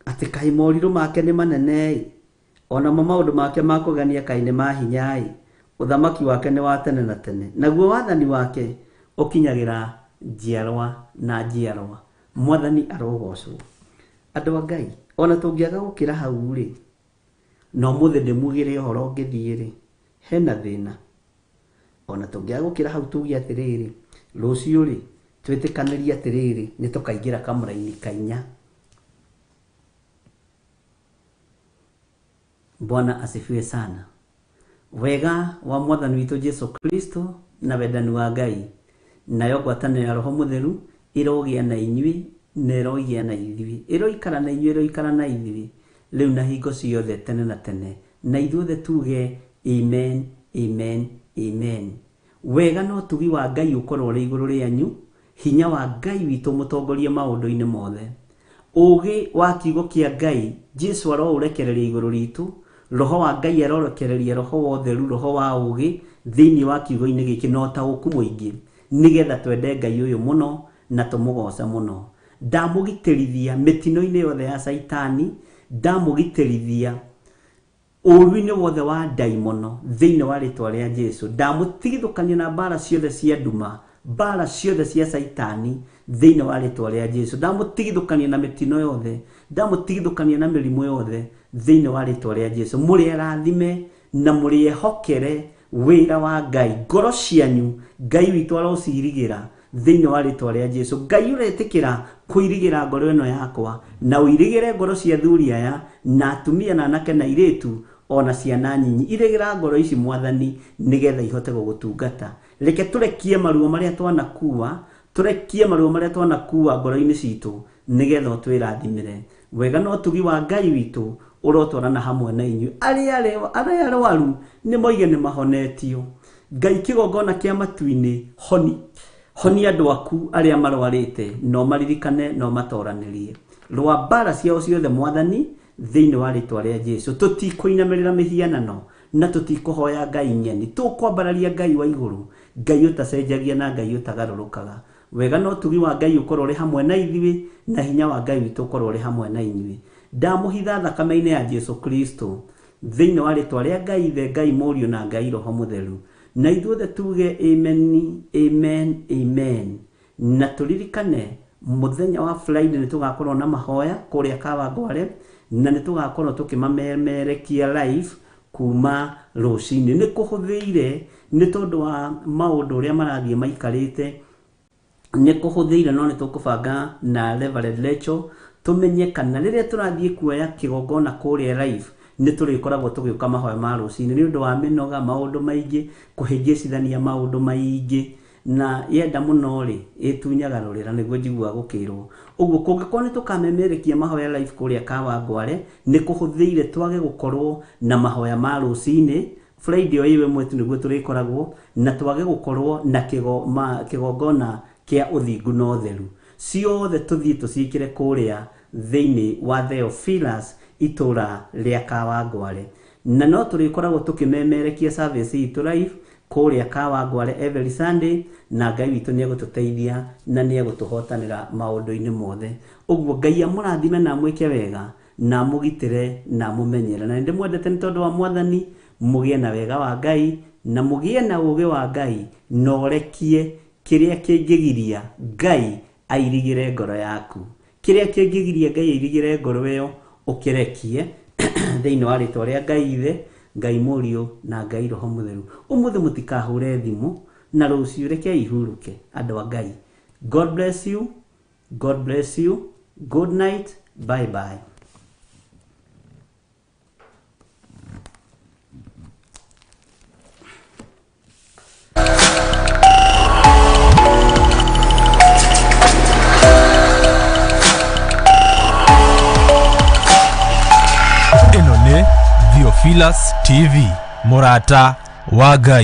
atĩ kaĩ morirũ make nĩ manene onamo maũndũ make ma kũgania kaĩ nĩ ma hinya ũthamaki wake nĩ wa tene na tene naguo wathani wake ũkinyagĩra njiarwa na njiarwa. Mwathani arogocwo. Andũ a Ngai ona tũngĩaga gũkĩra hau rĩ no mũthĩ ndĩmugĩre ũhoro ngĩthiĩ rĩ hena thĩna. Ona tũngĩaga gũkĩra hau tuge atĩrĩrĩ rũciũ rĩ twĩtĩkanĩrie atĩrĩrĩ nĩ tũkaingĩra kamũra-inĩ kainya. Bwana asifiwe sana. Wega wa mwathani witũ Jesu Kristo na wendani wa Ngai nayo ngwatanĩro ya Roho Mũtheru irogĩa na inyuĩ na irogĩa na ithuĩ, iroikara na inyuĩ, iroikara na ithuĩ rĩu na hingo ciothe tene na tene, na ithuothe tuge amen, amen, amen. Wega no tugi wa Ngai ũkorwo ũrĩ igũrũ rĩanyu, hinya wa Ngai witũ mũtongorie maũndũ-inĩ mothe, ũgĩ wa kiugo kĩa Ngai Jesu aroũrekereria igũrũ ritũ, Roho wa Ngai arorekereria roho wa ũtheru, roho wa ũgĩ thĩinĩ wa kiugo-inĩ gĩkĩ na ũtaũku mũingĩ, nĩgetha twende Ngai ũyũ mũno na tũmũgoce mũno. Ndamũgitĩrithia mĩtino-inĩ yothe ya Saitani, ndamũgitĩrithia ũũru-inĩ wothe wa ndaimono thĩinĩ wa rĩtwa rĩa Jesu, ndamũtigithũkania na mbara ciothe cia nduma, mbara ciothe cia Saitani thĩinĩ wa rĩtwa rĩa Jesu, ndamũtigithũkania na mĩtino yothe, ndamũtigithũkania na mĩrimũ yothe thĩinĩ wa rĩtwa rĩa Jesu. Mũrĩ arathime na mũrĩ ehokere wĩra wa Ngai, ngoro cianyu Ngai witũ arocirigĩra thĩinĩ wa rĩtwa rĩa Jesu. Ngai ũretĩkĩra kũirigĩra ngoro ĩno yakwa na ũirigĩre ngoro cia thuri aya na atumia na anake na airĩtu ona ciana nyinyi, irigĩra ngoro ici Mwathani nĩgetha ihote gũgũtungata. Reke tũrekie maruo marĩa twanakuua, tũrekie maruo marĩa twanakuua ngoro-inĩ citũ nĩgetha twĩrathimĩre. Wega no tugi wa Ngai witũ ũrotwarana hamwe na inyuĩ. Arĩa arwaru nĩ moige nĩ mahonetio. Ngai kĩgongona kĩa matu-inĩ honi andũ aku arĩa marwarĩte, no maririkane no matoranĩrie. Rwa mbara ciao ciothe Mwathani thĩinĩ wa rĩtwa rĩa Jesu. Tũtikũinamĩrĩra mĩhianano na tũtikũhoya Ngai nyeni, tũkwambararia Ngai wa igũrũ, Ngai ũtacenjagia na Ngai ũtagarũrũkaga. Wega no tugi wa Ngai ũkorwo ũrĩ hamwe na ithuĩ na hinya wa Ngai witũ ũkorwo ũrĩ hamwe na inyuĩ. Ndamũhitha thakame-inĩ ya Jesu Kristo thĩinĩ wa rĩtwa rĩa Ngai Ithe, Ngai Mũriũ na Ngai Roho Mũtheru, na ithuothe tuge amen, amen, amen. Na tũririkane mũthenya wa Friday nĩ tũgakorwo na mahoya kũrĩa Kawangware, na nĩ tũgakorwo tũkĩmamemerekia live kuma rũcinĩ. Nĩ kũhũthĩire nĩ tondũ wa maũndũ ũrĩa marathiĩ maikarĩte, nĩ kũhũthĩire no nĩ tũkũbanga na Reverend Rachel tũmenye kana rĩrĩa tũrathiĩ kuoya kĩgongona kũrĩa live nĩ tũrĩkoragwo tũgĩũka mahoya ma rũcinĩ nĩ ũndũ wa mĩnoga, maũndũ maingĩ, kũhĩngĩcithania maũndũ maingĩ, na yenda mũno rĩ ĩtunyagarũrĩra nĩguo njigua gũkĩrwo. Ũguo kũngĩkorwo nĩ tũkamemerekia mahoya live kũrĩa Kawangware, nĩ kũhũthĩire twage gũkorwo na mahoya ma rũcinĩ Friday o iwe mwetu nĩguo tũrĩkoragwo, na twage gũkorwo na kĩgongona kĩa ũthingu na ũtheru. Ciothe tũthiĩ tũciĩkĩre kũrĩa thĩinĩ wa Theophilus itũra rĩa Kawangware, na no tũrĩkoragwo tũkĩmemerekia service itũ live kũrĩa Kawangware every Sunday, na Ngai witũ nĩ egũtũteithia na nĩ egũtũhotanĩra maũndũ-inĩ mothe. Ũguo Ngai amũrathime na mwĩke wega na mũgitĩre na mũmenyere, na ndĩmwendete nĩ tondũ wa Mwathani. Mũgĩe na wega wa Ngai na mũgĩe na ũgĩ wa Ngai, na ũrekie kĩrĩa kĩngĩgiria Ngai airigĩre ngoro yaku. Kĩrĩa kĩngĩgiria Ngai airigĩre ngoro ĩyo ũkĩrekie thĩinĩ wa rĩtwa rĩa Ngai Ithe, Ngai Mũriũ na Ngai Roho Mũtheru. Ũmũthĩ mũtikahũre thimũ na rũciũ reke ihurũke andũ a Ngai. God bless you. God bless you. Good night. Bye bye. Theophilus TV, Mũrata wa Ngai.